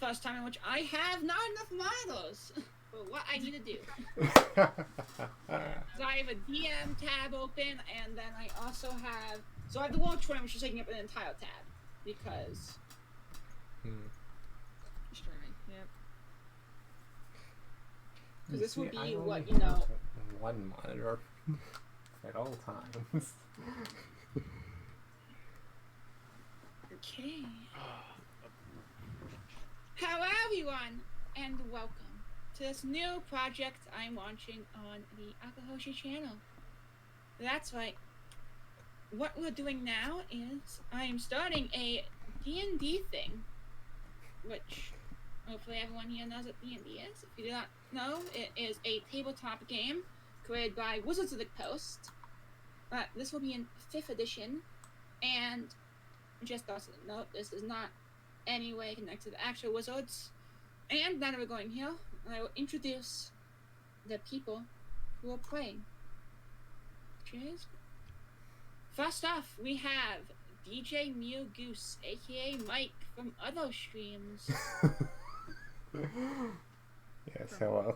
first time in which I have not enough models for what I need to do. So I have a DM tab open, and then I also have... So I have the World Tour, which is taking up an entire tab, because... Streaming, yep. Because this would be what, you know... One monitor at all times. Okay. Hello everyone, and welcome to this new project I'm launching on the Akahoshi channel. That's right. What we're doing now is I'm starting a D&D thing, which hopefully everyone here knows what D&D is. If you do not know, it is a tabletop game created by Wizards of the Coast. This will be in 5th edition, and just also note, this is not any way connected to the actual Wizards. And now that we're going here, I will introduce the people who are playing. Cheers. First off, we have DJ Mew Goose, aka Mike from other streams. Yes, hello.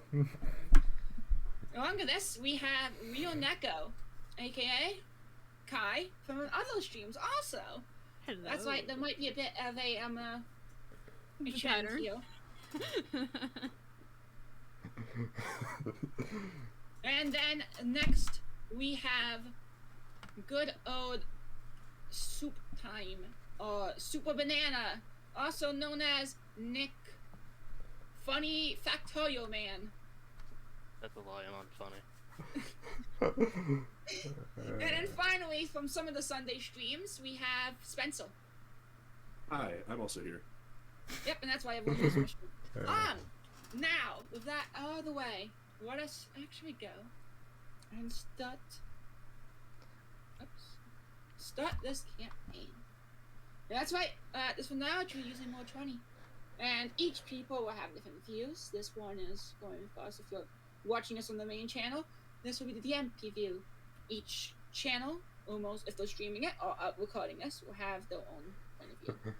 Along with this, we have Rio Neko, aka Kai from other streams also. Hello. That's right, there might be a bit of a pattern here. And then next we have good old Soup Time, or Super Banana, also known as Nick, Funny Factorial Man. That's a lie, I'm funny. And then finally, from some of the Sunday streams, we have Spencer. Hi, I'm also here. Yep, and that's why everyone's just special. Now, with that out of the way, let us actually go and start this campaign. That's right, this one now we're using more 20. And each people will have different views. This one is going first. If you're watching us on the main channel, this will be the DMP view. Each channel, almost, if they're streaming it or recording this, will have their own point of view.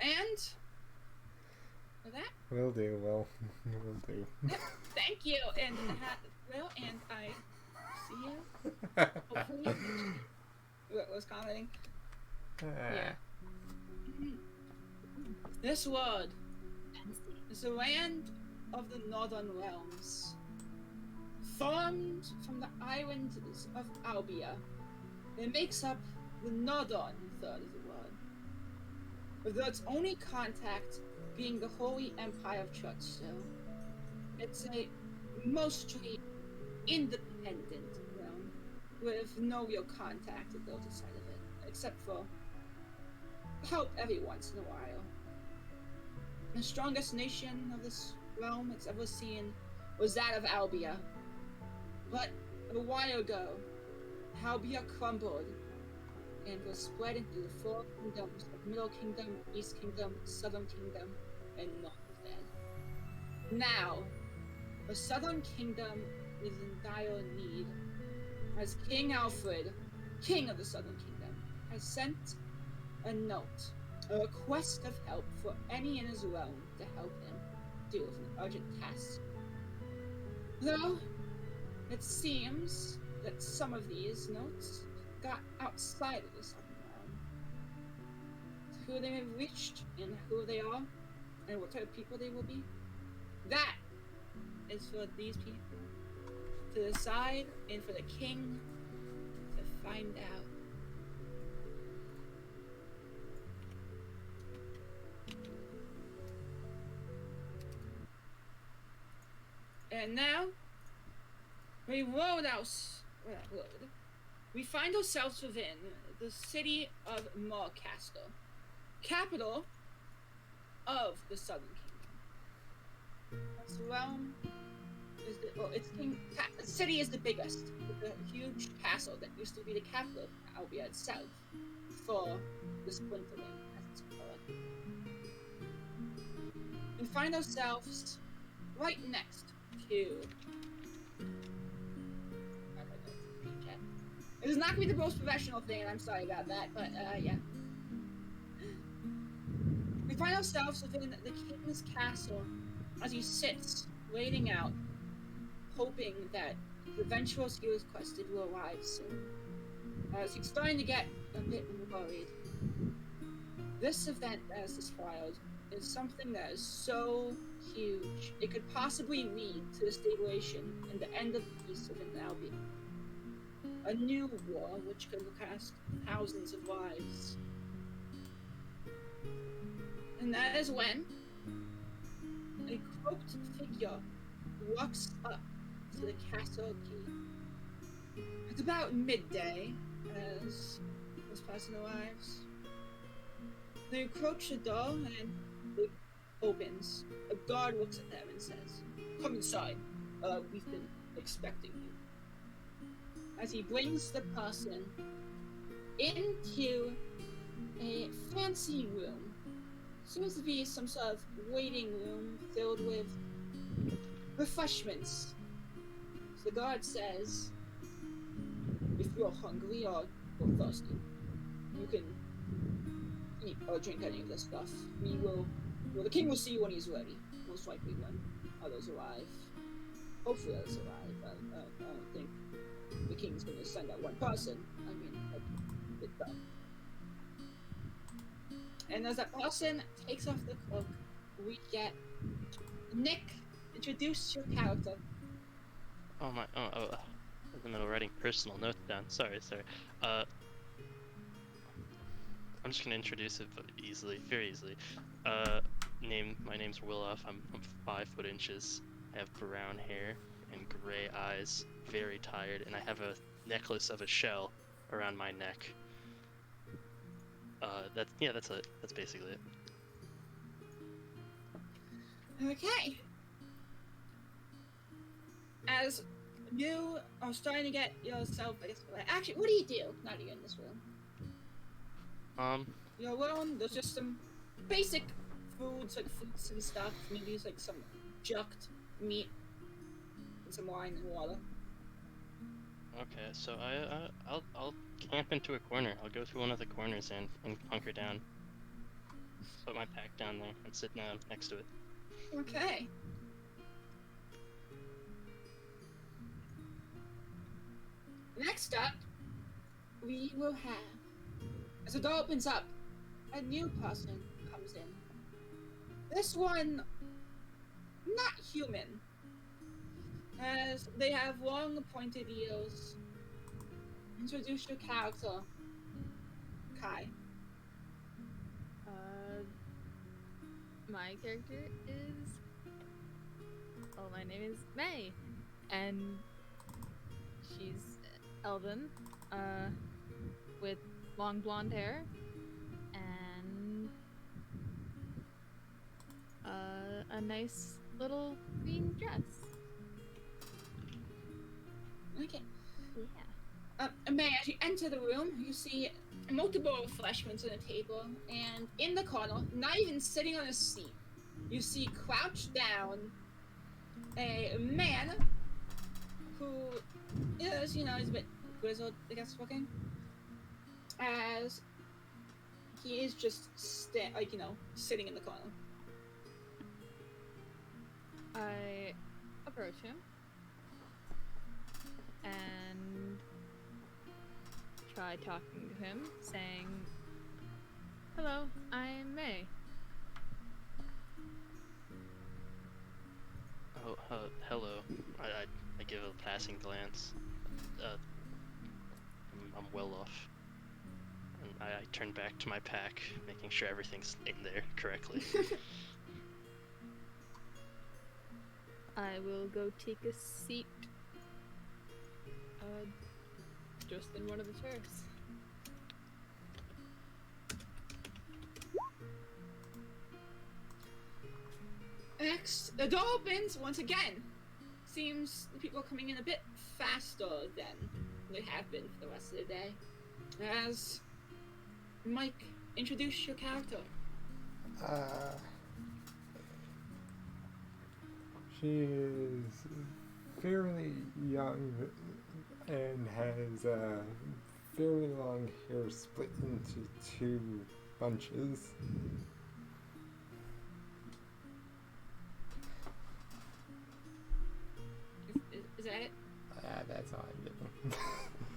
And for that, Will do. Will do. Yep, thank you, and Will, and I see you. Hopefully, what was commenting? Yeah. This world is the land of the Northern Realms, formed from the islands of Albia. It makes up the northern third of the world, with its only contact being the Holy Empire of Churchstone. It's a mostly independent realm, with no real contact with the other side of it, except for help every once in a while. The strongest nation of this realm it's ever seen was that of Albia. But a while ago, Albia crumbled and was split into the 4 kingdoms of Middle Kingdom, East Kingdom, Southern Kingdom, and North End. Now, the Southern Kingdom is in dire need, as King Alfred, King of the Southern Kingdom, has sent a note, a request of help for any in his realm to help him deal with an urgent task. Though, it seems that some of these notes got outside of the Southern realm. Who they have reached, and who they are, and what type of people they will be, that is for these people to decide, and for the king to find out. And now, we find ourselves within the city of Marcastle, capital of the Southern Kingdom. This realm is the city is the biggest, with a huge castle that used to be the capital of Albia itself, for the Splintering, as it's called. We find ourselves right next to... It is not going to be the most professional thing, and I'm sorry about that, but, yeah. We We find ourselves within the king's castle as he sits, waiting out, hoping that the adventurers he requested will arrive soon. As he's starting to get a bit worried. This event that is described is something that is so huge, it could possibly lead to the stabilization and the end of peace within Albia. A new war which could cost thousands of lives. And that is when a cloaked figure walks up to the castle key. It's about midday as this person arrives. They approach the door and it opens. A guard looks at them and says, "Come inside. We've been expecting you." As he brings the person into a fancy room. Seems to be some sort of waiting room filled with refreshments. So the guard says, "If you're hungry or thirsty, you can eat or drink any of this stuff. The king will see you when he's ready. Most likely when others arrive. Hopefully others arrive. I don't think the king's going to send out one person. I mean, that's a bit dumb." And as that person takes off the cloak, we get Nick. Introduce your character. Oh my, in the middle of writing personal notes down. Sorry. I'm just gonna introduce it easily, very easily. My name's Willoff. I'm 5 foot inches. I have brown hair and gray eyes, very tired, and I have a necklace of a shell around my neck. That's it. That's basically it. Okay. As you are starting to get yourself, actually, what do you do? Not you in this room. You're alone. There's just some basic foods, like fruits and stuff. Maybe it's like some jucked meat and some wine and water. Okay, so I'll camp into a corner. I'll go through one of the corners and hunker down. Put my pack down there and sit down next to it. Okay. Next up, we will have, as the door opens up, a new person comes in. This one, not human, as they have long pointed ears. Introduce your character, Kai. My character is... Oh, my name is May. And she's elven, with long blonde hair, and a nice little green dress. Okay. Yeah. May, as you enter the room, you see multiple refreshments on the table, and in the corner, not even sitting on a seat, you see crouched down a man who is, he's a bit grizzled, I guess, looking, as he is just sitting in the corner. I approach him and try talking to him, saying, "Hello, I'm May." Oh, hello. I give a passing glance. I'm well off. And I turn back to my pack, making sure everything's in there correctly. I will go take a seat, just in one of the chairs. Next, the door opens once again. Seems the people are coming in a bit faster than they have been for the rest of the day. As Mike, introduce your character. She is fairly young and has fairly long hair split into 2 bunches. that it? That's all I'm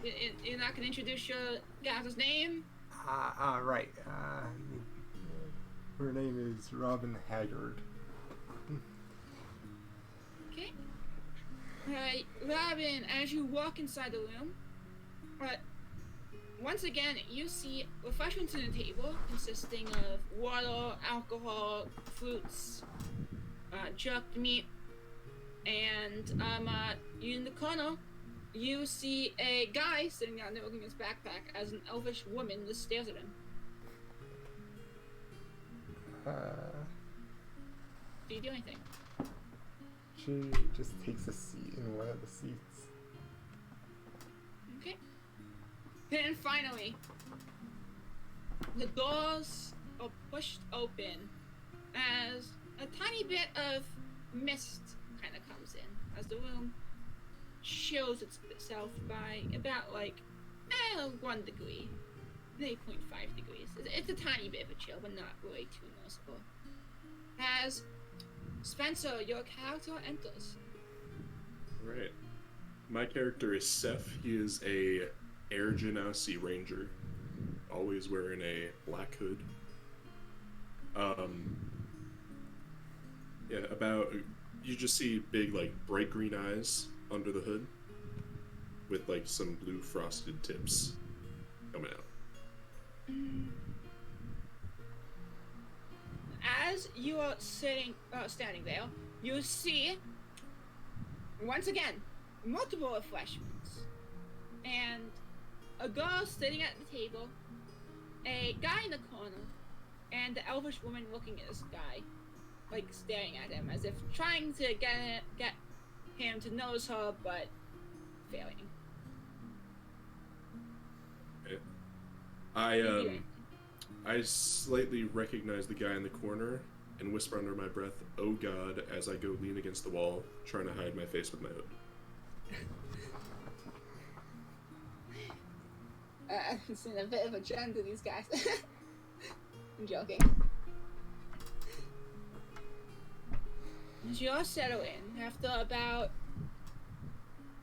getting. You're not gonna introduce your character's name? Right. Her name is Robin Haggard. Okay. Alright, Robin, as you walk inside the room, once again, you see refreshments on the table consisting of water, alcohol, fruits, jerked meat, and you in the corner, you see a guy sitting down there looking at his backpack as an elvish woman just stares at him. Do you do anything? She just takes a seat in one of the seats. Okay. Then finally, the doors are pushed open as a tiny bit of mist kind of comes in as the room chills itself by about 1 degree, 8.5 degrees. It's a tiny bit of a chill, but not way too noticeable. As Spencer, your character, enters. Right. My character is Seth. He is a Air Genasi Ranger, always wearing a black hood. You just see big, bright green eyes under the hood with, some blue frosted tips coming out. As you are standing there, you see, once again, multiple refreshments. And a girl sitting at the table, a guy in the corner, and the elvish woman looking at this guy, staring at him as if trying to get him to notice her, but failing. I slightly recognize the guy in the corner and whisper under my breath, "Oh God," as I go lean against the wall, trying to hide my face with my hood. I've seen a bit of a trend to these guys. I'm joking. As you all settle in, after about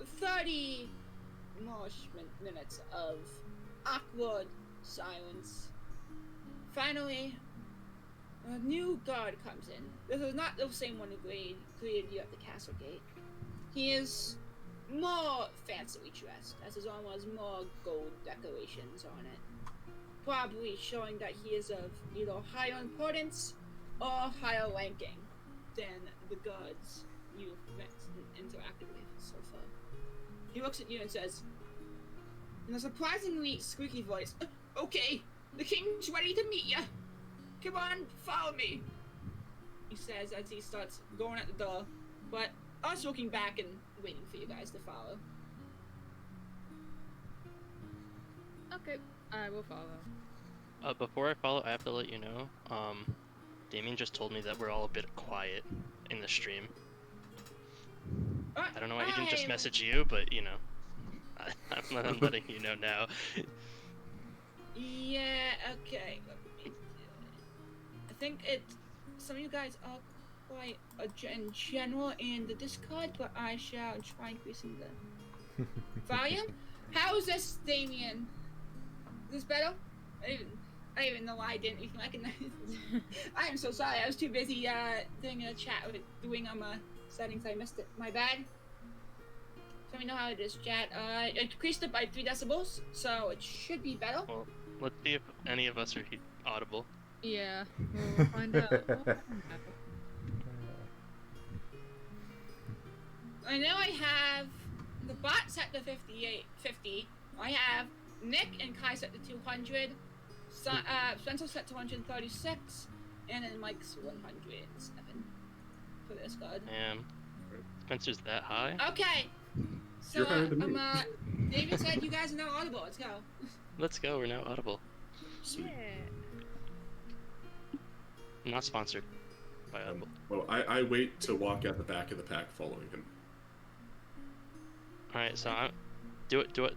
30 more minutes of awkward silence, finally, a new guard comes in. This is not the same one who greeted you at the castle gate. He is more fancily dressed, as his armor has more gold decorations on it, probably showing that he is of either higher importance or higher ranking than the guards you've interacted with so far. He looks at you and says, in a surprisingly squeaky voice, "Okay, the king's ready to meet you. Come on, follow me," he says as he starts going at the door, but us looking back and waiting for you guys to follow. Okay, I will follow. Before I follow, I have to let you know, Damien just told me that we're all a bit quiet in the stream. I don't know why he didn't just message you, but, I'm letting you know now. Yeah, okay. I think some of you guys are quite in general in the Discord, but I shall try increasing the volume. How is this, Damien? Is this better? I don't even know why I didn't even recognize it. I am so sorry. I was too busy doing a chat with doing settings. I missed it. My bad. Let me know how it is, chat. I increased it by 3 decibels, so it should be better. Well, let's see if any of us are audible. Yeah, we'll find out. I know I have the bot set to 50. I have Nick and Kai set to 200. Spencer set to 136, and then Mike's 107 for this card. Spencer's that high? Okay. So, David said you guys are now audible. Let's go. Let's go. We're now audible. Sweet. I'm not sponsored by Audible. Well, I wait to walk out the back of the pack following him. All right, so do it.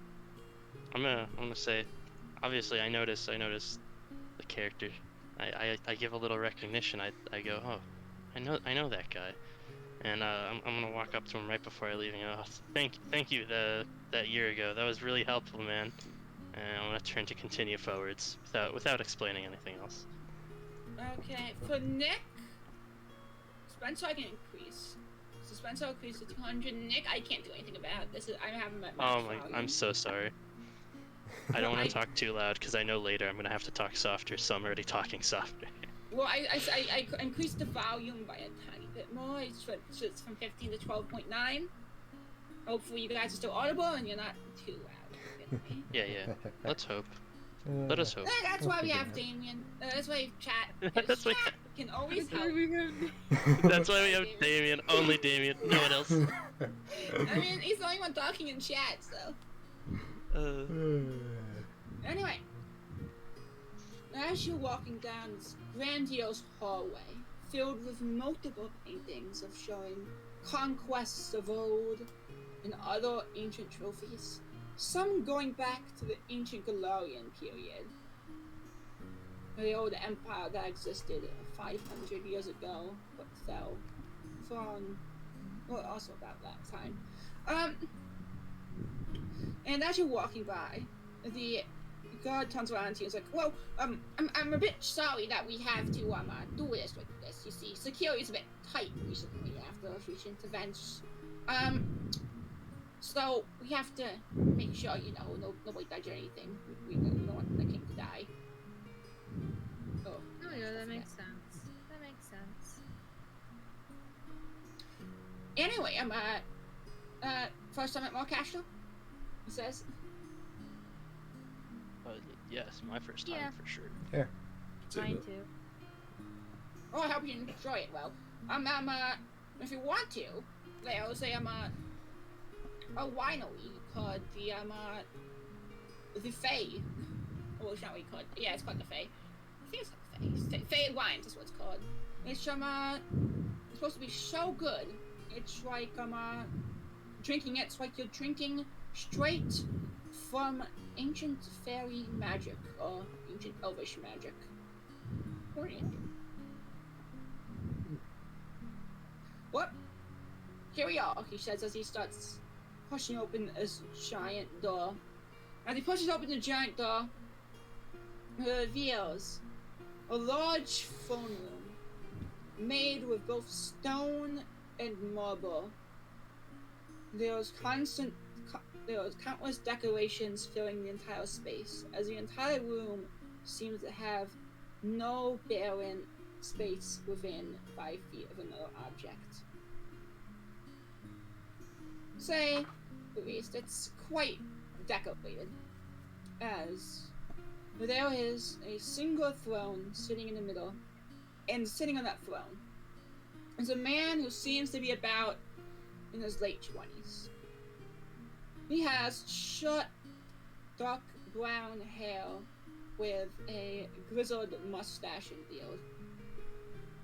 I'm gonna say, obviously I notice the character. I give a little recognition. I go, oh, I know that guy. And I'm gonna walk up to him right before I leave and go, thank you that year ago. That was really helpful, man. And I'm gonna turn to continue forwards without explaining anything else. Okay, for Nick, Spencer I can increase. So Spencer will increase to 200. Nick, I can't do anything about this. I haven't met Oh my, I'm so sorry. I don't want to I- talk too loud because I know later I'm gonna have to talk softer, so I'm already talking softer. Well, I increased the volume by a tiny bit more. It's from 15 to 12.9. Hopefully you guys are still audible and you're not too loud. Yeah. Let's hope. Let us hope. That's why we have Damien. That's why chat. That's why. Chat can always help. That's why we have Damien. Only Damien. No one else. I mean, he's the only one talking in chat, so. Anyway, as you're walking down this grandiose hallway filled with multiple paintings of showing conquests of old and other ancient trophies, some going back to the ancient Galarian period, the old empire that existed 500 years ago but fell from, well, also about that time. And as you're walking by, the guard turns around to you and is like, well, I'm a bit sorry that we have to do this like this. You see, security's a bit tight recently after recent events. So we have to make sure, you know, nobody does anything. We don't want the king to die. Oh yeah, that makes sense. That makes sense. Anyway, first time at Mark Castle, he says. Yes, my first time Yeah. for sure. Yeah. Mine too. Oh, I hope you enjoy it well. If you want to, there's a winery called the Fae. Well, it's not what you call it. Yeah, it's called the Fae. I think it's called the Fae. Fae Wines is what it's called. It's it's supposed to be so good. It's like drinking it. It's like you're drinking straight from ancient fairy magic or ancient elvish magic. Or anything. What? Here we are, he says as he starts pushing open this giant door. As he pushes open the giant door, it reveals a large throne room made with both stone and marble. There's countless decorations filling the entire space, as the entire room seems to have no barren space within 5 feet of another object. Say, at least, it's quite decorated, as there is a single throne sitting in the middle, and sitting on that throne is a man who seems to be about in his late 20s. He has short, dark brown hair with a grizzled mustache and beard.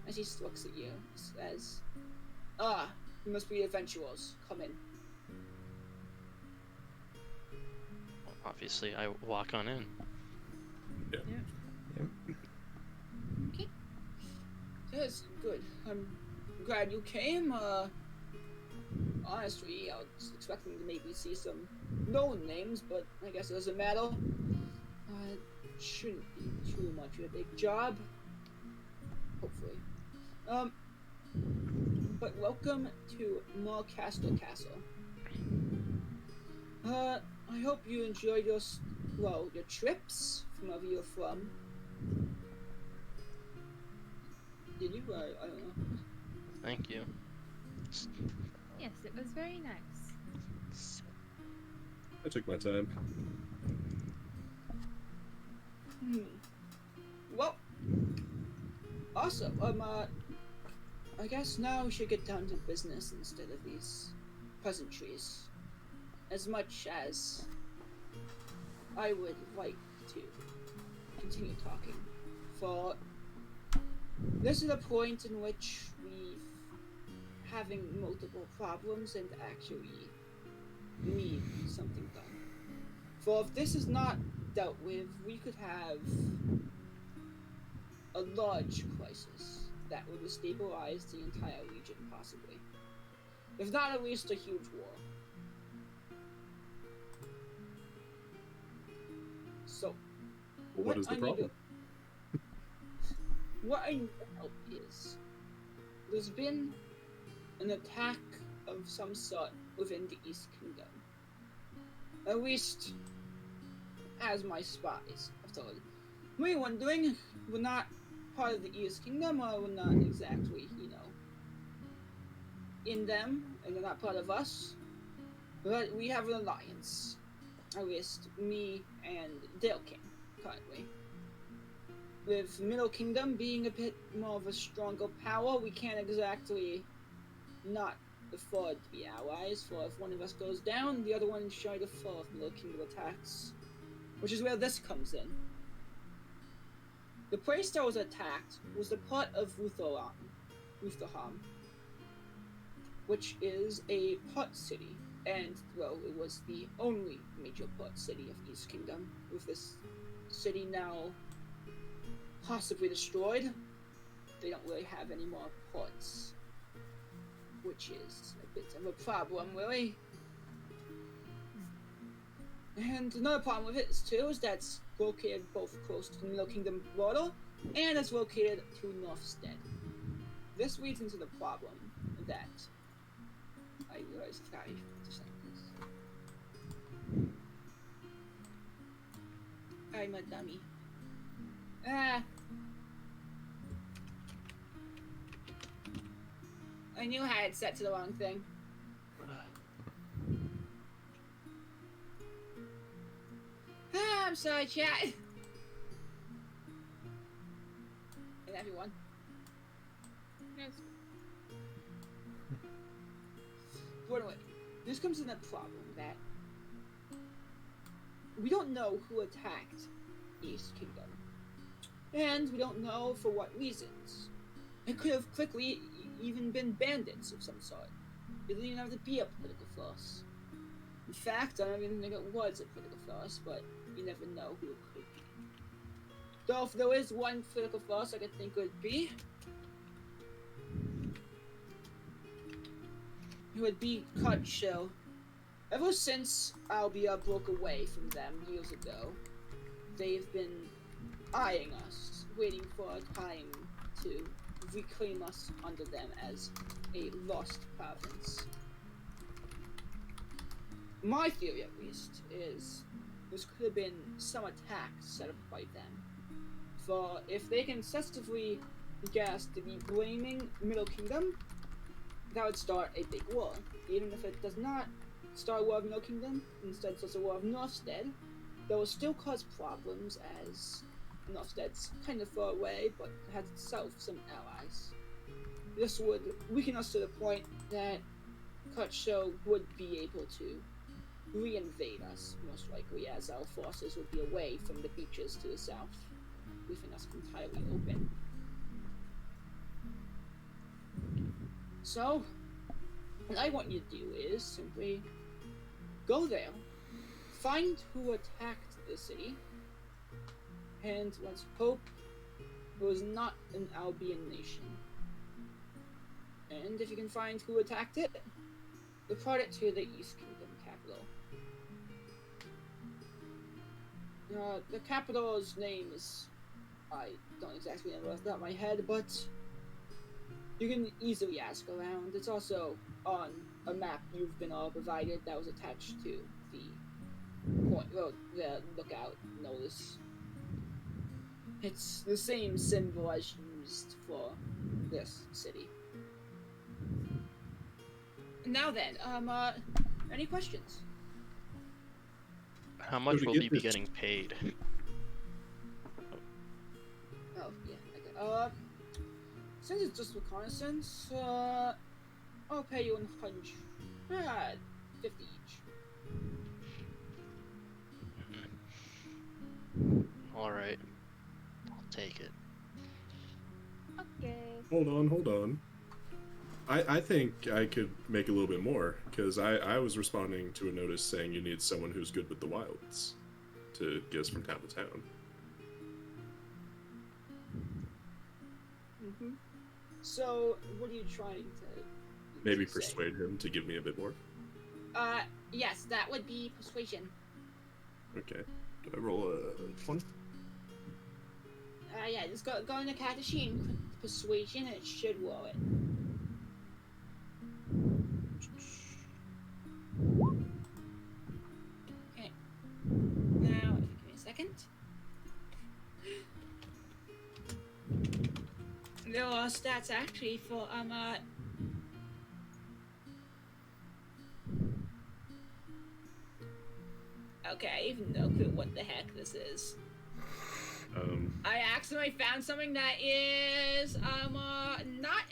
As he looks at you, says, you must be adventurers. Come in. Obviously, I walk on in. Yeah. Okay. Yes, good. I'm glad you came. Honestly, I was expecting to maybe see some known names, but I guess it doesn't matter. It shouldn't be too much of a big job. Hopefully. But welcome to Mulcastle Castle. I hope you enjoyed your trips from wherever you're from. Did you? I don't know. Thank you. Yes, it was very nice. I took my time. Well, also, I guess now we should get down to business instead of these pleasantries. As much as I would like to continue talking, for this is a point in which we're having multiple problems and actually need something done. For if this is not dealt with, we could have a large crisis that would destabilize the entire region, possibly. If not, at least a huge war. So, What is the I need problem? what I need to help is, there's been an attack of some sort within the East Kingdom. At least, as my spies have told me, wondering, we're not part of the East Kingdom, or we're not exactly, in them, and they're not part of us. But we have an alliance. At least me and Dale King, currently. With Middle Kingdom being a bit more of a stronger power, we can't exactly not afford to be allies, for if one of us goes down, the other one is sure to fall if Middle Kingdom attacks. Which is where this comes in. The place that was attacked was the part of Rutherham, which is a port city, and, well, it was the only major port city of East Kingdom. With this city now possibly destroyed, they don't really have any more ports, which is a bit of a problem, really. And another problem with it too is that it's located both close to the Middle Kingdom border, and it's located to Northstead. This leads into the problem that I realized I have to say this. I'm a dummy. I knew I had set to the wrong thing. I'm sorry, chat. And everyone. Yes. But anyway, this comes in a problem that we don't know who attacked East Kingdom. And we don't know for what reasons. It could have quickly even been bandits of some sort. It didn't even have to be a political force. In fact, I don't even think it was a political force, but you never know who it could be. Though if there is one political force I could think it would be, it would be Cutshill. Ever since Albia broke away from them years ago, they've been eyeing us, waiting for a time to reclaim us under them as a lost province. My theory, at least, is this could have been some attack set up by them. For if they can successfully get us to be blaming Middle Kingdom, that would start a big war. Even if it does not start a war of Middle Kingdom, instead starts a war of Northstead, that will still cause problems as Northstead's kind of far away, but has itself some allies. This would weaken us to the point that Cutshill would be able to re-invade us, most likely, as our forces would be away from the beaches to the south, leaving us entirely open. So, what I want you to do is simply go there, find who attacked the city, and let's hope it was not an Albion nation. And if you can find who attacked it, report it to the East Kingdom capital. The capital's name is... I don't exactly know off the top of my head, but you can easily ask around. It's also on a map you've been all provided that was attached to the point, well, the lookout notice. It's the same symbol as used for this city. Now then, any questions? How much to will get we be this- getting paid? Oh, yeah, okay. Since it's just reconnaissance, I'll pay you 100, 50 each. Alright. I'll take it. Okay. Hold on. I think I could make a little bit more, because I was responding to a notice saying you need someone who's good with the wilds to get us from town to town. Mm-hmm. So, what are you trying to Maybe Say. persuade him to give me a bit more. Yes, that would be persuasion. Okay. Do I roll a 20? Yeah, just go in the character sheet and click persuasion, and it should roll it. Okay. Now, if you give me a second. There are stats actually for Okay, I even no clue what the heck this is. I accidentally found something that is not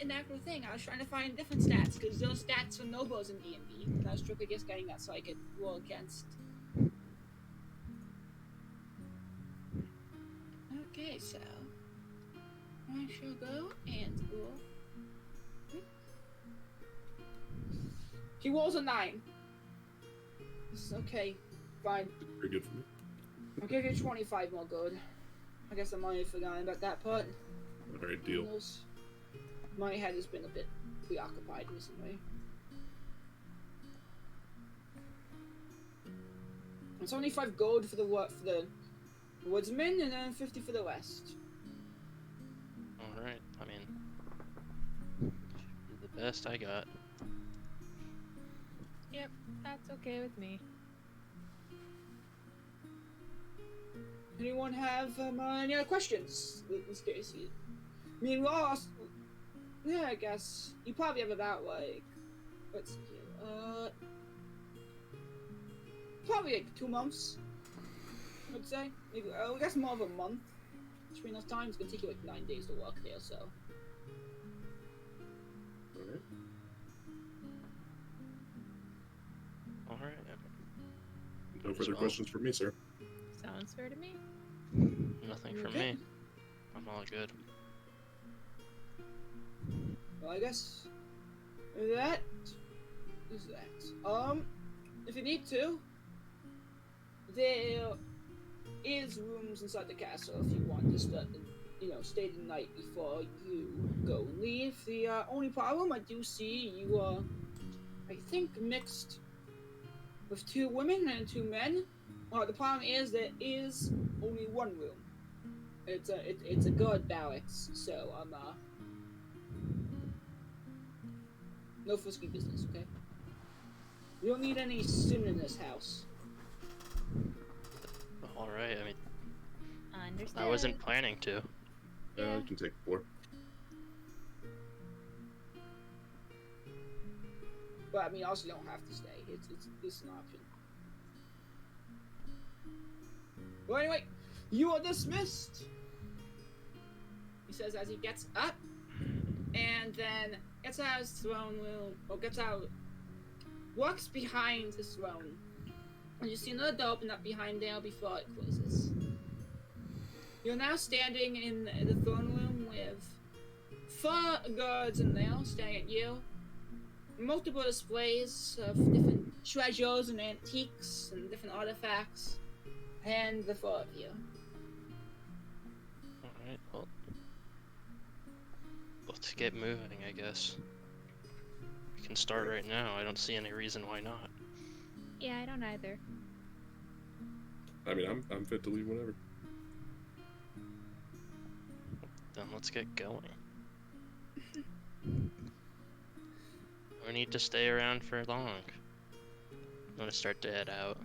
an actual thing. I was trying to find different stats because those stats for nobles in D&D. And I was strictly just getting that so I could roll against. Okay, so I shall go and roll. He rolls a 9. This is okay. Fine. Very good for me. I'll give you 25 more gold. I guess I'm already forgotten about that part. Alright, deal. My head has been a bit preoccupied recently. It's only 5 gold for the woodsman, and then 50 for the rest. Alright, I mean, the best I got. Yep, that's okay with me. Anyone have any other questions? In this case, I mean, Ross. Yeah, I guess you probably have about like, let's see here, probably like 2 months. I'd say maybe. I guess more of a month. Between those times, it's gonna take you like 9 days to work there. So. Alright. Alright. No further questions for me, sir. Sounds fair to me. Nothing from Okay. me. I'm all good. Well, I guess that is that. If you need to, there is rooms inside the castle if you want to stay the night before you go and leave. The only problem I do see you are, I think, mixed with 2 women and 2 men. The problem is there is only 1 room. It's a guard barracks, so no frisky business, okay? You don't need any sin in this house. Alright, I mean, Understood. I wasn't planning to. Yeah. I can take 4. But I mean, also you don't have to stay. It's an option. Well, anyway, you are dismissed. He says as he gets up, and then gets out of his throne room, or walks behind his throne. And you see another door open up behind there before it closes. You're now standing in the throne room with 4 guards in there staring at you. Multiple displays of different treasures and antiques and different artifacts. And the 4 of you. Alright, well, let's get moving, I guess. We can start right now. I don't see any reason why not. Yeah, I don't either. I mean, I'm fit to leave whenever. Then let's get going. We need to stay around for long. I'm gonna start to head out.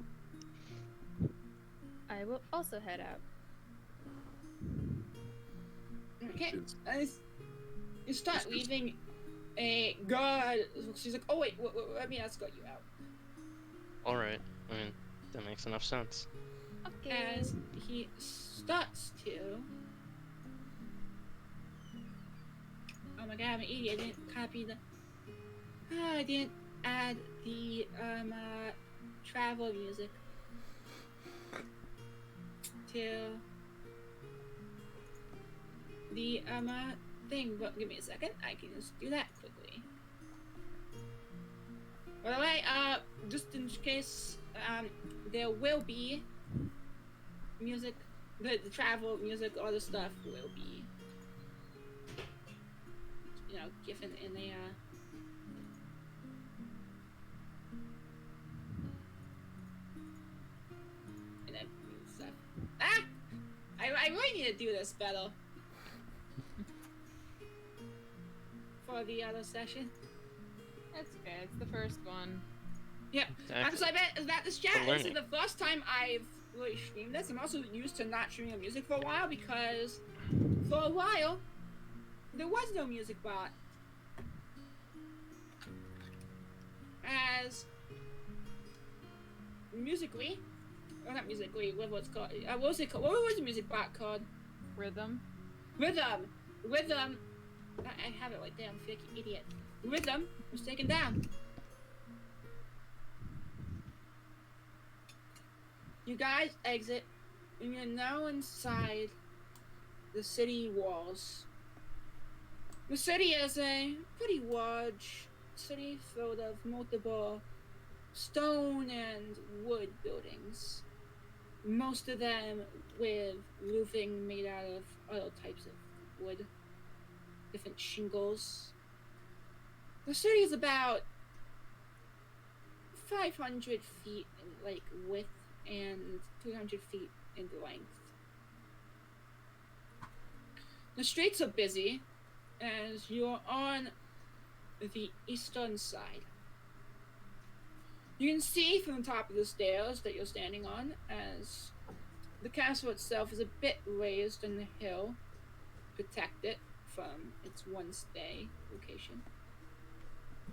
I will also head out. Okay. Kids. And you start leaving. A guard. She's like, oh wait, let me escort you out. Alright, I mean, that makes enough sense. Okay. As he starts to. Oh my god, I'm an idiot. I didn't copy the. I didn't add the travel music to the thing. But give me a second. I can just do that quickly. By the way, just in case, there will be music. The travel music, all the stuff will be, given in a I really need to do this better. For the other session. That's okay. It's the first one. Yeah. Exactly. So I bet that this chat For is learning. the first time I've really streamed this. I'm also used to not streaming music for a while because for a while there was no music bot. As Musically, or not Musically, what was it called? What was it called? What was the music bot called? Rhythm. Rhythm. I have it right there. I'm a freaking idiot. Rhythm was taken down. You guys exit, and you're now inside the city walls. The city is a pretty large city filled of multiple stone and wood buildings. Most of them with roofing made out of other types of wood. Different shingles. The city is about 500 feet in width and 200 feet in length. The streets are busy as you're on the eastern side. You can see from the top of the stairs that you're standing on as the castle itself is a bit raised on the hill, protect it from its once-stay location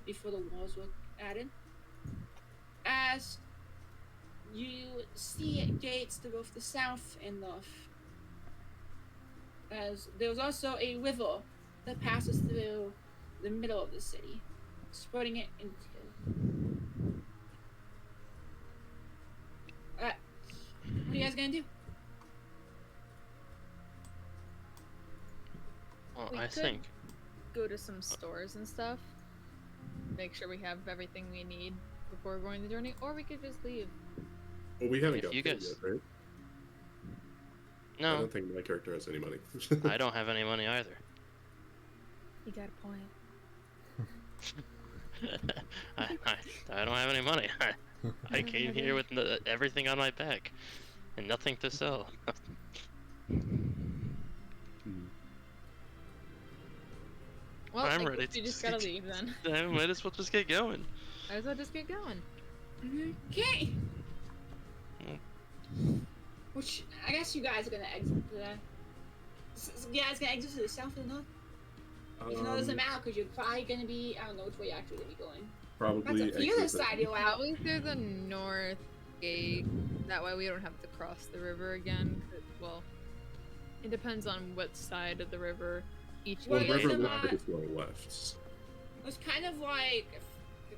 before the walls were added. As you see gates to both the south and north, as there's also a river that passes through the middle of the city, spreading it into what are you guys gonna do? Well, We I could- think Go to some stores and stuff. Make sure we have everything we need before going the journey, or we could just leave. Well, we haven't If got you there guys- yet, right? I no, don't think my character has any money. I don't have any money either. You got a point. I don't have any money. I came here with everything on my back and nothing to sell. Well, I'm I ready guess you to just gotta leave then. I might as well just get going. Might as well just get going. Okay. Mm. Which I guess you guys are gonna exit to the. You guys gonna exit to the south or the north? Even though it doesn't matter, because you're probably gonna be. I don't know which way you're actually gonna be going. Probably That's the other exit side you're out. Probably through the north gate. That way we don't have to cross the river again. Well, it depends on what side of the river each Well, Well, the yeah, river the left mod- is going left. It's kind of like.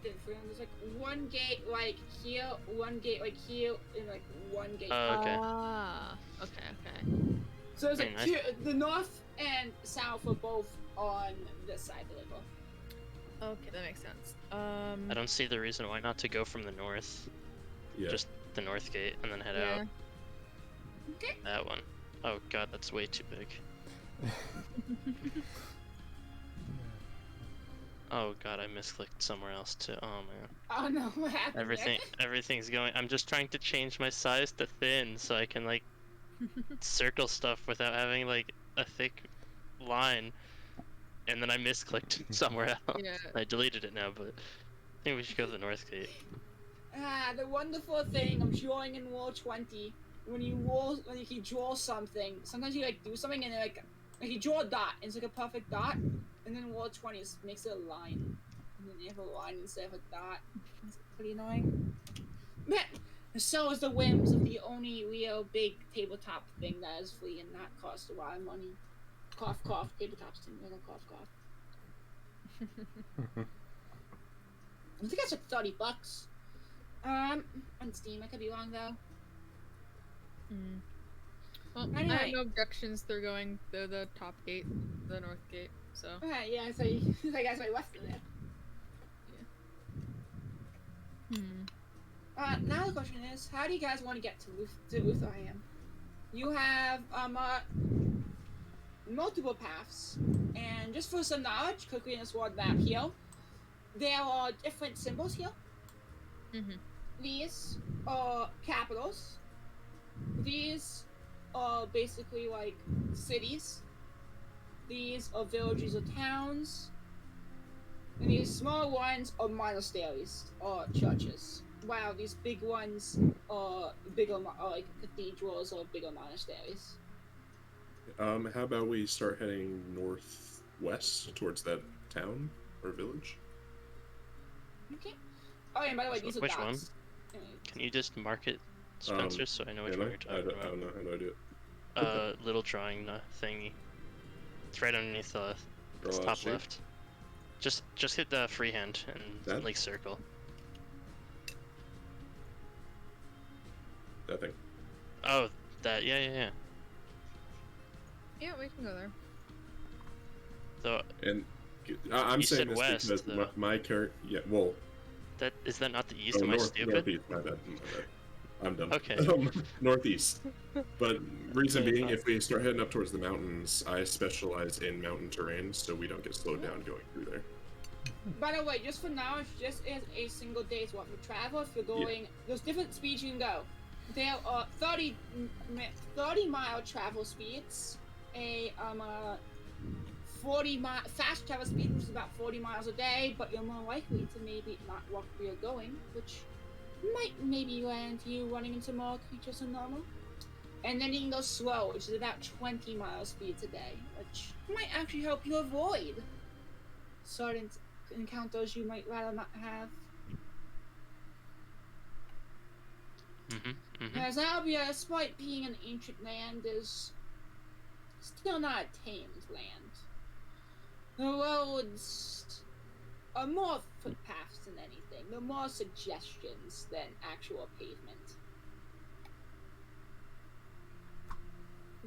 There's like one gate like here, one gate like here, and like one gate. Oh, okay. Ah, okay. So it's like Very nice. the north and south are both on this side of the river. Okay, that makes sense. I don't see the reason why not to go from the north. Yeah. Just the north gate and then head yeah. out. Okay. That one. Oh god, that's way too big. Oh god, I misclicked somewhere else too. Oh man. Oh no, what happened? Everything's going. I'm just trying to change my size to thin so I can like circle stuff without having like a thick line. And then I misclicked somewhere else. Yeah. I deleted it now, but I think we should go to the north gate. The wonderful thing of drawing in Roll 20, when you can draw something, sometimes you like do something and then like you draw a dot, and it's like a perfect dot, and then Roll 20 makes it a line, and then you have a line instead of a dot. It's pretty annoying. But so is the whims of the only real big tabletop thing that is free and not cost a lot of money. Cough, cough. Tabletops didn't really cough, cough. I think that's like $30. On Steam. I could be wrong though. Mm. Well, I Anyway. have no objections. They're going through the top gate, the north gate. So Okay, yeah. So you, I guess my west of there. Now the question is, how do you guys want to get to Luthorham? You have multiple paths, and just for some knowledge, quickly in this world map here, there are different symbols here. Mhm. These are capitals. These are basically like cities. These are villages or towns. And these small ones are monasteries or churches. Wow, these big ones are bigger, like cathedrals or bigger monasteries. How about we start heading northwest towards that town or village? Okay. Oh, and by the way, these are Which dogs. one? Anyway. Can you just mark it, Spencer, so I know which Can one I? you're I talking don't, I about? don't know. I have no idea. Little drawing thingy. It's right underneath it's Draw a top shape? left. Just hit the freehand and That? like circle. That thing. Oh, that, yeah. Yeah, we can go there. So And I'm You saying said this west, because though. my character. Yeah, well. is that not the east? Oh, Am I stupid? northeast. My bad. I'm dumb. Okay. Northeast. But reason Okay, being, fine. if we start heading up towards the mountains, I specialize in mountain terrain, so we don't get slowed down going through there. By the way, just for now, just as a single day's worth of travel, if you're going, there's different speeds you can go. There are 30-mile travel speeds, a 40-mile fast travel speed, which is about 40 miles a day, but you're more likely to maybe not walk where you're going, which might maybe land you running into more creatures than normal. And then you can go slow, which is about 20 mile speeds a day, which might actually help you avoid certain encounters you might rather not have. As Albia, despite being an ancient land, is still not a tamed land. The roads are more footpaths than anything. They're more suggestions than actual pavement.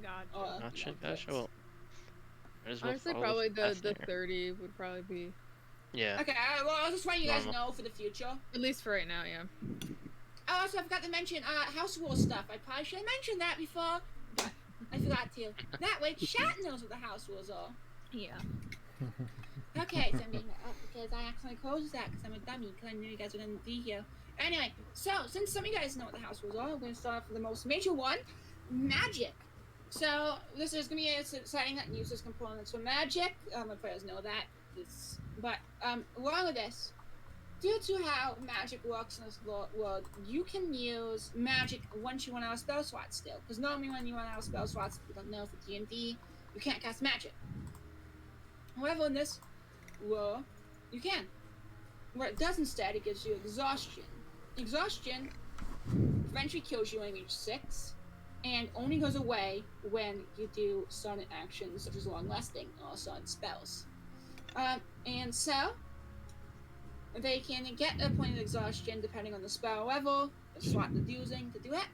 Gotcha. Gotcha. Well, might as well Honestly, follow probably path the there. 30 would probably be, Yeah. Okay, well, I'll just let you guys Normal. know for the future. at least for right now, yeah. Oh, also, I forgot to mention house rule stuff. I probably should have mentioned that before, but I forgot to. That way, chat knows what the house rules are. Yeah. Okay, so I'm being because I accidentally closed that because I'm a dummy because I knew you guys were going to be here. Anyway, so since some of you guys know what the house rules are, I'm going to start off with the most major one, magic. So this is going to be a setting that uses components for magic. My players know that. But along with this, due to how magic works in this world, you can use magic once you run out of spell slots still. Because normally when you run out of spell slots, if you don't know for D&D, you can't cast magic. However, in this world, you can. What it does instead, it gives you exhaustion. Exhaustion eventually kills you when you reach 6, and only goes away when you do certain actions such as long resting or certain spells. And so, they can get a point of exhaustion depending on the spell level, the slot they're using to do it.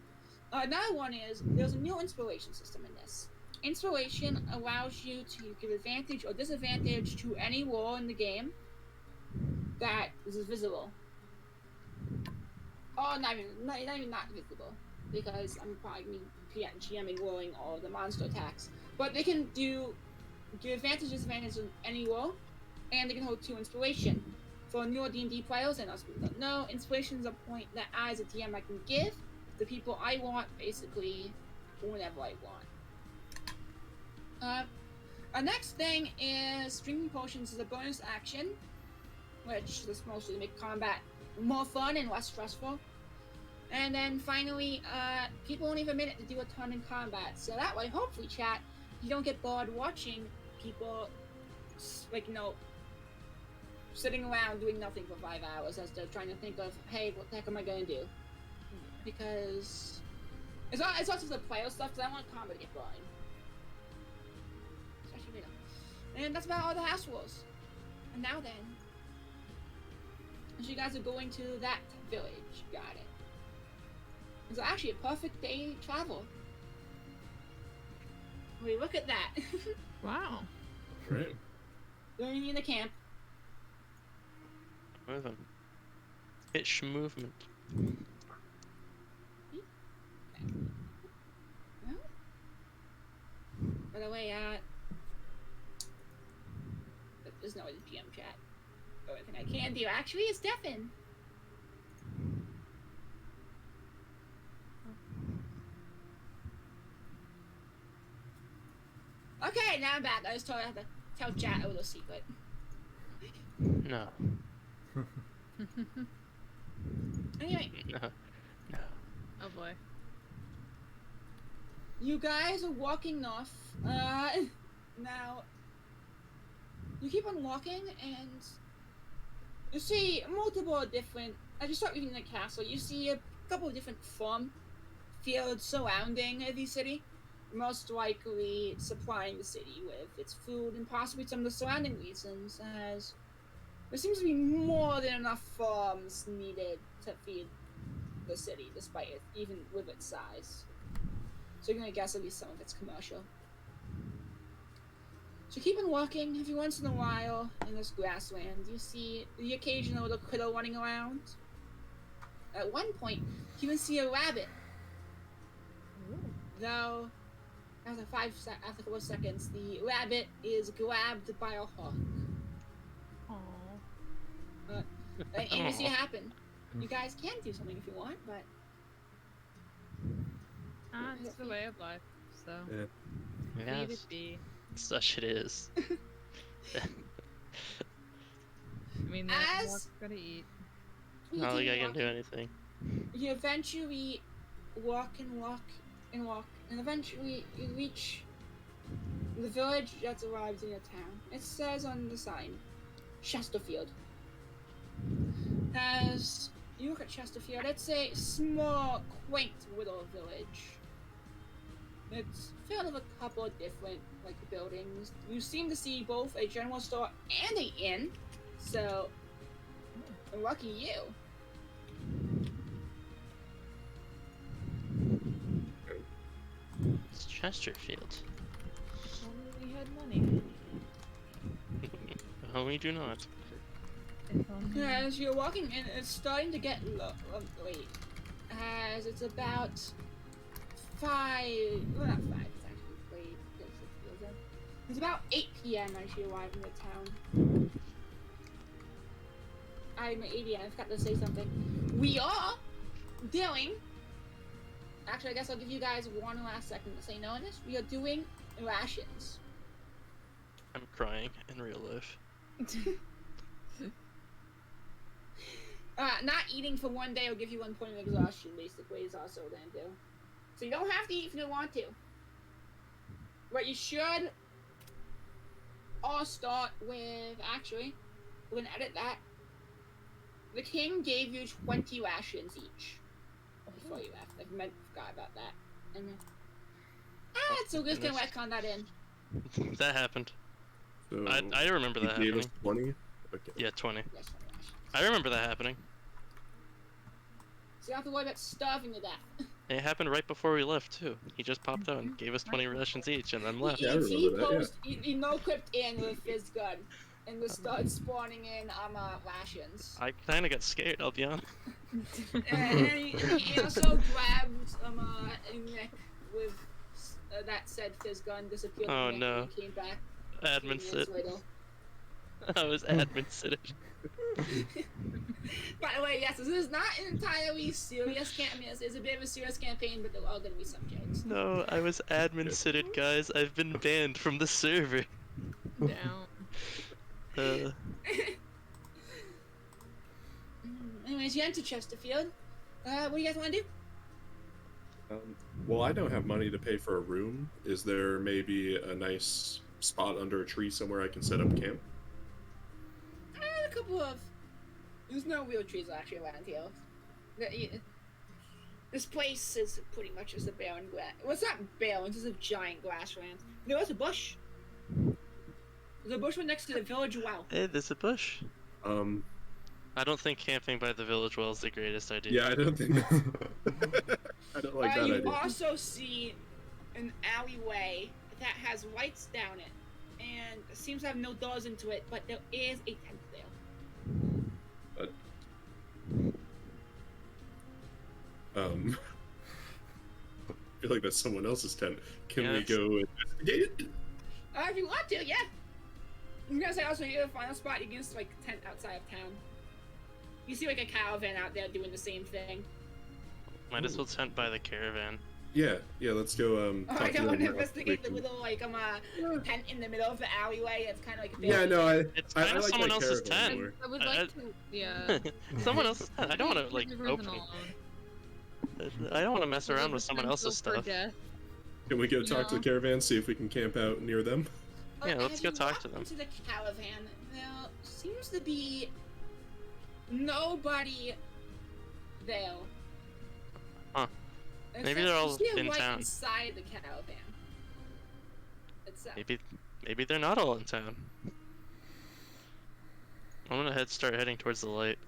Another one is, there's a new inspiration system in this. Inspiration allows you to give advantage or disadvantage to any roll in the game that is visible. Oh, not even not visible, because I'm probably GMing rolling all the monster attacks. But they can give advantage, disadvantage on any roll, and they can hold 2 inspiration. For newer D&D players and us people don't know, inspiration is a point that I as a DM I can give the people I want, basically whenever I want. Our next thing is drinking potions is a bonus action, which is mostly to make combat more fun and less stressful. And then finally, people only have a minute to do a ton in combat, so that way, hopefully, chat, you don't get bored watching people, like, sitting around doing nothing for 5 hours as they're trying to think of, hey, what the heck am I gonna do? Because it's also the player stuff, because I want combat to get boring. And that's about all the house rules. And now then, as you guys are going to that village, got it. It's actually a perfect day travel. We look at that. Wow. Right. Going in the camp. Moving. Itch movement. Well, by the way, there's no GM chat. The only thing I can do actually is deafen. Okay, now I'm back. I just told I had to tell chat a little secret. No. Anyway, No. No. Oh boy. you guys are walking north. Now you keep on walking, and you see multiple different. As you start reading the castle, you see a couple of different farm fields surrounding the city, most likely supplying the city with its food and possibly some of the surrounding regions, as there seems to be more than enough farms needed to feed the city, despite it, even with its size. So you're gonna guess at least some of it's commercial. So keep on walking. Every once in a while, in this grassland, you see the occasional little critter running around. At one point, you even see a rabbit. Though, after a couple of seconds, the rabbit is grabbed by a hawk. Aww. And you see it happen. You guys can do something if you want, but It's the way of life. So Yeah. leave Yes. it be. Such it is. I mean, As- that's gotta eat. you Not like continue I can do walking. anything. You eventually walk and walk and walk, and eventually you reach the village that's arrived in your town. It says on the sign, Chesterfield. As you look at Chesterfield, it's a small, quaint little village. It's filled with a couple of different buildings. You seem to see both a general store and an inn, so lucky you. It's Chesterfield. Only we had money. No, we do not. If only. As you're walking in, it's starting to get late. As it's about 5, well, not 5, it's actually late. It's about 8 p.m. as you arrive in the town. I'm 80, I forgot to say something. We are doing. Actually, I guess I'll give you guys one last second to say no on this. We are doing rations. I'm crying in real life. Not eating for one day will give you 1 point of exhaustion, basically, is also what I'm gonna do. So you don't have to eat if you don't want to. But you should all start with, actually, we're gonna edit that. The king gave you 20 rations each before you left. I forgot about that. And so we're just gonna retcon that in. That happened. So I remember that he gave us happening. 20? Okay. Yeah, 20. Yes, 20 rations. I remember that happening. So you don't have to worry about starving to death. It happened right before we left too. He just popped out and gave us 20 rations each and then left. Yeah, I remember that, He no-clipped in with his gun and just started spawning in rations. I kind of got scared, I'll be honest. And he also grabbed Nick with that said fizz gun, disappeared. Oh, Nick, no. and he came back. Admin 2 sit. minutes later. I was admin sitting. By the way, yes, this is not an entirely serious campaign. It's a bit of a serious campaign, but there are going to be some jokes. No, I was admin sitted, guys. I've been banned from the server. Down. Anyways, you enter Chesterfield. What do you guys want to do? Well, I don't have money to pay for a room. Is there maybe a nice spot under a tree somewhere I can set up camp? A couple of. There's no real trees actually around here. This place is pretty much just a barren grass. Well, it's not barren, it's just a giant grassland. There was a bush. There's a bush right next to the village well. Hey, there's a bush. I don't think camping by the village well is the greatest idea. Yeah, I don't think that's... I don't like that you idea. also see an alleyway that has lights down it, and it seems to have no doors into it, but there is a tent there. I feel like that's someone else's tent. Can Yeah, we that's- go investigate it? If you want to, yeah. I'm gonna say also you have a final spot. You can just tent outside of town. You see a caravan out there doing the same thing. Might as well tent by the caravan. Yeah, let's go. Oh, I Talk to don't want them to real investigate the quick. little tent in the middle of the alleyway. It's kind of like a Yeah, no, It's I kind of like someone that else's caravan tent. more. I would like to, yeah. Someone else's tent. I don't want to like Leave everyone open. alone. I don't want to mess Leave around the with someone potential else's for stuff. death. Can we go talk to the No. caravan, see if we can camp out near them? Yeah, let's as go you talk walk to them. into the caravan, there seems to be nobody there. Huh. Maybe Except they're you all see a in light town. inside the caravan. Itself. Maybe they're not all in town. I'm gonna start heading towards the light.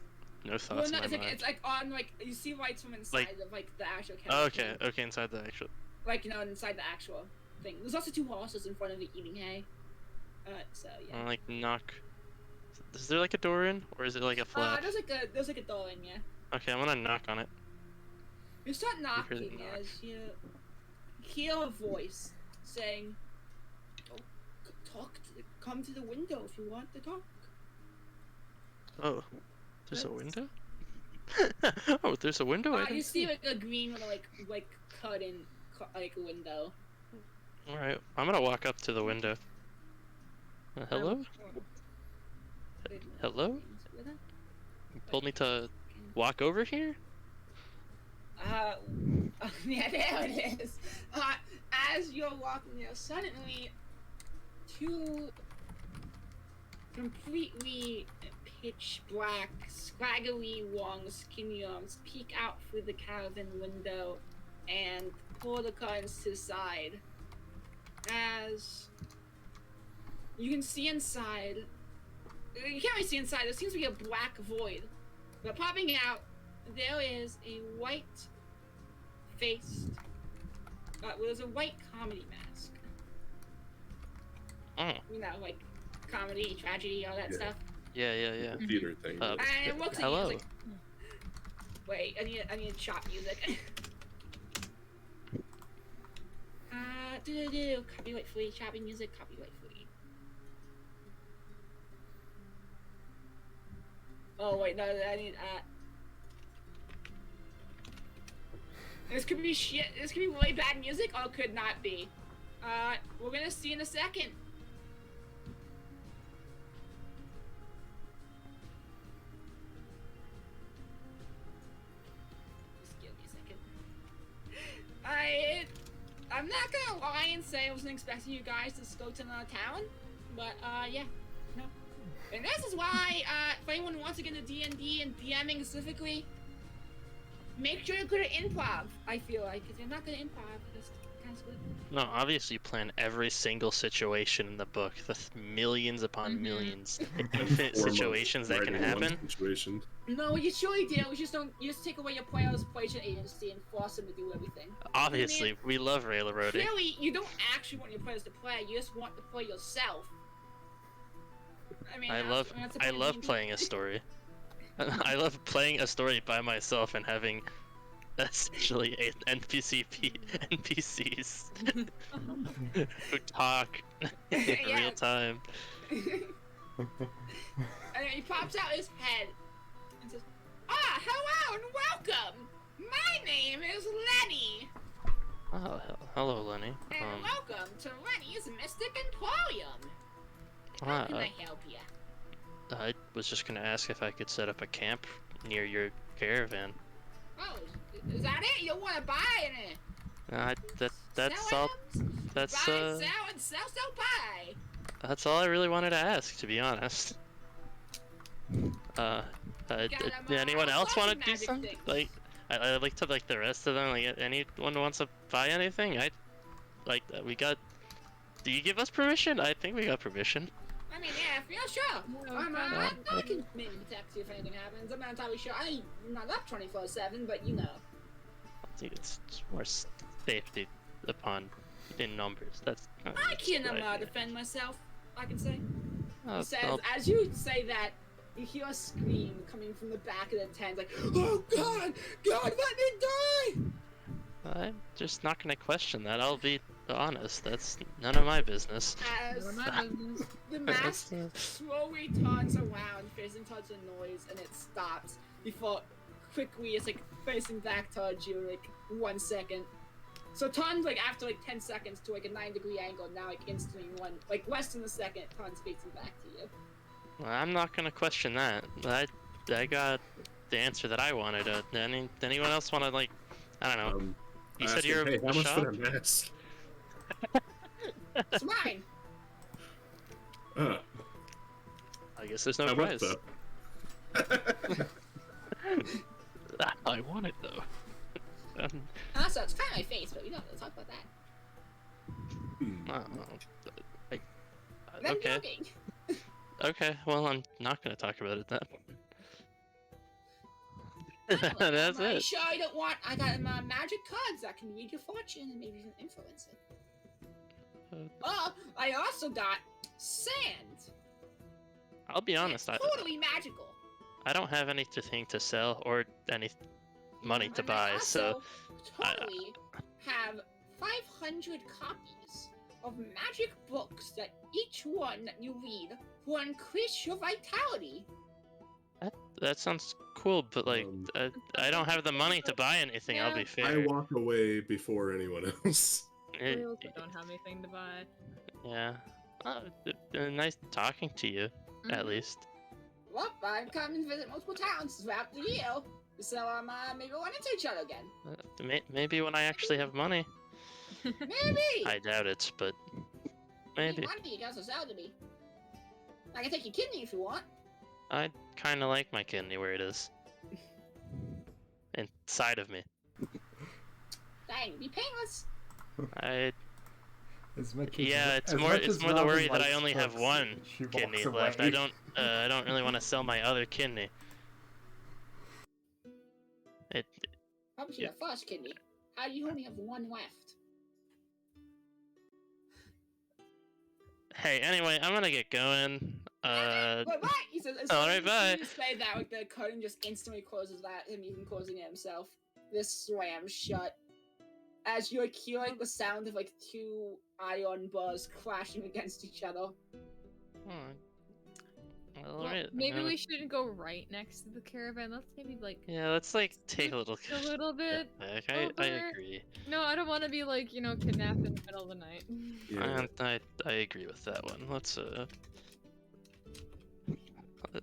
No Well, thoughts no, in it's my like mind. it's like on like you see lights from inside of like the actual Oh, caravan. okay, inside the actual. Like inside the actual thing. There's also 2 horses in front of it eating hay. So yeah. I'm like knock. Is there like a door in, or is it like a flap? There's like a door in, yeah. Okay, I'm gonna knock on it. You start the knocking knock. as you hear a voice saying, "Oh, come to the window if you want to talk." Oh, there's a window. Oh, there's a window. I You didn't see like a green little like cut in like a window. All right, I'm gonna walk up to the window. Hello? Hello? You told me to walk over here? Yeah, there it is. As you're walking there, suddenly 2 completely pitch black, scraggly long skinny arms peek out through the caravan window and pull the curtains to the side. As you can see inside, you can't really see inside, there seems to be a black void. But popping out, there is a white-faced, there's a white comedy mask. Oh. You know, like comedy, tragedy, all that Yeah. stuff. Yeah. Theater thing. Uh, And it looks at you Hello. and it's like, wait, I need shop music. Copyright free, shopping music, copyright free. Oh wait, no, I need this could be shit. This could be really bad music, or it could not be. We're gonna see in a second. Just give me a second. I'm not gonna lie and say I wasn't expecting you guys to go to another town, but yeah, no. And this is why, if anyone wants to get into D&D and DMing specifically, make sure you're good at improv. I feel like if you're not good at improv, that's kind of good. No, obviously you plan every single situation in the book. The millions upon millions, infinite 4 months situations that can writing one happen. Situation. No, what you surely do is you just take away your player's plagiarism agency and force them to do everything. Obviously, we love railroading. Clearly, you don't actually want your players to play. You just want to play yourself. I mean, I love playing a story. I love playing a story by myself and having essentially NPCs who talk in Yeah. real time. And he pops out his head and says, hello and welcome! My name is Lenny! Oh, hello, Lenny. And welcome to Lenny's Mystic Emporium! How can I help you? I was just gonna ask if I could set up a camp near your caravan. Oh, is that it? You don't want to buy any? That's Sell all. items? That's Buy, sell, and sell, buy! that's all I really wanted to ask, to be honest. Did anyone else want to do magic something? things. Like, I like to like the rest of them. Like, anyone wants to buy anything? We got. Do you give us permission? I think we got permission. I mean, yeah, sure. I can maybe text you if anything happens. I'm not entirely sure. I'm not up 24/7, but you know. I think it's more safety in numbers. That's. I can what I think. defend myself. I can say. Oh, He says, well, as you say that, you hear a scream coming from the back of the tent, like, "Oh God, let me die!" I'm just not gonna question that. I'll be honest. That's none of my business. As None of my business. the mask slowly turns around, facing towards the noise, and it stops before quickly it's like facing back towards you, like 1 second. So Ton's like after like 10 seconds to like a 9-degree angle, now like instantly like less than a second, Ton's facing back to you. Well, I'm not gonna question that. I got the answer that I wanted. Anyone else want to like? I don't know. You said you're hey, how a much shop? for that mask? It's mine. I guess there's no How much, prize. though? I want it though. Also, it's kind of my face, but we don't have to talk about that. I'm Okay. joking. Okay. Well, I'm not gonna talk about it then. That's Are you it. sure you don't want? I got magic cards that can read your fortune and maybe even influence it. Oh, I also got sand. I'll be honest. It's totally magical. I don't have anything to sell or any money to And buy, I so also totally have 500 copies of magic books that each one that you read will increase your vitality. that sounds cool. But like, I don't have the money to buy anything. I'll be Yeah. fair. I walk away before anyone else. We also don't have anything to buy. Yeah. Nice talking to you, at least. Well, I've come and visit multiple towns throughout the year, so maybe we'll run into each other again. Maybe when I actually have money. Maybe. I doubt it, but maybe. Money, you can also sell to me. I can take your kidney if you want. I kind of like my kidney where it is. Inside of me. Dang, be painless. Yeah, it's more the worry that I only have one kidney left. I don't really want to sell my other kidney. Probably your first kidney. How do you only have one left? Hey, anyway, I'm gonna get going. Bye. He says, all right, bye. You say that, like the curtain just instantly closes that, him even closing it himself. This slams shut. As you like hear like the sound of like two iron bars clashing against each other. All right. Maybe we shouldn't go right next to the caravan. Let's maybe like let's like take a little bit. Yeah, I agree. No, I don't want to be like kidnapped in the middle of the night. Yeah. I agree with that one. Let's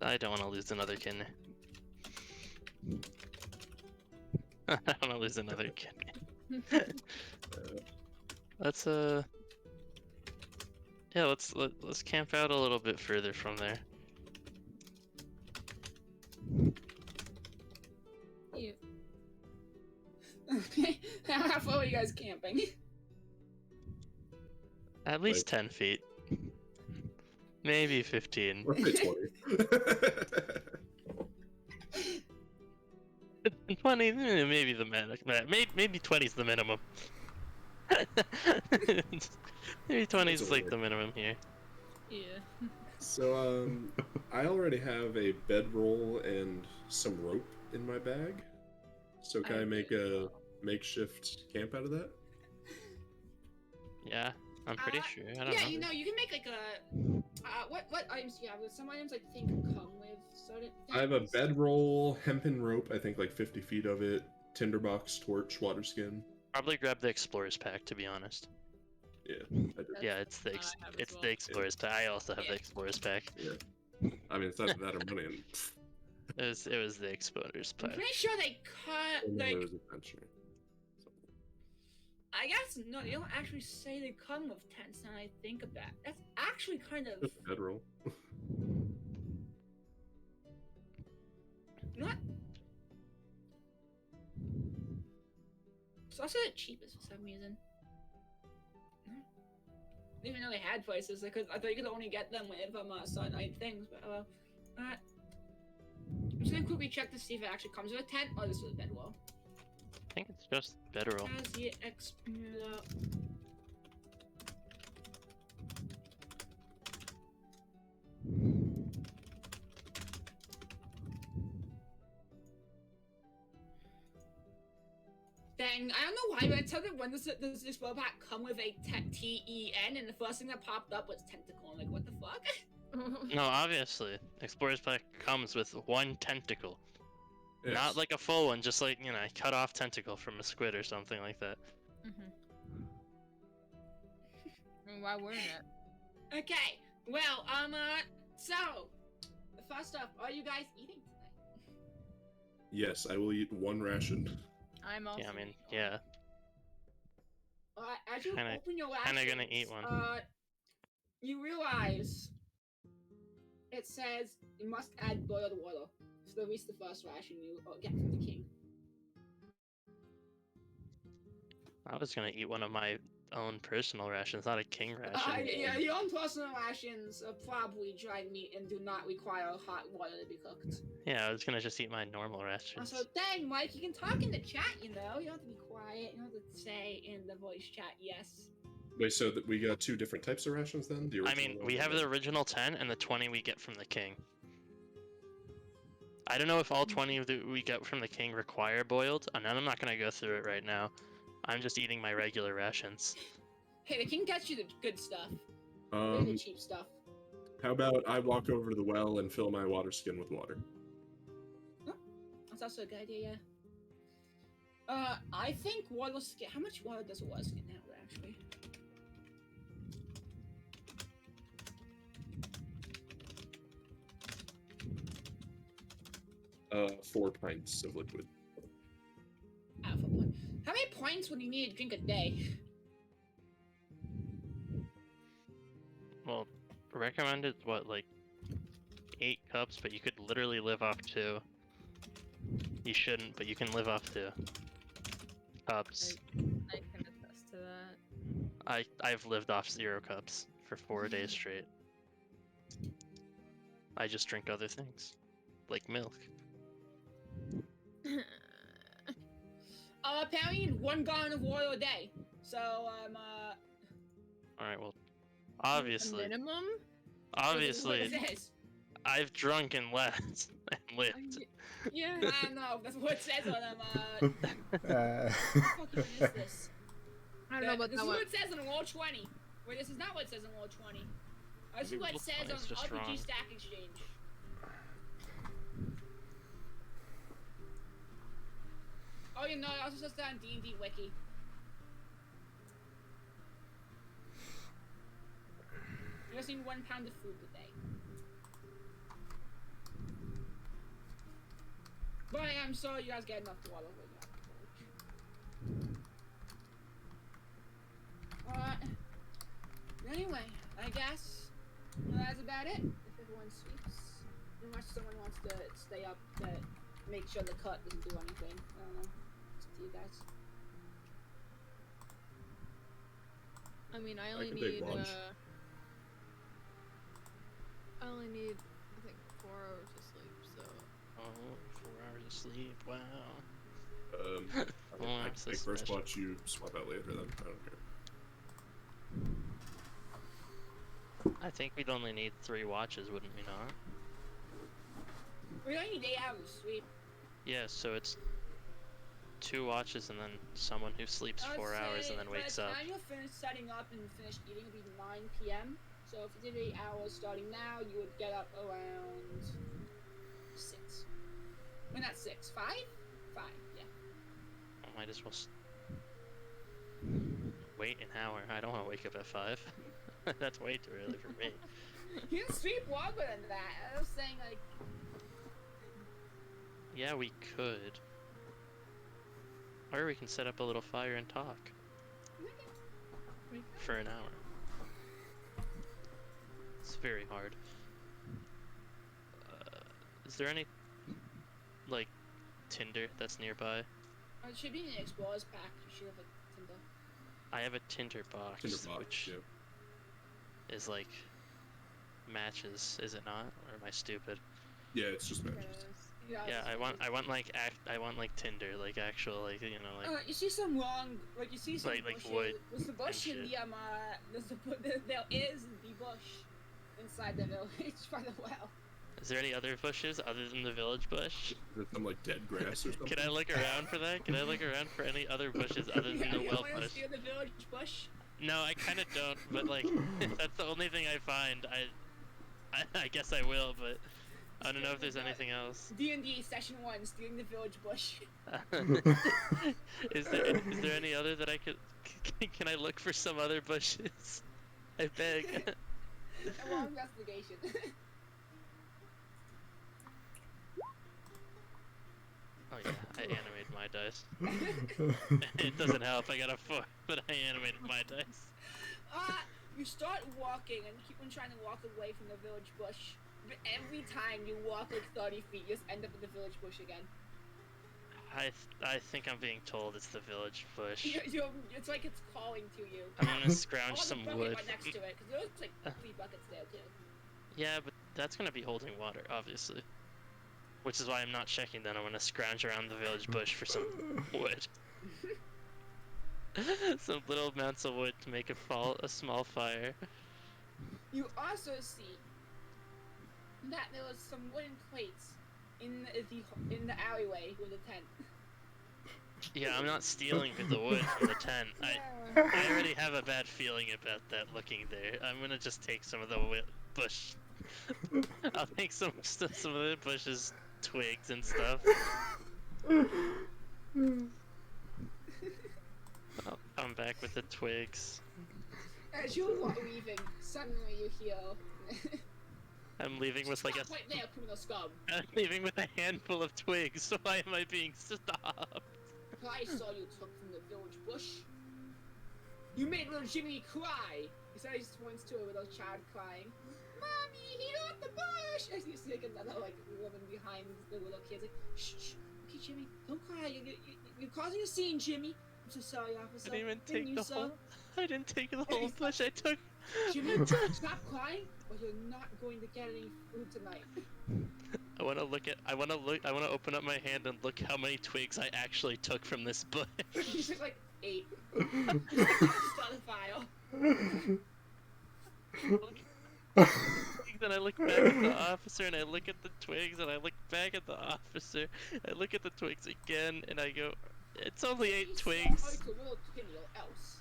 I don't want to lose another kidney. I don't want to lose another kidney. Let's yeah, let's camp out a little bit further from there. Yeah. Okay. How far are you guys camping? At least 10 feet. Maybe 15. Or 20. 20, maybe the maybe 20 is the minimum. Maybe 20 is like the minimum here. Yeah. So, I already have a bedroll and some rope in my bag. So can I make a makeshift camp out of that? Yeah, I'm pretty sure. I don't know. Yeah, you can make like a what items do you have? Some items I think come with certain things. I have a bedroll, hempen rope, I think like 50 feet of it, tinderbox, torch, water skin. Probably grab the explorer's pack, to be honest. Yeah, I did. Yeah, it's the the explorer's pack. I also have the explorer's pack. Yeah. I mean, it's not that or money. And It was the explorer's I'm pack. pretty sure they cut like. adventure. I guess no, they don't actually say they come with tents. Now I think about it. That's actually kind of. Just bedroll. Not. It's also the cheapest for some reason. Even though they had prices, because I thought you could only get them with certain things, but alright. I'm just gonna quickly check to see if it actually comes with a tent or this is a bedwall. I think it's just bedroll. As the explorer. Dang, I don't know why, but I tell them when does this spell pack come with a T-E-N, and the first thing that popped up was tentacle. I'm like, what the fuck? No, obviously, explorer's pack comes with one tentacle. Yes. Not like a full one, just like, cut off tentacle from a squid or something like that. Mm-hmm. Why wouldn't it? Okay. Well, so first up, are you guys eating tonight? Yes, I will eat one ration. I'm also. Yeah, I mean, eating one. yeah. As you Kinda- open your rations, kinda gonna eat one. You realize it says you must add boiled water. So at least the first ration you get from the king. I was gonna eat one of my own personal rations, not a king ration. Yeah, your own personal rations are probably dried meat and do not require hot water to be cooked. Yeah, I was gonna just eat my normal rations. So dang, Mike, you can talk in the chat, you know? You don't have to be quiet. You don't have to say in the voice chat, yes. Wait, so that we got two different types of rations then? The I original mean, one we and have the original 10 and the 20 we get from the king. I don't know if all 20 that we get from the king require boiled, and I'm not gonna go through it right now. I'm just eating my regular rations. Hey, the king gets you the good stuff. The Um, cheap stuff. how about I walk over to the well and fill my water skin with water? That's also a good idea, yeah. I think water skin. How much water does a water skin have, actually? Uh, 4 pints of liquid. How many pints would you need to drink a day? Well, recommended what, like 8 cups, but you could literally live off 2. You shouldn't, but you can live off 2 cups. I can attest to that. I've lived off 0 cups for 4 days straight. I just drink other things, like milk. Apparently you need 1 gallon of water a day. So, Alright, well, obviously, Minimum? What it says. I've drunken less and lived. Yeah. I don't know, that's what it says on them, What the fuck even is this? I don't know about This that is one. what it says on Roll 20. Wait, this is not what it says on Roll 20. This is Maybe what it Roll says 20 on is just RPG wrong. Stack Exchange. Oh, you know, it also says that on D&D Wiki. You just need 1 pound of food a day. But I'm sorry you guys get enough water when you're at the village. Anyway, I guess that's about it. If everyone sleeps, unless someone wants to stay up to make sure the cut doesn't do anything. I don't know. It's up to you guys. I mean, I I only can take need, lunch. I only need, I think, 4 hours of sleep, so. Oh, 4 hours of sleep, wow. I can take first watch, you swap out later then. I don't care. I think we'd only need 3 watches, wouldn't we not? We only need 8 hours of sleep. Yeah, so it's 2 watches and then someone who sleeps 4 hours and then wakes up. By the time you're finished setting up and finish eating, it'll be 9 p.m. So if you did 8 hours starting now, you would get up around 6. Well, not 6. 5? 5, yeah. I might as well wait an hour. I don't want to wake up at 5. That's way too early for me. You can sleep longer than that. I was saying, like... Yeah, we could. Or we can set up a little fire and talk. For an hour. It's very hard. Is there any, like, Tinder that's nearby? It should be in the Explorer's pack. You should have a Tinder. I have a Tinder box, which yeah. is like matches, is it not? Or am I stupid? Yeah, it's just matches. Yeah, I want like Tinder, like actual, like, you know, like you see some wrong, like you see some like bushes. wood There's the bush and in shit. there is the bush inside the village by the well. Is there any other bushes other than the village bush? There's some like dead grass or something. Can I look around for that? Can I look around for any other bushes other than the well bush? You the village bush? No, I kind of don't, but like, if that's the only thing I find, I guess I will, but I don't know if there's anything else. D&D session 1, stealing the village bush. Is there any other that I could, can I look for some other bushes? I beg. A long investigation. Oh yeah, I animated my dice. It doesn't help, I got a 4, but I animated my dice. You start walking and keep on trying to walk away from the village bush. But every time you walk like 30 feet, you just end up in the village bush again. I think I'm being told it's the village bush. It's like it's calling to you. I'm gonna scrounge Oh, some the bucket wood. right next to it, because there's like 3 buckets there too. Yeah, but that's gonna be holding water, obviously. Which is why I'm not checking that. I'm gonna scrounge around the village bush for some wood. Some little amounts of wood to make a small fire. You also see that there was some wooden plates in the alleyway with a tent. Yeah, I'm not stealing the wood from the tent. I already have a bad feeling about that looking there. I'm gonna just take some of the bush. I'll take some of the bush's twigs and stuff. I'll come back with the twigs. As you're leaving, suddenly you hear. I'm leaving with like Stop right there, criminal scum! I'm leaving with a handful of twigs, so why am I being stopped? I saw you took from the village bush. You made little Jimmy cry! He said he just points to a little child crying. Mommy, he left the bush! As you see like another like woman behind the little kids like, shh, shh, okay Jimmy, don't cry, you're causing a scene, Jimmy. I'm so sorry, officer. I didn't even take you, the sir? whole. I didn't take the whole bush. I took. Jimmy, stop crying, or you're not going to get any food tonight. I want to open up my hand and look how many twigs I actually took from this bush. You took like 8. Start a file. Then I look back at the officer and I look at the twigs and I look back at the officer. I look at the twigs again and I go, it's only 8 twigs. Sorry to little Timmy or else.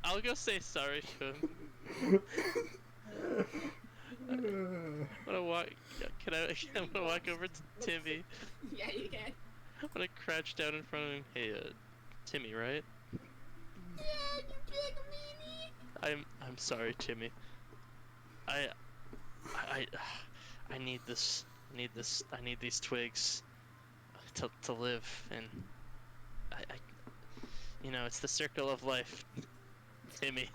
I'll go say sorry to him. I'm gonna walk. I'm gonna walk over to Timmy. Yeah, you can. I'm gonna crouch down in front of him. Hey, Timmy, right? Yeah, you big meanie. I'm sorry, Timmy. I need this. I need these twigs to live, and you know, it's the circle of life, Timmy.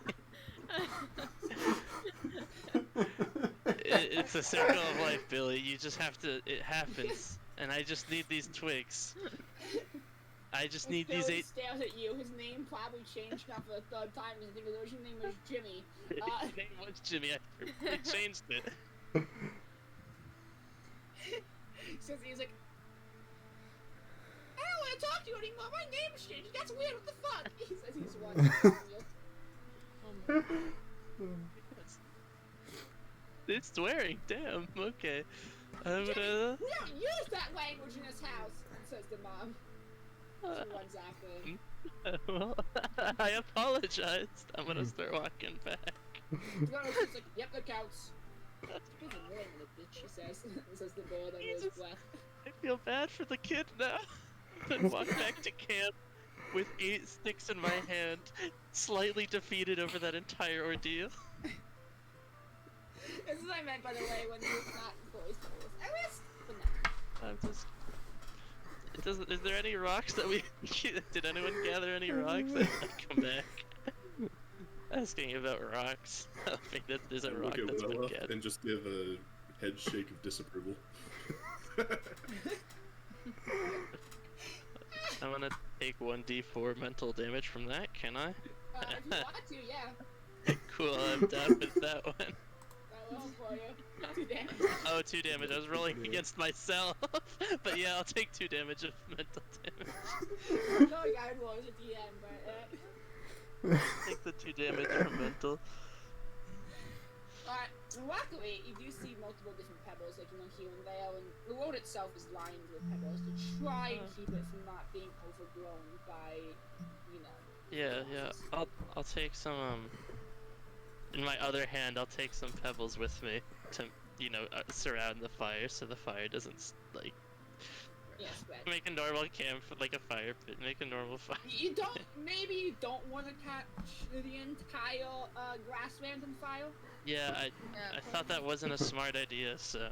It's a circle of life, Billy. You just have to. It happens, and I just need these twigs. I just need these 8. Stares at you. His name probably changed now for the 3rd time. I think his original name was Jimmy. His name was Jimmy. I changed it. So he's like, I don't want to talk to you anymore. My name's changed. That's weird. What the fuck? He says he's watching you. It's swearing. Damn. Okay. Jimmy, we don't use that language in this house, says the mom. She runs after him. Well, I apologized. I'm gonna start walking back. She's like, yep, that counts. She's annoying little bitch, she says. Says the bird under his breath. I feel bad for the kid now. Then walk back to camp with 8 sticks in my hand, slightly defeated over that entire ordeal. This is what I meant, by the way, when you're not fully spoiled. I risked, but no. I'm just. Is there any rocks that we? Did anyone gather any rocks? I come back. Asking about rocks. I think that there's a rock that's been gathered. And just give a head shake of disapproval. I'm gonna take 1d4 mental damage from that. Can I? If you want to, yeah. Cool. I'm down with that one. That will for you. 2 damage. Oh, 2 damage. I was rolling against myself. But yeah, I'll take 2 damage of mental damage. No, I roll as a DM, but Take the 2 damage from mental. luckily, you do see multiple different pebbles, like, here and there, and the road itself is lined with pebbles to try and keep it from not being overgrown by, Yeah. I'll take some, in my other hand, I'll take some pebbles with me to, surround the fire so the fire doesn't, Yes, but Make a normal camp, like a fire pit. Make a normal fire. maybe you don't want to catch the entire grassland on fire. Yeah, I thought that wasn't a smart idea, so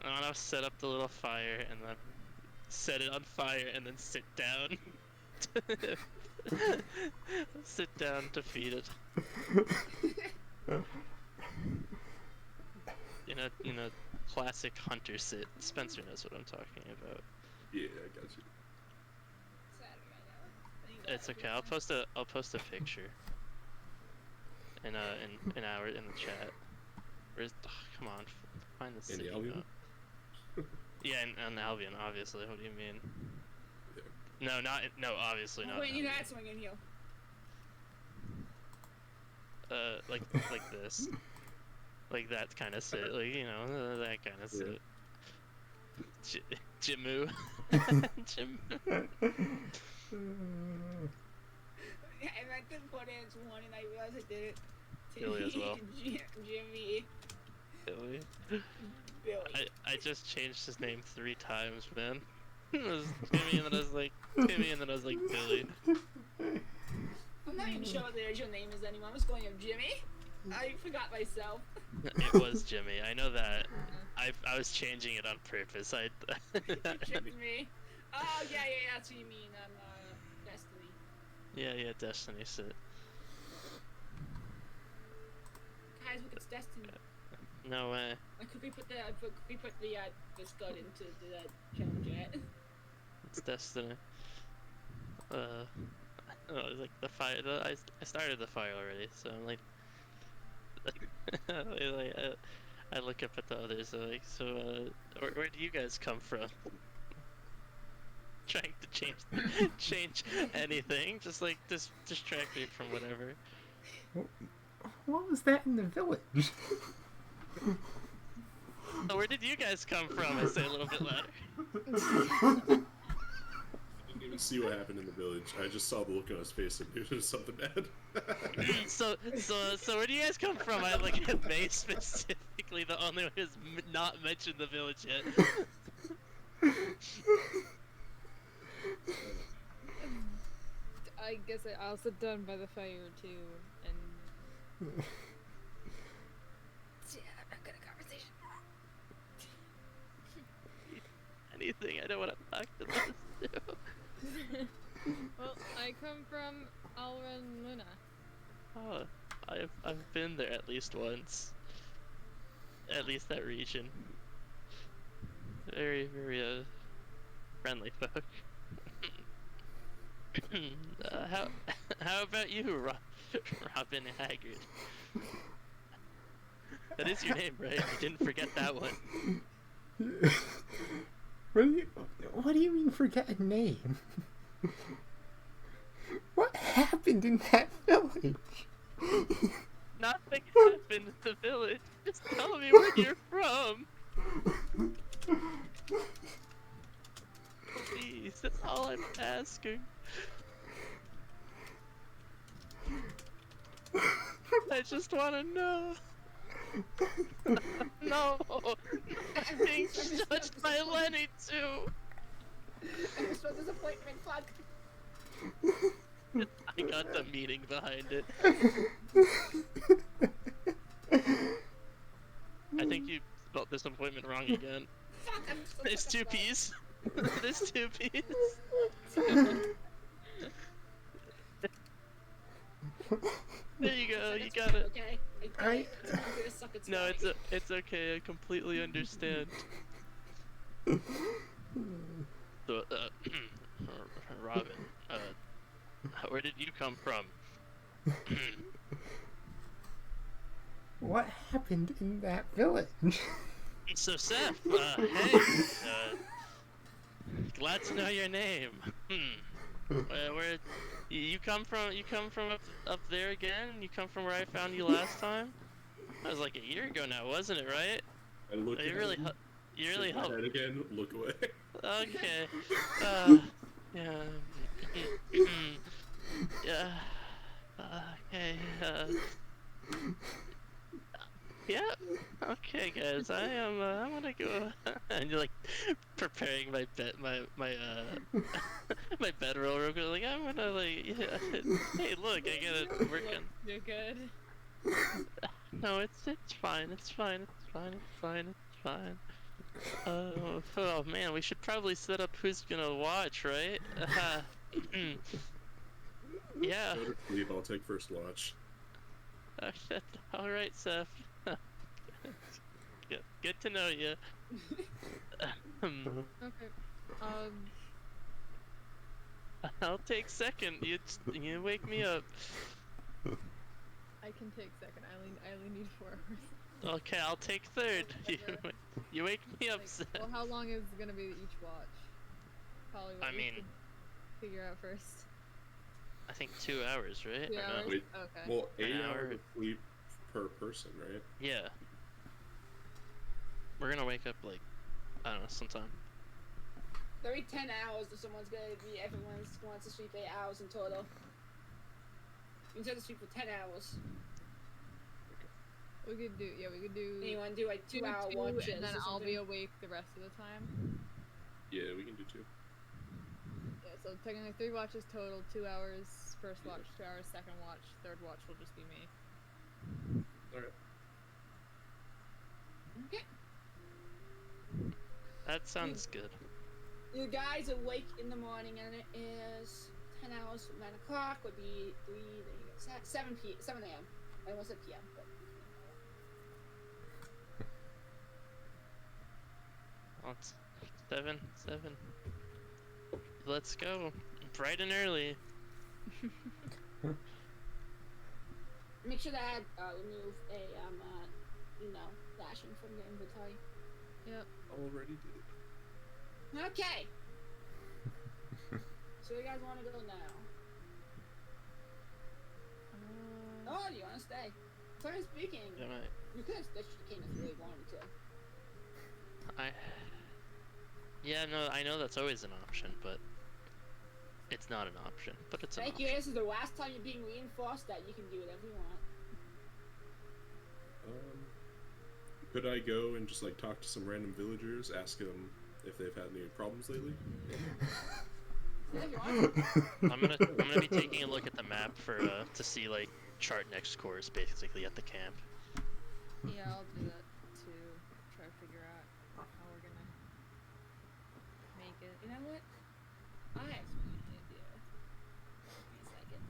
I want to set up the little fire and then set it on fire and then sit down. Sit down to feed it. You know, classic hunter sit. Spencer knows what I'm talking about. Yeah, I got you. It's okay. I'll post a picture in the chat. Where's come on, find the city. In the Albion? Yeah, in Albion, obviously. What do you mean? Yeah. No, obviously not. Wait, you got something in here. Like this, like that kind of sit, like that kind of sit. Jimu. Jim. I meant to put in one and I realized I did it. Billy as well. Jimmy. Billy. Billy. I just changed his name 3 times, man. It was Timmy and then I was like Timmy and then I was like Billy. I'm not even sure what the original name is anymore. I'm just going with Jimmy. I forgot myself. It was Jimmy. I know that. I was changing it on purpose. You tricked me. Oh yeah, that's what you mean. Destiny. Yeah, Destiny sit. Guys, look, it's Destiny. No way. Could we put the stud into the challenge yet? It's Destiny. Like the fire. I started the fire already, so I'm like, I look up at the others. Like, so where do you guys come from? Trying to change anything, just distract me from whatever. What was that in the village? So where did you guys come from? I say a little bit louder. I didn't even see what happened in the village. I just saw the look on his face and knew it was something bad. So where do you guys come from? I May specifically the only one who's not mentioned the village yet. I guess I also done by the fire too, and Yeah, I'm not good at conversation. Anything, I don't want to talk to this too. well, I come from Alren Luna. Oh, I've been there at least once. At least that region. Very, very friendly folk. How about you, Robin Haggard? That is your name, right? You didn't forget that one. What do you mean forget a name? What happened in that village? Nothing happened in the village. Just tell me where you're from. Please, that's all I'm asking. I just want to know. No, I'm being judged by Lenny too. I'm so disappointment, fuck. I got the meaning behind it. I think you spelled disappointment wrong again. Fuck, I'm so There's 2 disappointed. P's. There's 2 P's. There you go. You got it. Okay. I'm gonna suck its No, dick. it's okay. I completely understand. So, Robin, where did you come from? What happened in that village? So, Seth, hey, glad to know your name. Where you come from? You come from up there again? You come from where I found you last time? That was like a year ago now, wasn't it? Right? I look You at really, him, you really shake my helped. head again, look away. Okay. Yeah. Yeah. Okay. Yeah. Okay, guys. I'm gonna go. And you're like preparing my my bedroll real quick. Like I'm gonna like. Yeah. Hey, look, I gotta work on. You're good. No, it's fine. It's fine. It's fine. It's fine. It's fine. Oh man, we should probably set up who's gonna watch, right? Yeah. Go to sleep. I'll take first watch. All right, Seth. Good to know you. Okay. I'll take second. You wake me up. I can take second. I only need 4 hours. Okay, I'll take third. Whatever. You wake me up, Like, Seth. well, how long is gonna be each watch? Probably. What I we mean, should figure out first. I think 2 hours, right? 2 Or no? hours. Wait. Okay. Well, 8 An hours hour. of sleep per person, right? Yeah. We're gonna wake up like, I don't know, sometime. Every 10 hours, everyone wants to sleep 8 hours in total. You have to sleep for 10 hours. We could do. Yeah, we could do. And you want to do like 2 hour 2, watches, and then or I'll be something? awake the rest of the time. Yeah, we can do 2. Yeah, so technically 3 watches total, 2 hours first watch, 2 hours second watch, third watch will just be me. Alright. Okay. That sounds good. You guys awake in the morning, and it is 10 hours from 9 o'clock. Would be 3. There you go. 7 a.m. I almost said p.m. But Oh, it's 7. Let's go. Bright and early. make sure that remove a lashing from the inventory. Yep. Already did it. Okay. So you guys want to go now? Oh, you want to stay? Sorry, speaking. Yeah, You could have stitched the king if you really wanted to. Yeah, no, I know that's always an option, but it's not an option. But it's an Thank option. you. This is the last time you're being reinforced that you can do whatever you want. Could I go and just like talk to some random villagers, ask them if they've had any problems lately? Yeah, if you want. I'm gonna be taking a look at the map for to see like chart next course basically at the camp. Yeah, I'll do that too. Try to figure out how we're gonna make it. You know what? I have an idea. Give me a second.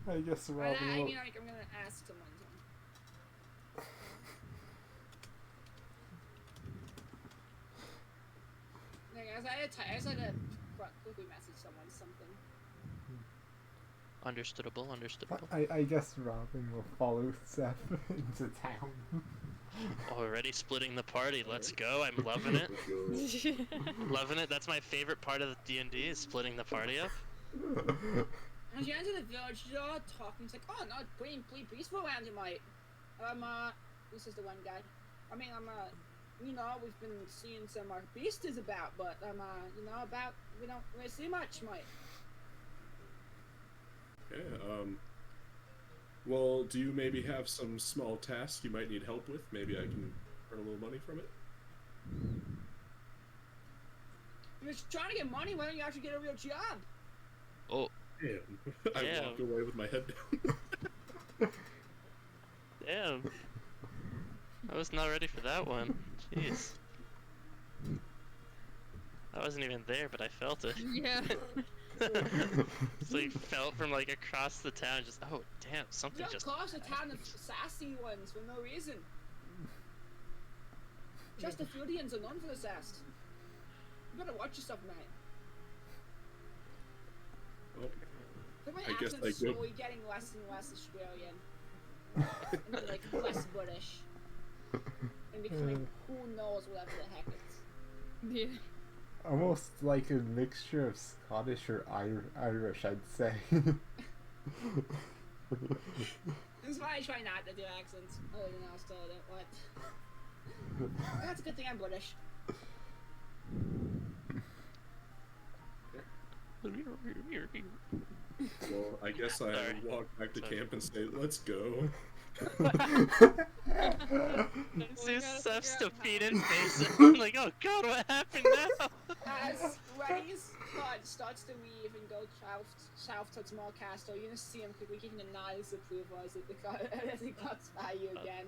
I guess But Robin I will... mean, like, I'm gonna ask someone. I just had to quickly message someone something. Understandable. I guess Robin will follow Seth into town. Already splitting the party. Let's go. I'm loving it. Loving it. That's my favorite part of the D&D is splitting the party up. As you enter the village, you're all talking. It's like, oh, no, pretty peaceful around you, mate. This is the one guy. I mean, we've been seeing some beasties about, but we don't really see much, mate. Yeah, well, do you maybe have some small tasks you might need help with? Maybe I can earn a little money from it? You're just trying to get money. Why don't you actually get a real job? Oh, Damn. I Damn. walked away with my head down. damn. I was not ready for that one. Jeez. I wasn't even there, but I felt it. Yeah. It's like felt from like across the town. Just oh damn, something Don't just. cause a town of sassy ones for no reason. Just the Fudians are known for the sass. You better watch yourself, mate. Well, But my I guess accent's I go- slowly getting less and less Australian. And then, like less British. And becoming who knows whatever the heck it's. Yeah. Almost like a mixture of Scottish or Irish, I'd say. That's why I try not to do accents. Oh, you know, still don't what. That's a good thing I'm British. well, I guess I Sorry. walk back to Sorry. camp and say, let's go. Willow's Yeah. defeated face. I'm like, oh god, what happened now? As Rennie's blood starts to leave and go south towards Small Castle, you're gonna see him quickly giving a nod of approval as he cuts by you again.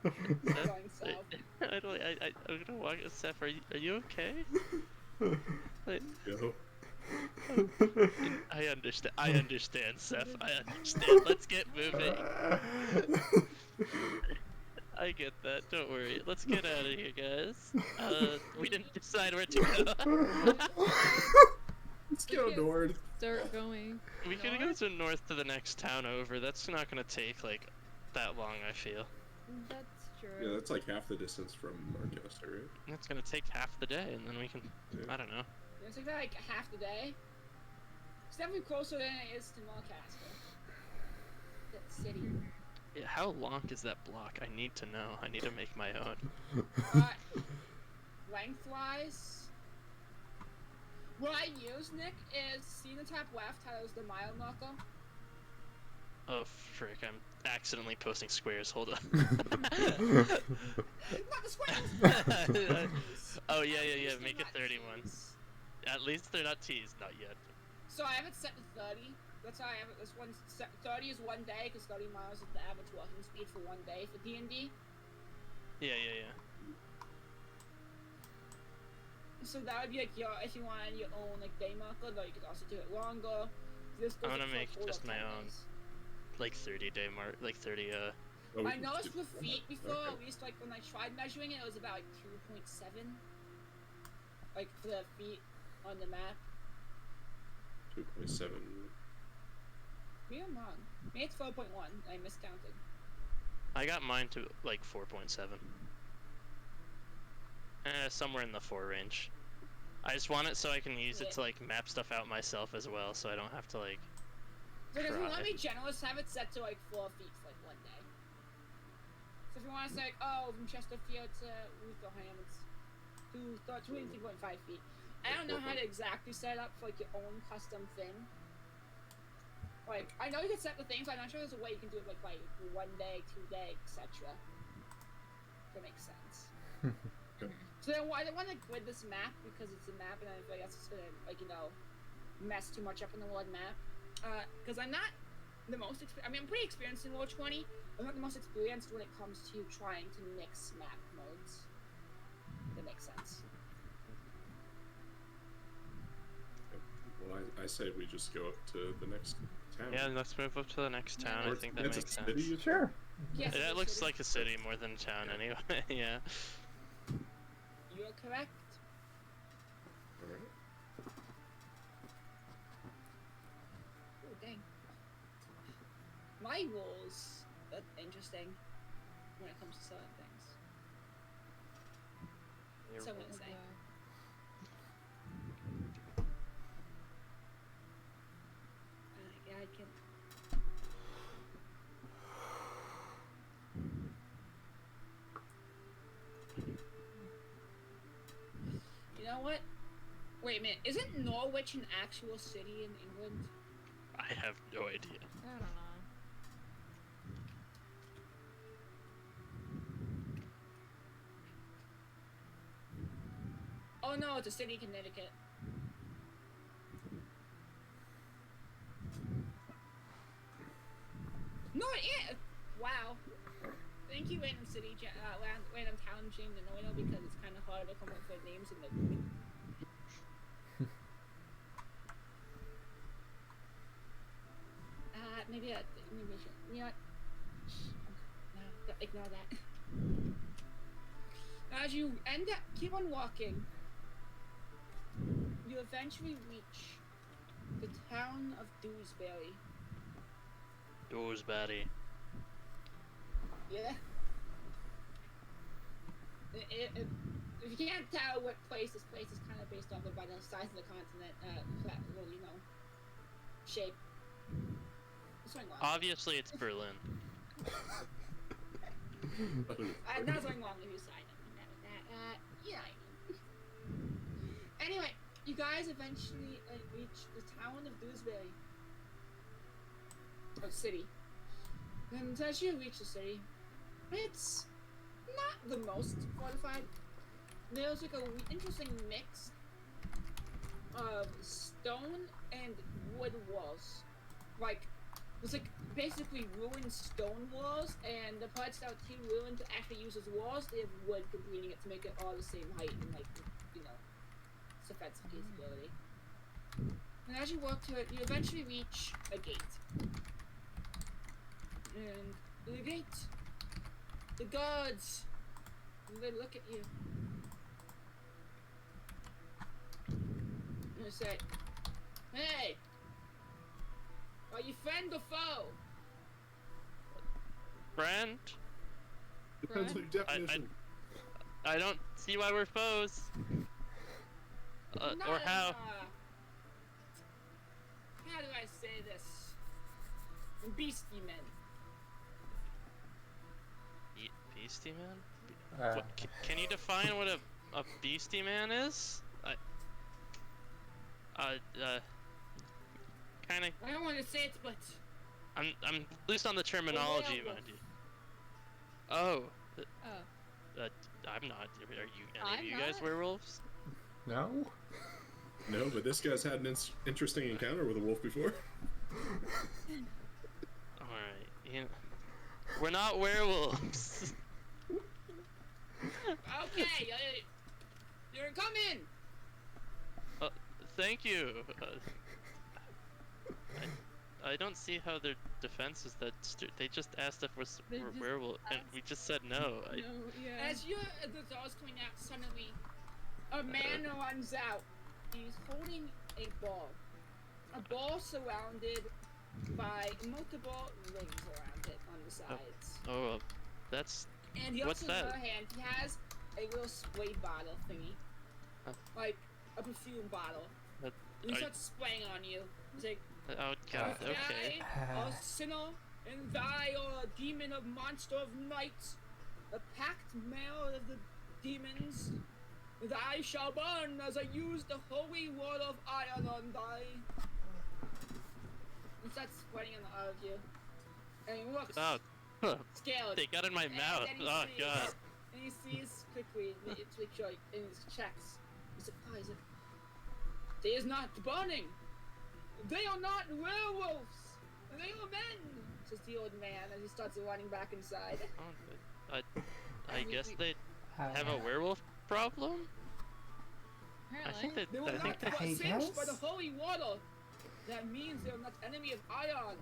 Going south. I'm gonna walk. Seth, are you okay? Like, Yo. I understand, Seth. I understand. Let's get moving. I get that. Don't worry. Let's get out of here, guys. We didn't decide where to go. Let's go north. Start going. We can go to north to the next town over. That's not gonna take like that long, I feel. That's true. Yeah, that's like half the distance from Marchester, right? It's gonna take half the day, and then we can. Yeah. I don't know. It's like that, like half the day. It's definitely closer than it is to Mulcaster. That city. Yeah, how long is that block? I need to know. I need to make my own. Lengthwise, what I use, Nick, is see in the top left how there's the mile marker. Oh frick! I'm accidentally posting squares. Hold on. Not the squares. Oh yeah. Make it 31. At least they're not T's. Not yet. So I have it set to 30. That's how I have it. This one's set. 30 is 1 day because 30 miles is the average walking speed for 1 day for D&D. Yeah. So that would be like your, if you wanted your own like day marker, though you could also do it longer. This goes I'm gonna up for a make total just of my 10 own. days. Like 30-day mark. Like 30. Oh, we I can noticed do with feet before, Okay. at least like when I tried measuring it, it was about like 2.7. Like for the feet on the map. 2.7. Maybe I'm wrong. Maybe it's 4.1. I miscounted. I got mine to like 4.7. Somewhere in the 4 range. I just want it so I can use it to like map stuff out myself as well, so I don't have to like. So if you want to Try. be generous, have it set to like 4 feet for like 1 day. So if you want to say like, oh, from Chesterfield to Rutherham, it's 23.5 feet. I don't know how to exactly set it up for like your own custom thing. Like, I know you can set the things, but I'm not sure there's a way you can do it like by 1 day, 2 day, etc. That makes sense. So then I don't want to grid this map because it's a map, and I feel like that's just gonna like mess too much up in the world map. Because I'm not the most I'm pretty experienced in Roll 20. I'm not the most experienced when it comes to trying to mix map modes. That makes sense. Well, I say we just go up to the next town. Yeah, let's move up to the next town. I think that It's a makes sense. city, you think? Sure. Yes, That it's looks city. like a city more than a town, anyway. Yeah. You are correct. Alright. Oh dang. My rules are interesting when it comes to certain things. So I'm gonna say. I can. You know what? Wait a minute. Isn't Norwich an actual city in England? I have no idea. I don't know. Oh no, it's a city in Connecticut. No, yeah. Wow. Thank you, Random City, Random Town, James and Oino, because it's kind of hard to come up with names in the. Maybe I should. You know what? No, ignore that. As you keep on walking, you eventually reach the town of Dewsbury. Dewsbury. Yeah. If you can't tell what place is kind of based off of by the size of the continent, shape. Obviously, it's Berlin. Not something wrong with your side. Yeah. Anyway, you guys eventually reach the town of Dewsbury. Or city. And as you reach the city, it's not the most fortified. There's like a interesting mix of stone and wood walls. Like, there's like basically ruined stone walls, and the parts that are too ruined to actually use as walls, they have wood completing it to make it all the same height and like, you know, it's offensive capability. And as you walk to it, you eventually reach a gate. And the gate, the guards, they look at you. And they say, "Hey, are you friend or foe?" Friend? Depends on your definition. I don't see why we're foes. Or how? How do I say this? Beastie men. Beastie man? What, can you define what a beastie man is? Kind of. I don't want to say it, but I'm loose on the terminology, mind you. Oh. I'm not. Are you? Any of you guys werewolves? No? No, but this guy's had an interesting encounter with a wolf before. Alright, you know, we're not werewolves. okay, you're coming. Thank you. I don't see how their defense is that they just asked if we're werewolves, and we just said no. No, yeah. As the door's coming out, suddenly a man runs out. He's holding a ball surrounded by multiple rings around it on the sides. Oh, that's. And he what's also, in that? her hand, he has a little spray bottle thingy, like a perfume bottle. And he starts spraying on you. He's like, Oh god, okay. "A sinner, and thy a demon of monster of night, the packed male of the demons. Thy shall burn as I use the holy word of iron on thy." And starts spraying on all of you. And he looks scared. They got in my mouth. Oh god. And he sees quickly in his checks. He's surprised. "They is not burning. They are not werewolves. They are men," says the old man as he starts running back inside. I guess they have a werewolf problem? I think that. They were I think not that. singed by the holy water. That means they are not enemy of iron,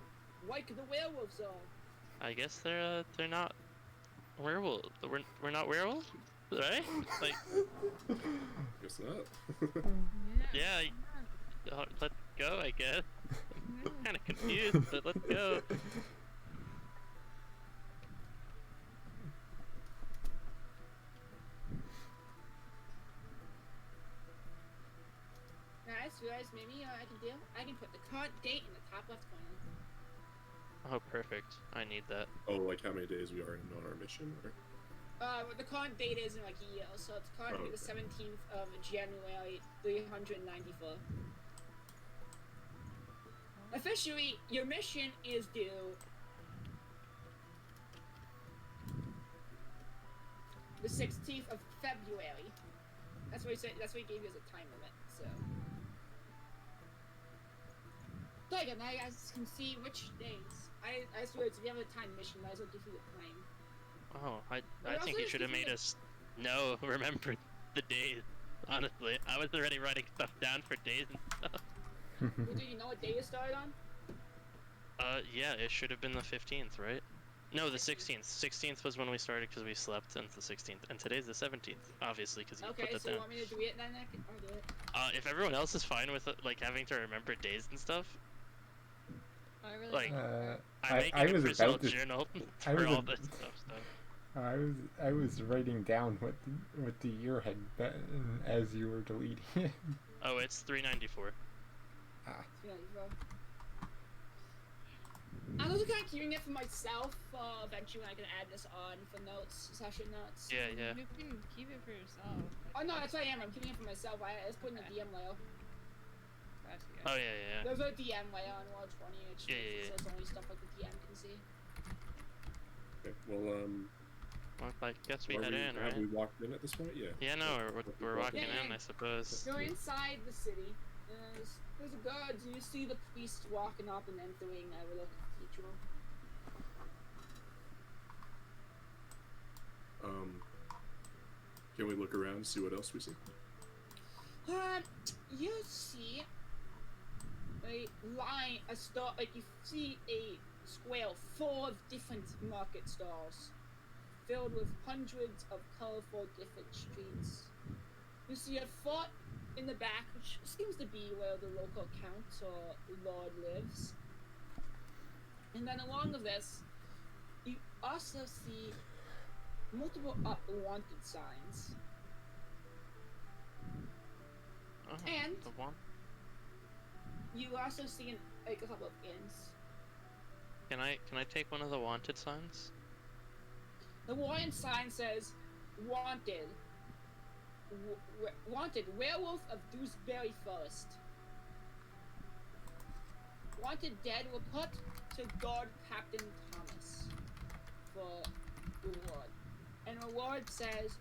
like the werewolves are. I guess they're not werewolves. We're not werewolves, right? Like. Guess not. Yeah. Let's go, I guess. I'm kind of confused, but let's go. Guys, realize maybe I can put the current date in the top left corner. Oh, perfect. I need that. Oh, like how many days we are in on our mission? Or? The current date is in like a year, so it's currently the 17th of January, 394. Officially, your mission is due the 16th of February. That's what he said. That's what he gave you as a time limit. So, again, now you guys can see which days. I swear, if you have a time mission, might as well give you the time. Oh, I think you should have made us remember the days. Honestly, I was already writing stuff down for days and stuff. Well, do you know what day you started on? Yeah, it should have been the 15th, right? No, the 16th. 16th was when we started because we slept, and it's the 16th. And today's the 17th, obviously, because you put that Okay, so down. you want me to do it then? I'll do it. If everyone else is fine with like having to remember days and stuff, I really like I I'm making a was personal about to- journal I for was all a- this stuff. So. I was writing down what the year had been as you were deleting it. Oh, it's 394. Yeah, I'm also kind of keeping it for myself. Eventually, I can add this on for notes, session notes. Yeah, yeah. You can keep it for yourself. Oh no, that's what I am. I'm keeping it for myself. I just put in the DM layer. Oh yeah, yeah. There's a DM layer on World 20, which Yeah. so it's only stuff like the DM can see. Okay, well, Well, I guess we Are head in, have right? we walked in at this point? Yeah. Yeah, no, we're walking Yeah, in, yeah. I suppose. You're inside the city. There's a guards, and you see the priest walking up and entering a little cathedral. Can we look around and see what else we see? You see a line, a store, like you see a square full of different market stalls, filled with hundreds of colorful different streets. You see a fort in the back, which seems to be where the local count or lord lives. And then along with this, you also see multiple up wanted signs. Oh, And the one. you also see a couple of inns. Can I take one of the wanted signs? The wanted sign says, "Wanted, wanted werewolf of Dewsbury Forest. Wanted dead report to Guard Captain Thomas for reward." And reward says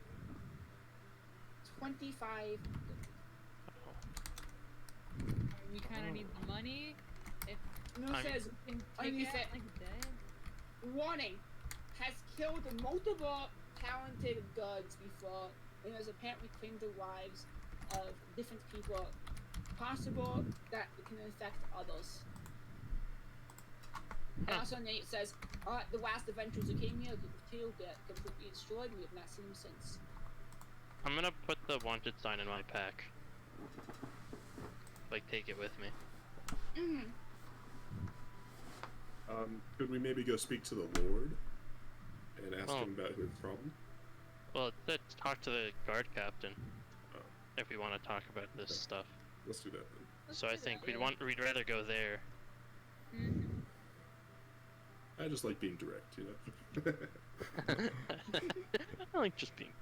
25. We kind of need the money. If No, it says we can take underneath it it, like dead. warning, has killed multiple talented guards before and has apparently claimed the lives of different people. Possible that it can infect others. And also Nate says, the last adventurers who came here to get completely destroyed. We have not seen them since. I'm gonna put the wanted sign in my pack. Like, take it with me. Mm-hmm. Could we maybe go speak to the Lord and ask Oh. him about his problem? Well, let's talk to the guard captain. Oh. If we want to talk about this Okay. stuff. Let's do that then. So I think we'd rather go there. Mm-hmm. I just like being direct, you know? I like just being.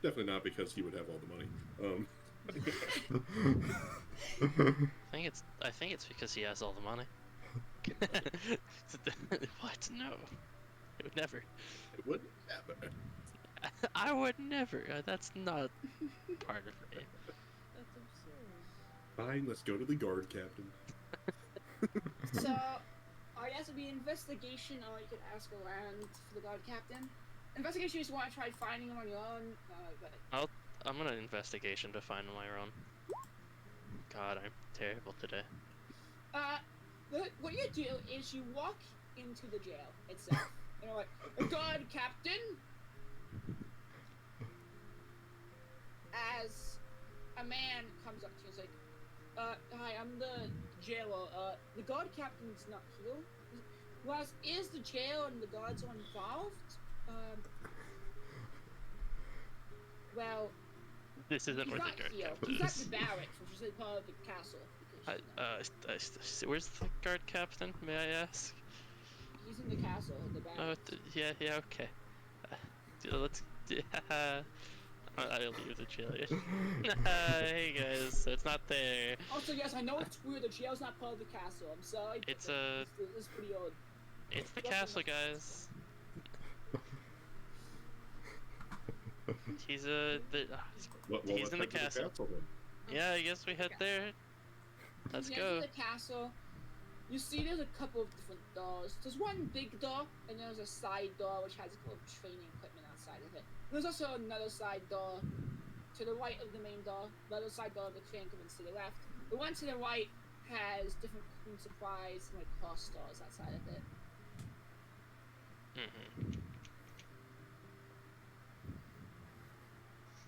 Definitely not because he would have all the money. I think it's because he has all the money. What? No. It would never. It wouldn't happen. I would never. That's not part of it. That's absurd. Fine, let's go to the guard captain. So, I guess it'd be investigation, or you could ask around for the guard captain. Investigation, you just want to try finding him on your own. But I'm gonna investigation to find my own. God, I'm terrible today. what you do is you walk into the jail itself. And you're like, guard captain. As a man comes up to you, he's like, hi, I'm the jailer. The guard captain's not here. Well, is the jail and the guards are involved? Well, This isn't he's where the not guard here. captain He's at is. the barracks, which is a part of the castle. Where's the guard captain? May I ask? He's in the castle, in the barracks. Yeah, okay. Let's. I'll leave the jail. Hey guys, it's not there. Also, yes, I know it's weird. The jail's not part of the castle. I'm sorry. but It's it's pretty odd. It's the castle, guys. He's he's in the castle. Then? Yeah, I guess we head there. Let's You go. enter the castle. You see there's a couple of different doors. There's one big door, and there's a side door which has a couple of training equipment outside of it. There's also another side door to the right of the main door. The other side door of the training equipment to the left. The one to the right has different clean supplies and like cross stores outside of it.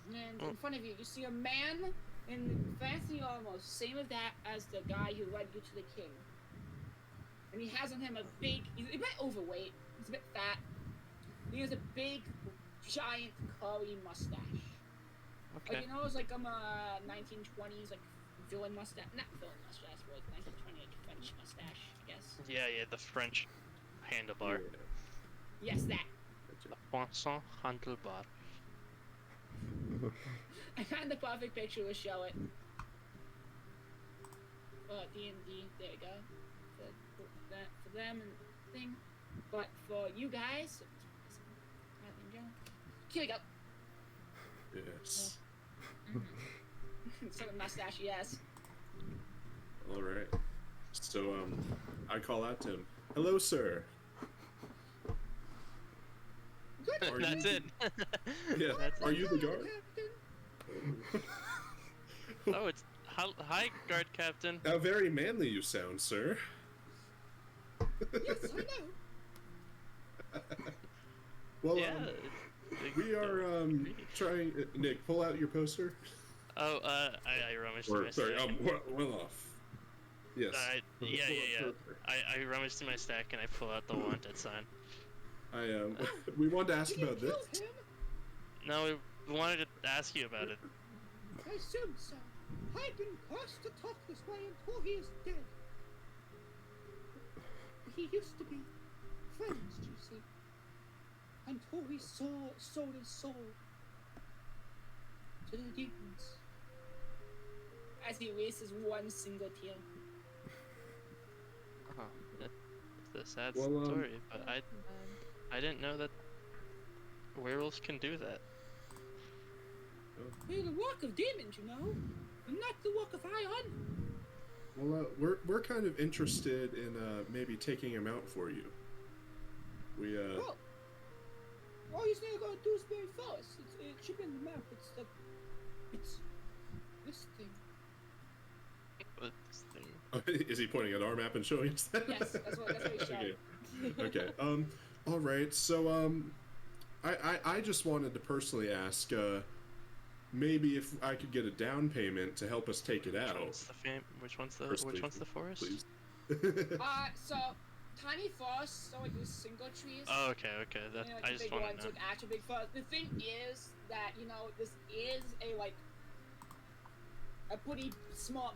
And in front of you, you see a man in fancy armor, same of that as the guy who led you to the king. And he has on him he's a bit overweight, he's a bit fat. He has a big, giant, curly mustache. Okay. Like, you know, it's like a 1920s, like, villain mustache. Not villain mustache, but like 1920, like, French mustache, I guess. Yeah, the French handlebar. Yes, that. Poisson handlebar. I found the perfect picture to show it. D&D, there you go. For them and thing. But for you guys, Here we go. Yes. Sort of mustache, yes. All right. So, I call out to him. Hello, sir. Good. Are That's you it. Yeah. That's Are it. you the guard? Oh, it's hi, guard captain. How very manly you sound, sir. Yes, I know. Well, Yeah. we are trying. Nick, pull out your poster. Oh, I rummaged through Or my sorry, stack. well off. Yes. Yeah. Pull up. I rummaged through my stack and I pull out the wanted sign. We wanted to ask You about didn't this. kill him? No, we wanted to ask you about it. I assume so. I've been asked to talk this way until he is dead. He used to be friends, you see. Until he sold his soul to the demons. As he wastes one single tear. Oh, that's a sad Well, story, but I didn't know that werewolves can do that. They're the work of demons, you know, and not the work of iron. Well, we're kind of interested in maybe taking him out for you. We Well, all you need to go to Dewsbury first. It should be on the map. It's this thing. This thing. Is he pointing at our map and showing us that? Yes, that's what he showed. Okay. All right. So I just wanted to personally ask maybe if I could get a down payment to help us take it out. Which one's the First, which please, one's the forest? Please. So tiny forests, so like these single trees. Oh, okay. That, You know, I the just big want ones to know. with actual big forest. The thing is that this is a a pretty small,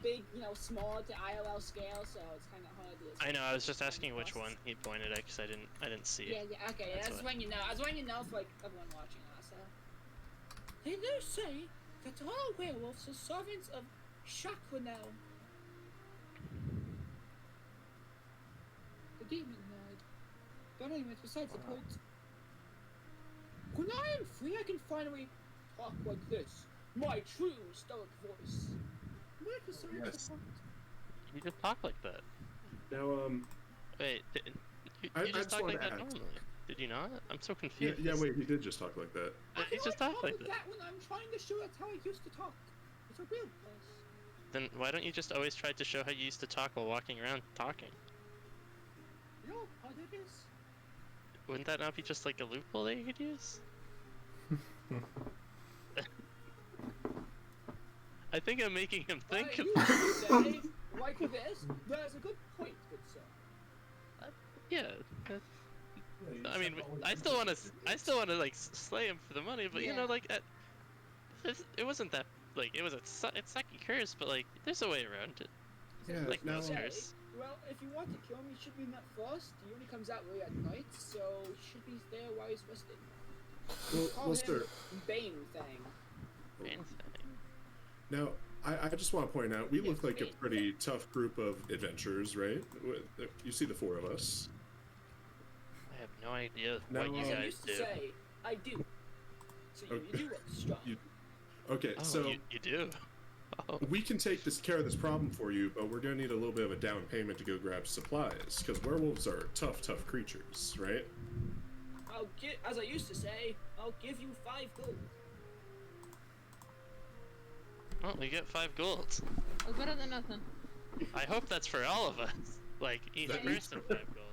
small to ILL scale, so it's kind of hard to. I know. I was just asking which one he pointed at because I didn't see it. Yeah. Okay. That's That's what- when you know. I was letting you know for like everyone watching also. They do say that all werewolves are servants of Chakranel, the demon lord. But anyways, besides the point. When I am free, I can finally talk like this. My true stoic voice. But besides Yes. the point. You just talk like that. Now Wait, you I just just talk wanted like to that ask. normally? Did you not? I'm so yeah, confused. yeah. Wait, he did just talk like that. He just talked like that. When I'm trying to show that's how I used to talk. It's a real place. Then why don't you just always try to show how you used to talk while walking around talking? You know how it is? Wouldn't that not be just like a loophole that you could use? I think I'm making him think. You say, like this, there's a good point, good sir. Yeah. I mean, I still want to like slay him for the money, but you know, Yeah. like it wasn't that like it's second curse, but like there's a way around it. Yeah. Like now, most Okay, curse. well, if you want to kill him, you should be not first. He only comes out really at night, so he should be there while he's resting. Call well, him sir. Bane thing. Anything. Now, I just want to point out, we Yes, look like a please. pretty tough group of adventurers, right? You see the four of us. I have no idea No, what you As I guys used do. to say, I do. So you do look strong. Okay, Oh, so you do. Oh. we can take care of this problem for you, but we're gonna need a little bit of a down payment to go grab supplies, because werewolves are tough creatures, right? As I used to say, I'll give you 5 gold. Well, we get 5 gold. That's better than nothing. I hope that's for all of us. Like each That person 5 gold,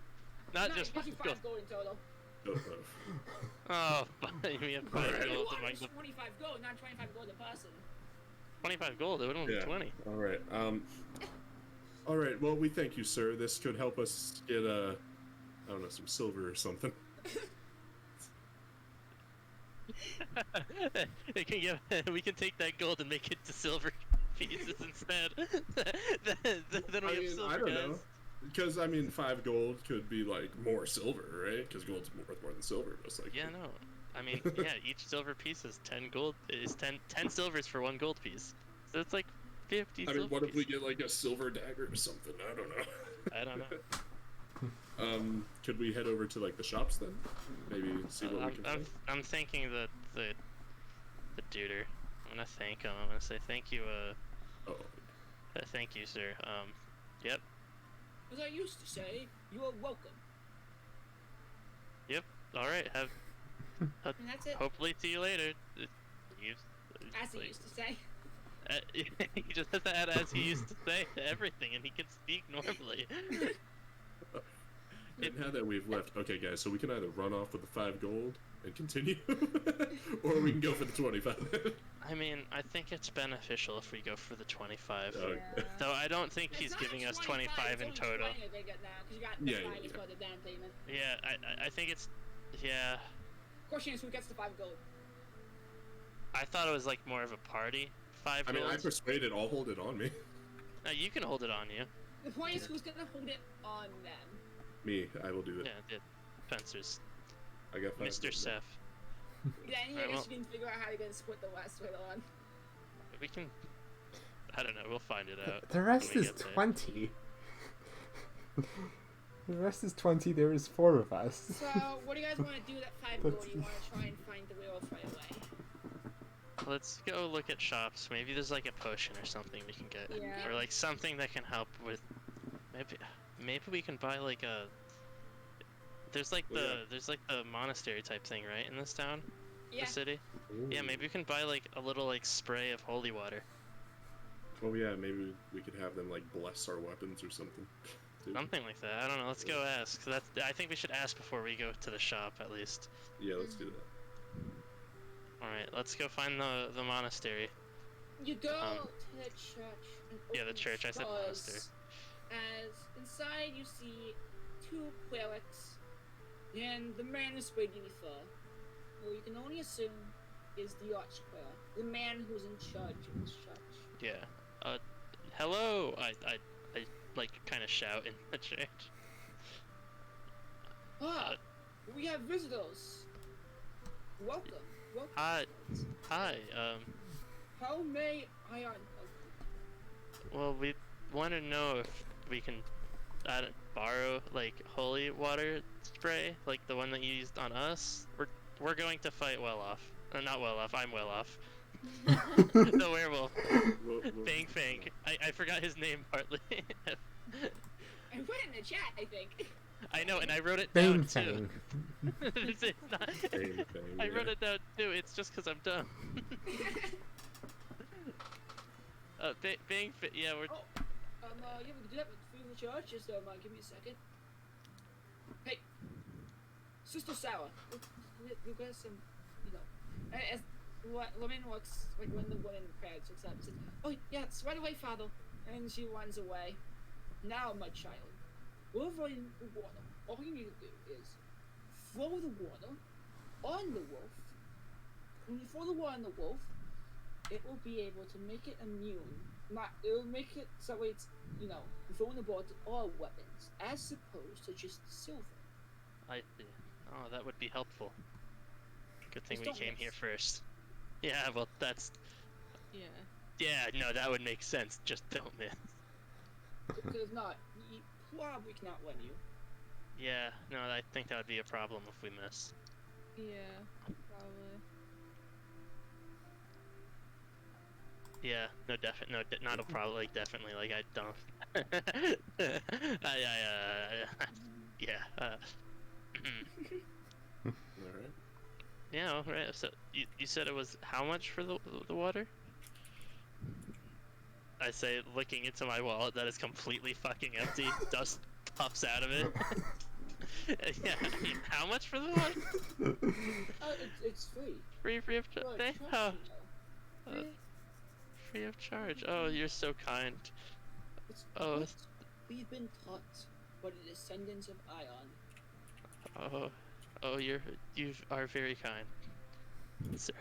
not No, just it gives you 5 gold. 5 gold in total. Oh, fine. We have 5 Alright. gold Well, among it's the 25 gold, not 25 gold a person. 25 gold. It would only Yeah. be 20. All right. All right. Well, we thank you, sir. This could help us get I don't know, some silver or something. It can get, we can take that gold and make it to silver pieces instead. then we have silver I don't guys. know. Because, 5 gold could be, like, more silver, right? Because gold's worth more than silver, most likely. Yeah, no. I mean, yeah, each silver piece is 10 gold. Is 10 silvers for 1 gold piece. So it's like 50 silver what if we pieces. get, like, a silver dagger or something? I don't know. I don't know. Could we head over to, like, the shops, then? Maybe see what we can find? I'm thinking that the duder. I'm gonna thank him. I'm gonna say thank you. Oh, Thank you, sir. Yep. As I used to say, you are welcome. Yep. All right. Have. And that's it. Hopefully, see you later. As he used to say. He just has to add as he used to say to everything, and he can speak normally. and now that we've left, okay, guys, so we can either run off with the 5 gold and continue, or we can go for the 25. I mean, I think it's beneficial if we go for the 25. Okay. Though I don't think he's It's giving not us 25 in it's total. only 20 they get now, 'cause you got Yeah, the yeah, 5 is yeah. for the down payment. Yeah, I think it's. Yeah. Question is, who gets the 5 gold? I thought it was like more of a party. 5 I mean, I golds. persuaded, I'll hold it on me. You can hold it on you. The point is, who's gonna hold it on them? Me, I will do it. Yeah, Spencer's. I got 5 Mr. gold. Seth. Yeah, and Alright, you well- guys can figure out how you're gonna split the rest later on. We can. I don't know. We'll find it out. The rest when we is get there. 20. The rest is 20. There is 4 of us. So, what do you guys want to do with that 5 gold? You want to try and find the werewolf right away? Let's go look at shops. Maybe there's like a potion or something we can get, Yeah. or like something that can help with. Maybe we can buy like a. There's like Well, yeah. there's like the monastery type thing, right, in this town, Yeah. the city. Yeah, Ooh. maybe we can buy like a little like spray of holy water, Oh yeah, maybe we could have them like bless our weapons or something. Dude. something like that. I don't know. Let's go ask. I think we should ask before we go to the shop at least. Yeah, let's do that. All right, let's go find the monastery. You go to the church. And Yeah, the open church, I said doors, monastery. As inside you see 2 clerics, and the man is waiting for, who you can only assume is the archcleric, the man who's in charge of this church. Yeah. Hello. I like kind of shout in the church. Ah, we have visitors. Welcome. Welcome. Hi. Hi. How may I help you? Well, we want to know if we can borrow like holy water spray, like the one that you used on us. We're going to fight well off. Not well off. I'm well off. The werewolf. Fang Fang. I forgot his name partly. I put it in the chat, I think. I know, and I wrote it Bane down too. Fang. It's not. Fang, I yeah. wrote it down too. It's just because I'm dumb. Bang Fit. Yeah, we're. Yeah, we can do that with the church. Just give me a second. Hey, Sister Sour, you got some, you know, as woman looks like when the woman crowd looks up and says, "Oh yes, right away, Father," and she runs away. Now, my child, over in the water. All you need to do is throw the water on the wolf. When you throw the water on the wolf, it will be able to make it immune. It'll make it so it's, you know, vulnerable to all weapons, as opposed to just silver. I see. Oh, that would be helpful. Good thing Just we don't came miss. here first. Yeah, well, that's. Yeah. Yeah, no, that would make sense. Just don't miss. Because if not, he probably cannot win you. Yeah, no, I think that would be a problem if we miss. Yeah. Probably. Yeah, no, not a problem. Like, definitely, like, I don't. Yeah. Alright. Yeah, all right. So you said it was how much for the water? I say, looking into my wallet that is completely fucking empty. Dust puffs out of it. Yeah. How much for the water? It's free. Free of charge. Well, it's Oh, free. free of charge. Oh, you're so kind. It's Oh. what we've been taught by the descendants of Ion. Oh, you are very kind, sir.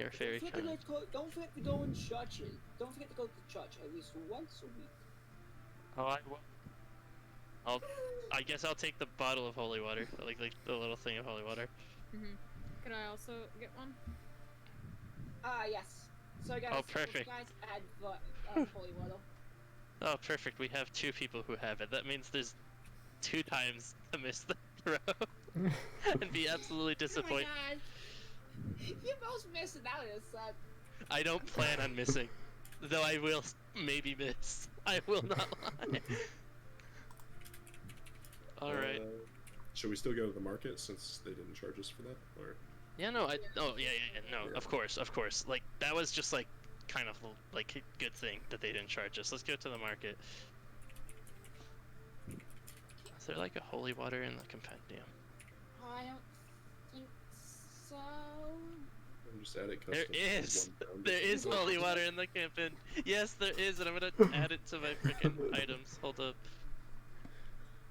You're very kind. Don't forget to go in churches. Don't forget to go to church at least once a week. Oh, I will. I guess I'll take the bottle of holy water, like the little thing of holy water. Could I also get one? Yes. So guys, Oh, perfect. guys add holy water. Oh, perfect. We have 2 people who have it. That means there's 2 times to miss the throw and be absolutely Oh my disappointed. god. You're both missing out, it sucks. I don't plan on missing, though I will maybe miss. I will not lie. All right. Should we still go to the market since they didn't charge us for that? Or Yeah, no, no, of course. Like, that was just, like, kind of, like, a good thing that they didn't charge us. Let's go to the market. Is there, like, a holy water in the compendium? I don't think so. I'm just add it custom. There is! 1 pound. There is holy water in the compendium. Yes, there is, and I'm gonna add it to my freaking items. Hold up.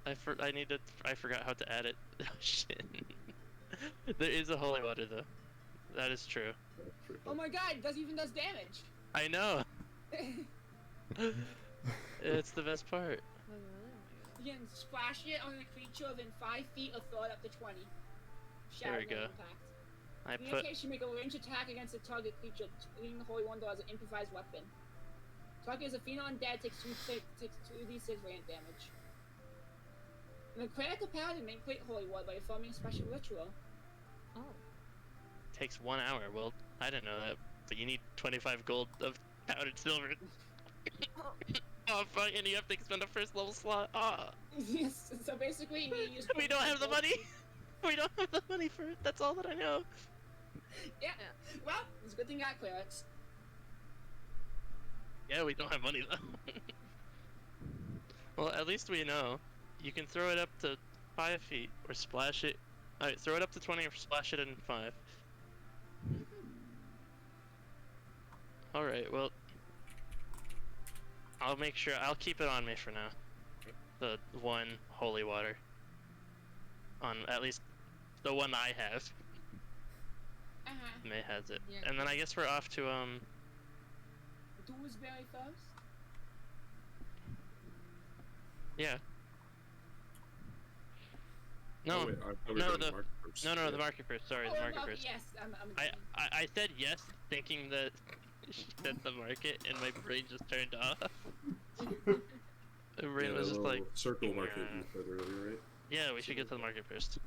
I forgot how to add it. Oh, shit. There is a holy water, though. That is true. Oh my god, it even does damage. I know! It's the best part. You can splash it on a creature within 5 feet or throw it up to 20. There we go. Impact. In this case, you make a range attack against a target creature, leaving the Holy Wonder as an improvised weapon. Target is a female undead, takes 2d6 radiant damage. And the critical paladin may create Holy Water by performing a special ritual. Oh. Takes 1 hour. Well, I didn't know that, but you need 25 gold of powdered silver. Oh fuck, and you have to expend a first level slot. Ah. Yes, so basically you need to use We don't have the money! We don't have the money for it, that's all that I know. Yeah, well, it's a good thing I got clearance. Yeah, we don't have money though. Well, at least we know. You can throw it up to 5 feet, or splash it. Alright, throw it up to 20 or splash it in 5. Alright, well, I'll make sure, I'll keep it on me for now. The 1 holy water. On at least the one I have. May has it. Yeah. And then I guess we're off to, Dewsbury first? yeah. No, Oh, wait, I no, going to the- market first. no, Yeah. the market first, sorry, the market first. Yes, I'm I said yes, thinking that she said the market, and my brain just turned off. The brain Yeah, was just like, circle market you said earlier, right? yeah, we should get to the market first.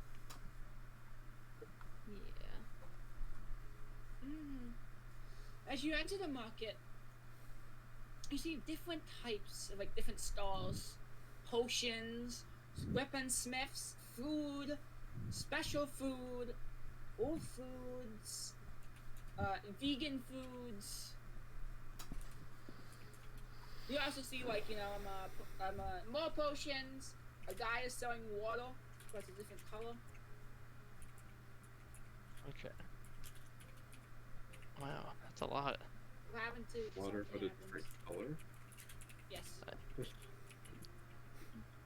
Yeah. As you enter the market, you see different types of like different stalls, potions, weaponsmiths, food, special food, old foods, vegan foods. You also see like more potions. A guy is selling water, but it's a different color. Okay. Wow, that's a lot. What happened to Water, but something a happens. different color. Yes.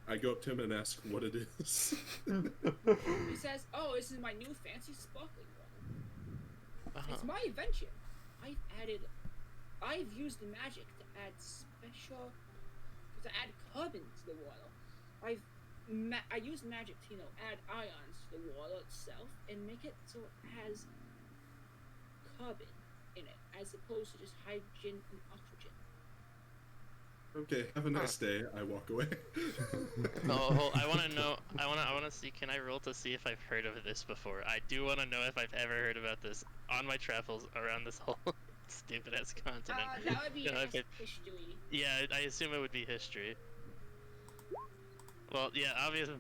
I go up to him and ask what it is. He says, "Oh, this is my new fancy sparkling water. It's my invention. I've used the magic to add carbon to the water. I use magic to add ions to the water itself and make it so it has carbon in it as opposed to just hydrogen and oxygen." Okay, have a nice day. I walk away. Oh, I want to know. I want to see. Can I roll to see if I've heard of this before? I do want to know if I've ever heard about this on my travels around this whole stupid ass continent. That would be You know, if it- history. Yeah, I assume it would be history. Well, yeah, obviously.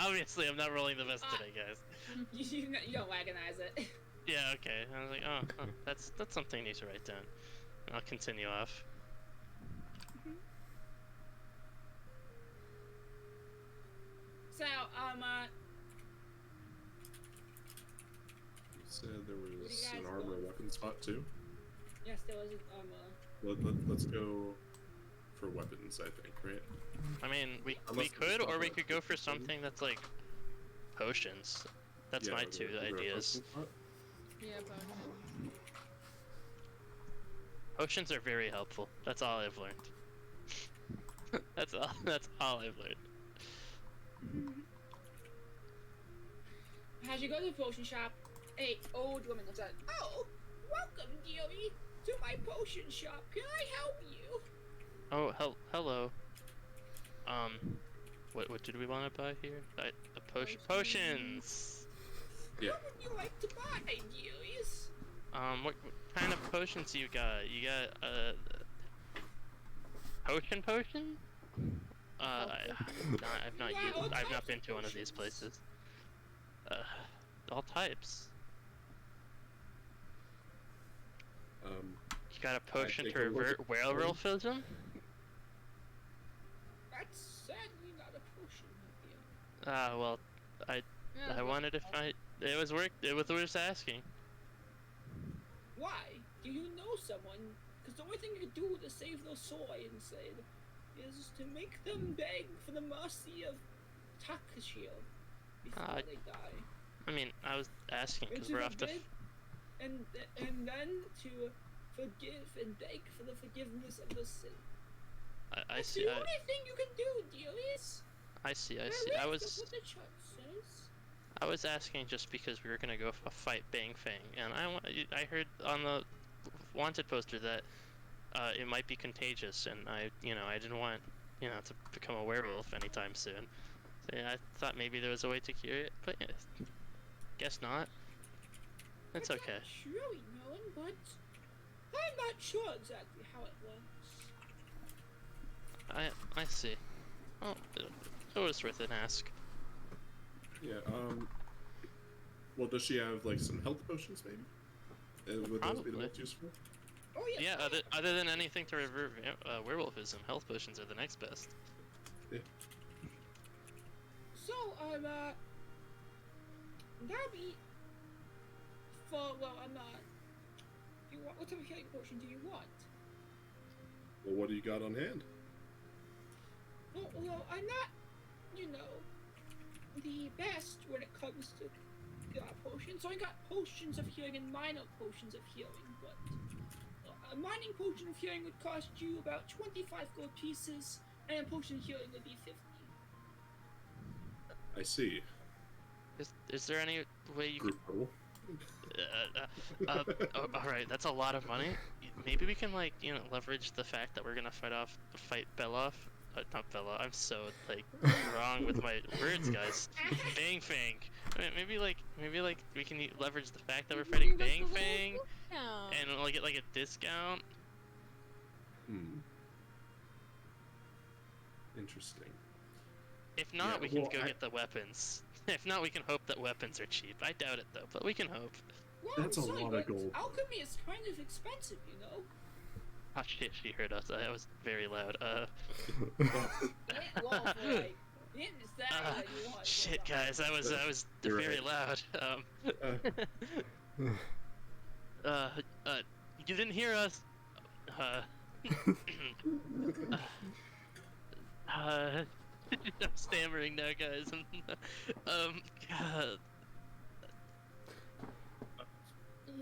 Obviously, I'm not rolling the best today, guys. You don't recognize it. Yeah, okay. I was like, oh, that's something I need to write down. And I'll continue off. So, You said there What do you was guys an armor want? weapon spot too. yes, there was Let's go for weapons, I think, right? I mean, we Unless could, there's or we something could go for like something that's like potions. That's Yeah, my is two there a ideas. potion spot? Yeah, potion. Potions are very helpful. That's all I've learned. That's all I've learned. As you go to the potion shop, a old woman looks out. "Oh, welcome, dearie, to my potion shop. Can I help you?" Oh, hello. What did we want to buy here? A potions. Yeah. What would you like to buy, dearies? What kind of potions you got? You got potion? I've not been to one of these places. All types. You got a potion take to a look revert at werewolfism? That's certainly not a potion, my dear. Well, I wanted to find. It was worth asking. Why? Do you know someone? Because the only thing you can do to save those soy inside is to make them beg for the mercy of Takashio before they die. I mean, I was asking because we're off to. And then to forgive and beg for the forgiveness of the sin. I That's see. the only thing you can do, dearies. I see. That's what the church says. I was asking just because we were gonna go fight Bang Fang, and I heard on the wanted poster that it might be contagious, and I didn't want to become a werewolf anytime soon. So yeah, I thought maybe there was a way to cure it, but yeah, guess not. It's okay. I'm surely known, but I'm not sure exactly how it works. I see. Oh, it was worth an ask. Yeah. Well, does she have like some health potions, maybe? Would those be the most useful? Oh yeah. Yeah. Other than anything to revert werewolfism, health potions are the next best. Yeah. So that'll be for what type of healing potion do you want? Well, what do you got on hand? Well, I'm not, the best when it comes to potions. So I got potions of healing and minor potions of healing, but a mining potion of healing would cost you about 25 gold pieces, and a potion of healing would be 50. I see. Is there any way you Group could... Alright, that's a lot of money. Maybe we can, leverage the fact that we're gonna fight Beloff. Not Bella, I'm so, wrong with my words, guys. Bang Fang. Maybe we can leverage the fact that we're fighting Bang Fang, and we'll get, a discount. Interesting. If not, we can go get the weapons. If not, we can hope that weapons are cheap. I doubt it, though, but we can hope. Well, That's a lot of gold. Alchemy is kind of expensive, Oh shit, she heard us. That was very loud. Shit, guys, I was very loud. You didn't hear us. I'm stammering now, guys. God.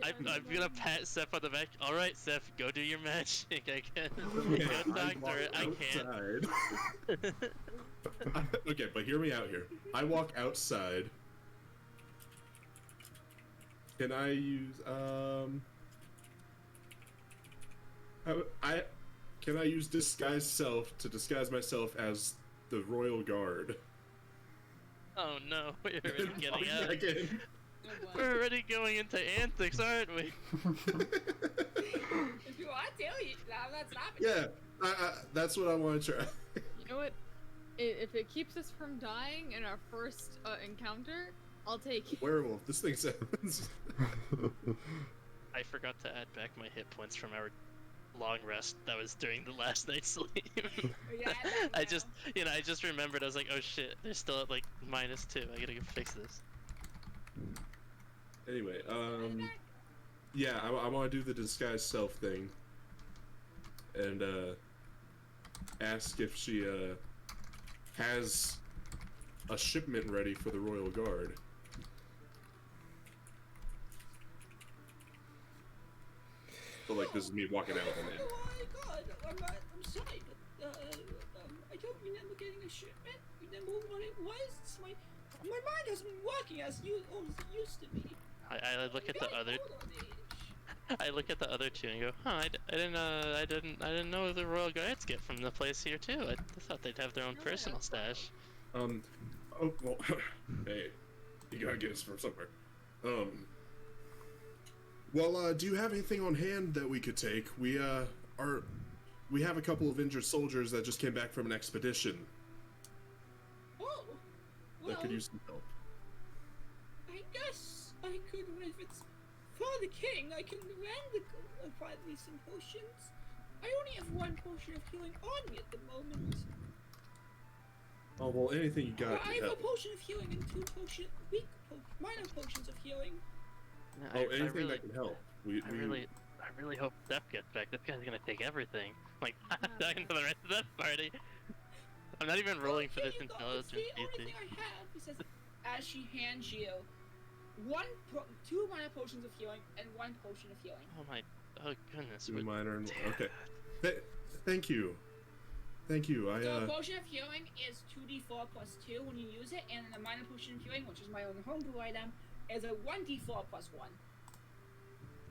I'm gonna pat Seth on the back. Alright, Seth, go do your magic, I guess. Go talk to her. I can't. Okay, but hear me out here. I walk outside. Can I use, can I use disguise self to disguise myself as the royal guard? Oh no, we're already getting out. Again. We're already going into antics, aren't we? If you want to, I'm not stopping. Yeah, that's what I want to try. You know what? If it keeps us from dying in our first encounter, I'll take it. Werewolf, this thing sounds... I forgot to add back my hit points from our long rest that was during the last night's sleep. Yeah, I just remembered. I was like, oh shit, they're still at -2. I gotta go fix this. Anyway, yeah, I want to do the disguise self thing, and ask if she has a shipment ready for the royal guard. So this is me walking out on it. Oh my god, I'm sorry, but I don't remember getting a shipment. Remember what it was? My mind hasn't been working as it used to be. I look at the other. I look at the other two and go, huh? I didn't know the royal guards get from the place here too. I thought they'd have their own personal stash. Oh well, hey, you gotta get us from somewhere. Well, do you have anything on hand that we could take? We have a couple of injured soldiers that just came back from an expedition Oh, well, that could use some help. I guess I could, if it's for the king, I can find me some potions. I only have one potion of healing on me at the moment. Oh, well, anything you got I can have a help. potion of healing and two minor potions of healing. No, Oh, anything really, that can help. I really hope Steph gets back. This guy's gonna take everything. Like, talking to the rest of that party. I'm not even rolling for Here this you go. intelligence. It's the only thing I have. He says, as she hands you two minor potions of healing and one potion of healing. Oh goodness. Do minor. Okay. Thank you. Thank you. So a potion of healing is 2d4 plus 2 when you use it, and a minor potion of healing, which is my own homebrew item, is a 1d4 plus 1.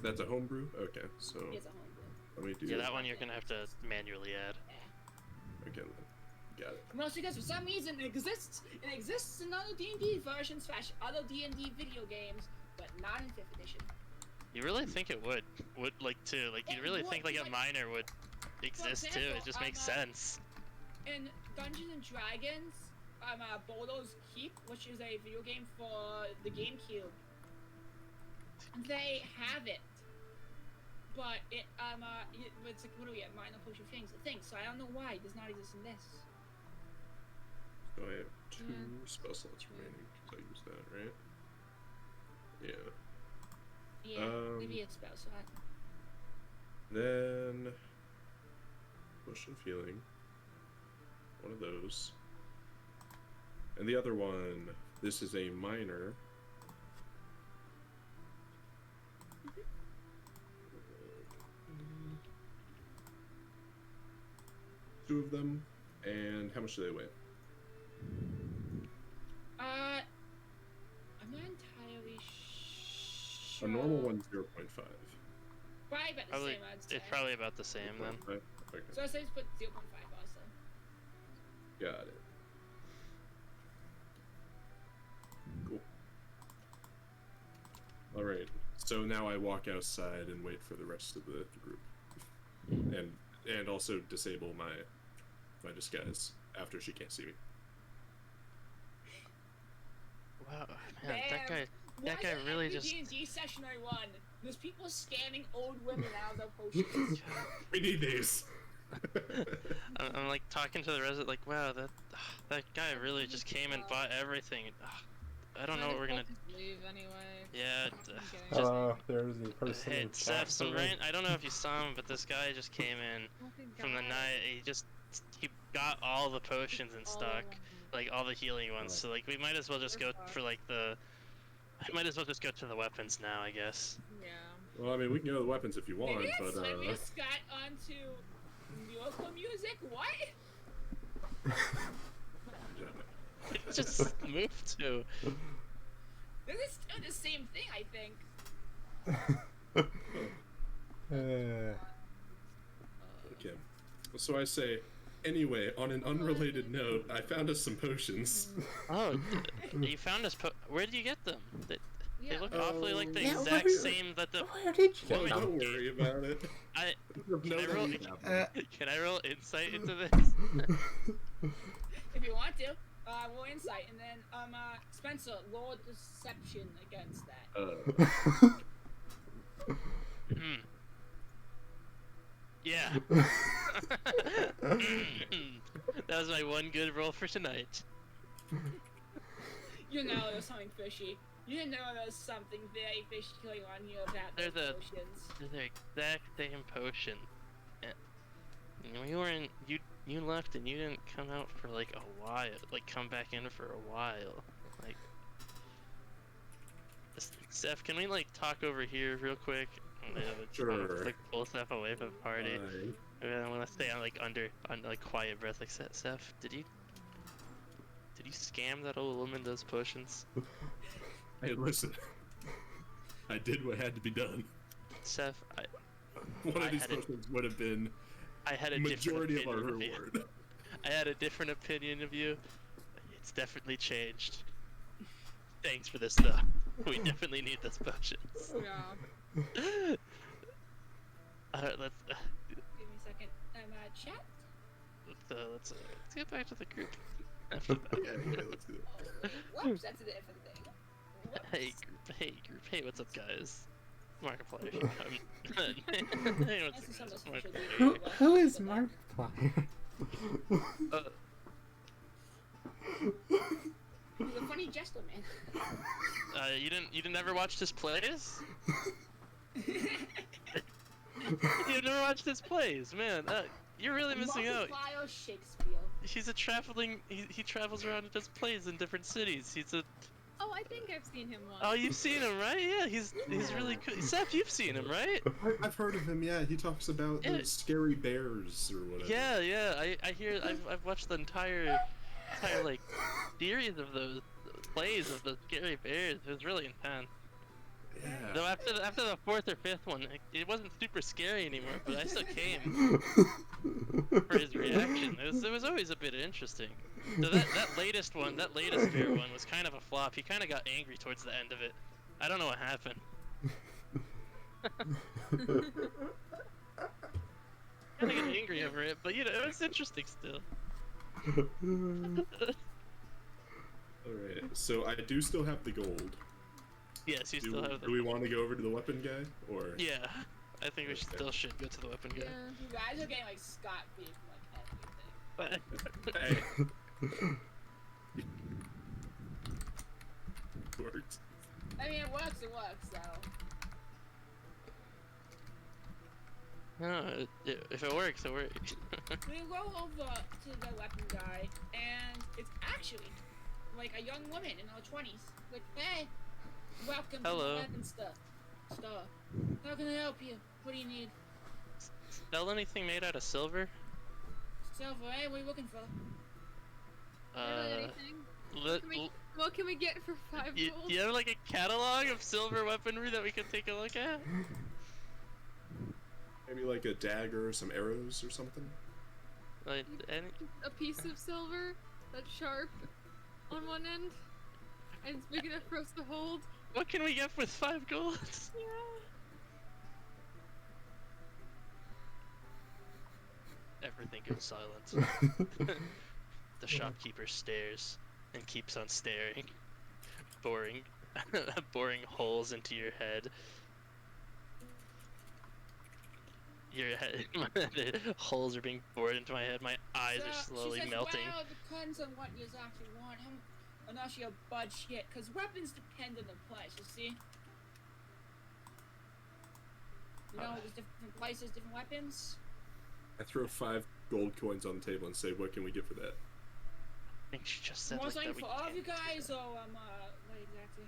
That's a homebrew? Okay, so It's a homebrew. let me do Yeah, that one you're gonna have to manually add. Okay, got it. Mostly because for some reason it exists in other D&D versions / other D&D video games, but not in 5th edition. You really think it would like too? Like you It really would, think like a like- minor would exist too? example, It just makes sense. In Dungeons and Dragons, Baldur's Keep, which is a video game for the GameCube, they have it, but it's like, what do we have? Minor potion things. So I don't know why it does not exist in this. So I have 2 spell slots remaining because I used that, right? Yeah. Yeah, maybe it's spell slot. Then potion of healing. One of those. And the other one, this is a minor. Two of them. And how much do they weigh? I'm not entirely sure. A normal one's 0.5. Probably about the Probably same, I'd say. it's probably about the same then. Right? Okay, So I say just put 0.5 also. got it. Cool. Alright, so now I walk outside and wait for the rest of the group. And also disable my disguise after she can't see me. Wow, man, that guy Why really every just. D&D session I run, there's people scamming old women out of their potions. We need these! I'm like talking to the resident, like, wow, that guy really just came and bought everything. I don't know what we're gonna. Leave anyway. Yeah. Okay. There's a person Hey, in Seth, chat some room. rain. I don't know if you saw him, but this guy just came in from the night. He got all the potions in stock, like all the healing ones. So like we might as well just go for like the. I might as well just go to the weapons now, I guess. Yeah. Well, I mean, we can go to the weapons if you want, Maybe but we just got onto musical music? What? It just moved to. This is still the same thing, I think. okay. So I say, anyway, on an unrelated note, I found us some potions. Oh, you found us. Where did you get them? They look Yeah. awfully like the Yeah, exact where- same that the. Where did you Don't get them? worry about it. I No, Can I that roll- ain't happening. can I roll insight into this? If you want to, roll insight, and then Spencer, roll deception against that. Hmm. Yeah. That was my one good roll for tonight. You know there's something fishy. You know there's something very fishy going on here about They're those the- potions. They're the exact same potion. And you were in. You left and you didn't come out for like a while. Like come back in for a while. Like. Steph, can we like talk over here real quick? I'm gonna Sure. like pull Steph away from the party. Fine. And I want to stay on like quiet breath. Like Steph, did you scam that old woman those potions? Hey, listen. I did what had to be done. Steph, One I of these had it- potions would have been I had a majority of different our opinion of you. reward. I had a different opinion of you. It's definitely changed. Thanks for this though. We definitely need those potions. Yeah. Let's Give me a second. Chat. let's get back to the group. After that. Yeah, let's do it. Oh, whoops, that's a different thing. Whoops. Hey group, hey, what's up, guys? Markiplier should come. Hey, what's This is up, guys? something special Markiplier. dude. Who is Markiplier? He's a funny jester, man. You didn't ever watch his plays? You've never watched his plays, man. You're really missing out. Markiplier Shakespeare. He's a traveling. He travels around and does plays in different cities. He's a. Oh, I think I've seen him once. Oh, you've seen him, right? Yeah, he's really cool. Seth, you've seen him, right? I've heard of him. Yeah, he talks about the scary bears or whatever. Yeah. I hear. I've watched the entire like series of those plays of the scary bears. It was really intense. Yeah. Though after the fourth or fifth one, it wasn't super scary anymore. But I still came for his reaction. It was always a bit interesting. So that latest bear one was kind of a flop. He kind of got angry towards the end of it. I don't know what happened. Kind of got angry over it, but you know, it was interesting still. Alright, so I do still have the gold. Yes, you still have the. Do we want to go over to the weapon guy, or? Yeah, I think we Okay. still should go to the weapon guy. Yeah. You guys are getting like Scott beef from like everything. But Worked. I mean, it works, so. no, if it works, it works. We go over to the weapon guy, and it's actually like a young woman in her 20s. Like, hey, welcome Hello. to the weapon store. How can I help you? What do you need? Sell anything made out of silver? Silver, hey, what are you looking for? Anything? What can we get for 5 Do gold? you have like a catalog of silver weaponry that we could take a look at? Maybe like a dagger or some arrows or something? Like, any... A piece of silver that's sharp on one end and it's big enough for us to hold. What can we get with 5 gold? Yeah. Everything goes silent. The shopkeeper stares and keeps on staring, boring holes into your head. Your head, the holes are being bored into my head. My eyes are slowly she says, melting. Well, it depends on what you actually want. I'm not sure budget, because weapons depend on the price, you see? You know, there's different prices, different weapons. I throw 5 gold coins on the table and say, what can we get for that? I think she just said You want like something that we for all of you can't. guys, or, what exactly?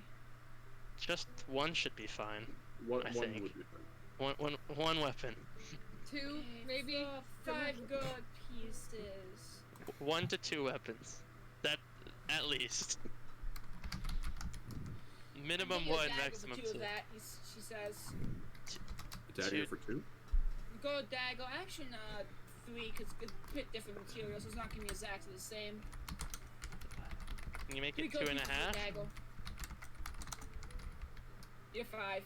Just one should be fine. One I would think. be fine. One weapon. 2, Okay, maybe. for 5 good pieces. 1 to 2 weapons. That, at least. Minimum I'll give you a 1, dagger maximum for 2. two of that, she says. A dagger Two- for 2? Gold dagger, actually, 3, because it's a bit different materials, so it's not gonna be exactly the same. Can you make 3 it gold 2.5? pieces for a dagger. You're 5.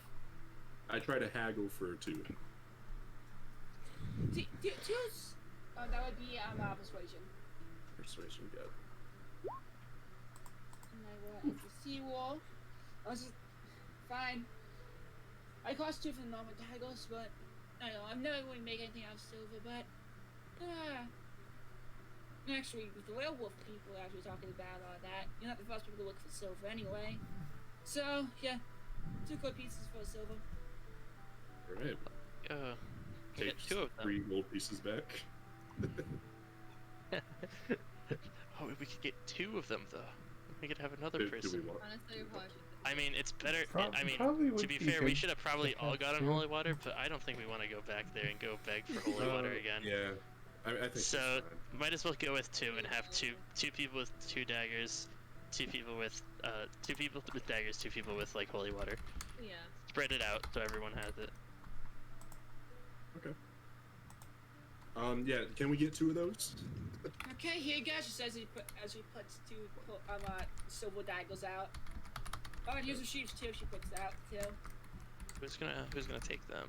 I try to haggle for 2. Two's, that would be, persuasion. Persuasion, good. And I will have the seawall. I was just, fine. I cost 2 for the normal daggers, but, I don't know, I've never really made anything out of silver, but, actually, with the werewolf people actually talking about all that, you're not the first people to look for silver anyway. So, yeah, 2 good pieces for silver. Alright. Get Take 2 of them. 3 gold pieces back. Oh, we could get 2 of them though. We could have another Do we person. want? Honestly, I probably should. I mean, it's better. I mean, Probably to would be be fair, we good should have probably to all have gotten two. holy water, but I don't think we want to go back there and go beg for holy water again. Yeah. I think So that's fine. might as well go with 2 and have two people with 2 daggers, 2 people with daggers, 2 people with like holy water. Yeah. Spread it out so everyone has it. Okay. Yeah, can we get 2 of those? Okay, here you go, she says as he puts 2, silver daggers out. Oh, and here's the sheeps too. She puts out too. Who's gonna take them?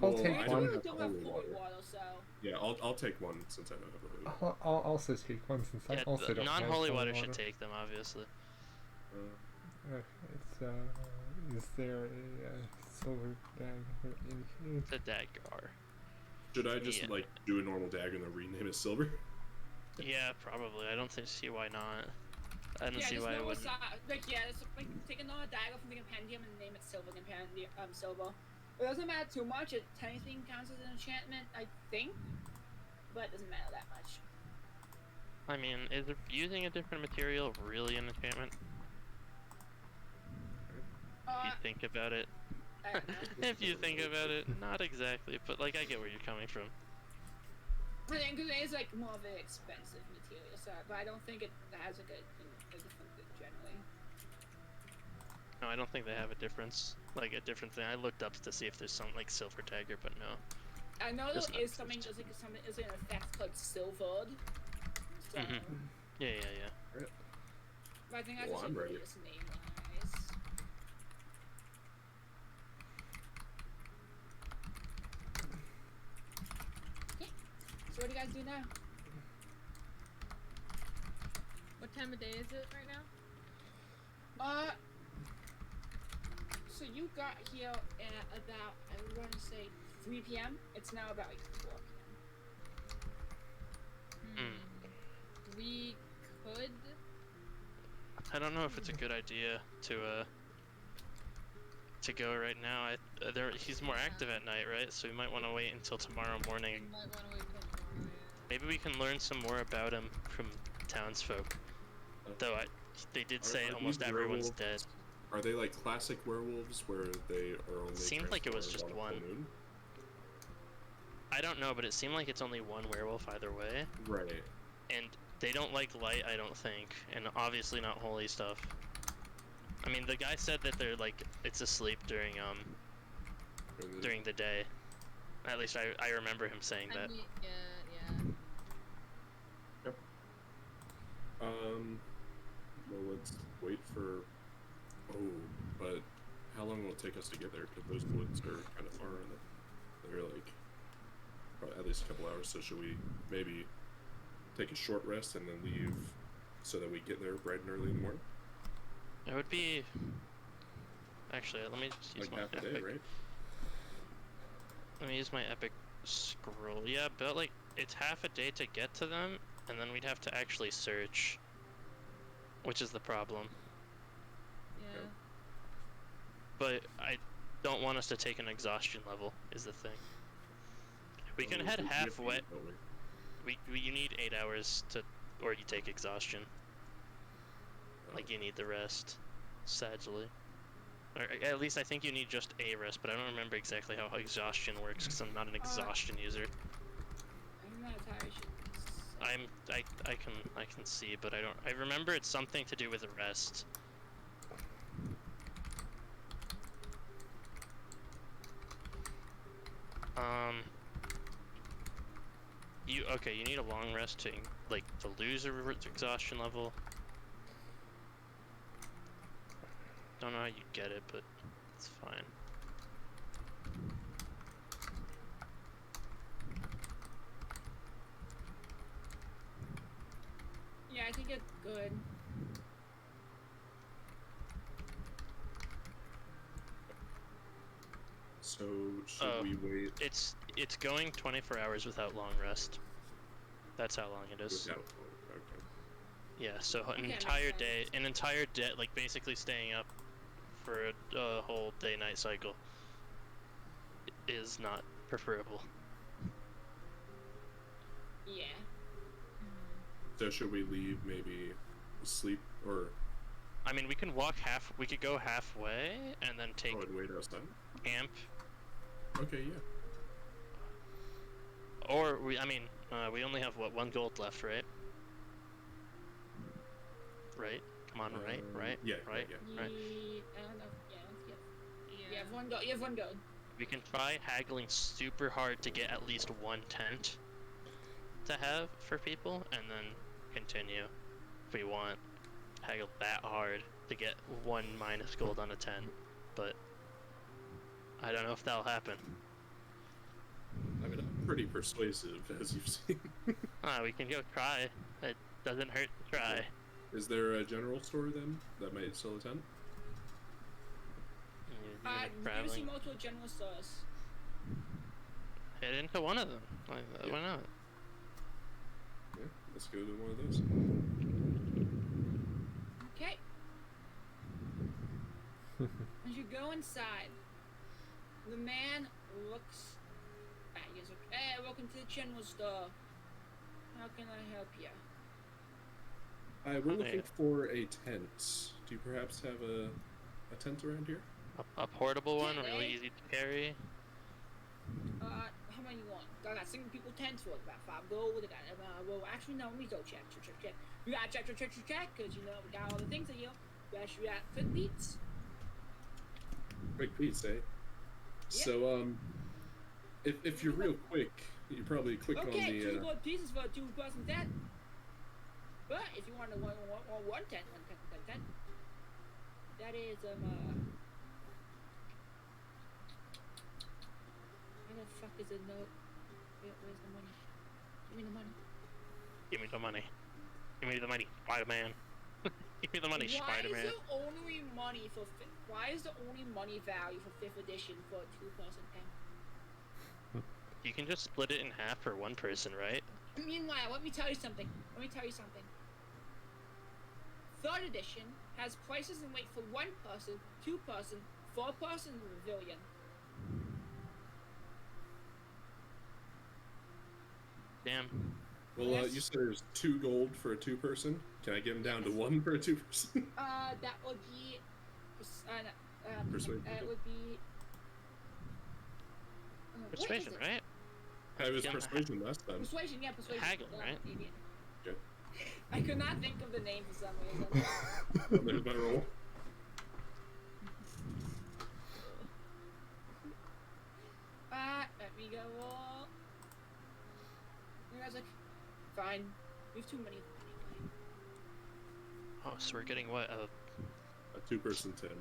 I'll take I one. I have don't have holy holy water. water, so. Yeah, I'll take one since I don't have the holy water. I'll also take one since I Yeah, also the don't have non-holy holy water should take them, obviously. It's is there a silver dagger in here? It's a dagger. Should I just Yeah. like do a normal dagger and then rename it silver? Yeah, probably. I don't see why not. I don't Yeah, see just why I normal wouldn't. like it's like take another dagger from the compendium and name it silver compendium silver. It doesn't matter too much. It technically counts as an enchantment, I think, but it doesn't matter that much. I mean, is using a different material really an enchantment? If you think about it. I don't know. If you think about it, not exactly, but like I get where you're coming from. I think it is like more of an expensive material, so but I don't think it has like a different thing generally. No, I don't think they have a difference. Like a different thing. I looked up to see if there's something like silver dagger, but no. I know Does there not is something exist. there's like something is an effect called silvered. So, Yeah. but I think that's Well, just I'm like ready. just name wise. Okay. So what do you guys do now? What time of day is it right now? So you got here at about, I would want to say 3 p.m. It's now about like 4 p.m. We could. I don't know if it's a good idea to go right now. He's more active at night, right? So we might want to wait until tomorrow morning. We might want to wait till tomorrow. Maybe we can learn some more about him from townsfolk. Though they did say Are almost these everyone's werewolves- dead. Are they like classic werewolves where they are only Seemed like it was transformed just on a full one. moon? I don't know, but it seemed like it's only one werewolf either way. Right. And they don't like light, I don't think, and obviously not holy stuff. I mean, the guy said that they're like it's asleep during the day. At least I remember him saying that. Yeah. Well, let's wait for. Oh, but how long will it take us to get there? Because those woods are kind of far, and they're like probably at least a couple hours. So should we maybe take a short rest and then leave so that we get there bright and early in the morning? It would be. Actually, let me just use Like my half a day, epic. right? Let me use my epic scroll. Yeah, but like it's half a day to get to them, and then we'd have to actually search, which is the problem. Yeah. But I don't want us to take an exhaustion level. Is the thing. We can head We have to halfway. eat, don't we? You need 8 hours to, or you take exhaustion. Like you need the rest, sadly. Or at least I think you need just a rest, but I don't remember exactly how exhaustion works because I'm not an exhaustion user. I'm not entirely sure. I can see, but I don't. I remember it's something to do with rest. You need a long rest to lose a exhaustion level. Don't know how you get it, but it's fine. Yeah, I think it's good. So should we wait? It's going 24 hours without long rest. That's how long it is. Okay. Yeah, so an Okay, entire day, like basically staying up for a whole day-night cycle is not preferable. Yeah. So should we leave maybe sleep or? I mean, we can go halfway and then take and wait outside. camp. Okay, yeah. Or we only have what, 1 gold left, right? Right? Come on, right? Yeah, right. yeah. Right. I don't know. You have one go. You have one go. We can try haggling super hard to get at least 1 tent to have for people, and then continue if we want. Haggle that hard to to get 1 minus gold on a 10, but I don't know if that'll happen. I mean, I'm pretty persuasive, as you've seen. We can go try. It doesn't hurt to try. Is there a general store then that might sell a tent? You see multiple general stores. Head into one of them. Why not? Yeah, let's go to one of those. Okay. As you go inside, the man looks at you. He's like, "Hey, welcome to the general store. How can I help you?" We're looking for a tent. Do you perhaps have a tent around here? A portable one, Tent, really eh? easy to carry. How many you want? I got single people tents for about 5 gold. I got, well, actually, no, let me go check. We gotta check, because, you know, we got all the things that you got quick beats. Quick beats, eh? So, if you're real quick, you probably click on Okay, the, 2 gold pieces for a 2-person tent. But if you want one tent, that is, where the fuck is the note? Where's the money? Give me the money. Give me the money. Give me the money, Spider-Man. Give me the money, Spider-Man. Why is the only money value for 5th edition for a 2-person tent? You can just split it in half for 1 person, right? Meanwhile, let me tell you something. 3rd edition has prices and weight for 1 person, 2 person, 4 person pavilion. Damn. well, you said there's 2 gold for a 2-person. Can I get them down to 1 for a 2-person? That would be, Persuasion. it would be. Persuasion, right? I was Yeah. persuasion last time. Persuasion, yeah, persuasion. Haggle, right? Idiot. Okay. I could not think of the name for some reason. There's my roll. Let me go roll. You guys like, fine. We have too many anyway. Oh, so we're getting what? A 2-person tent.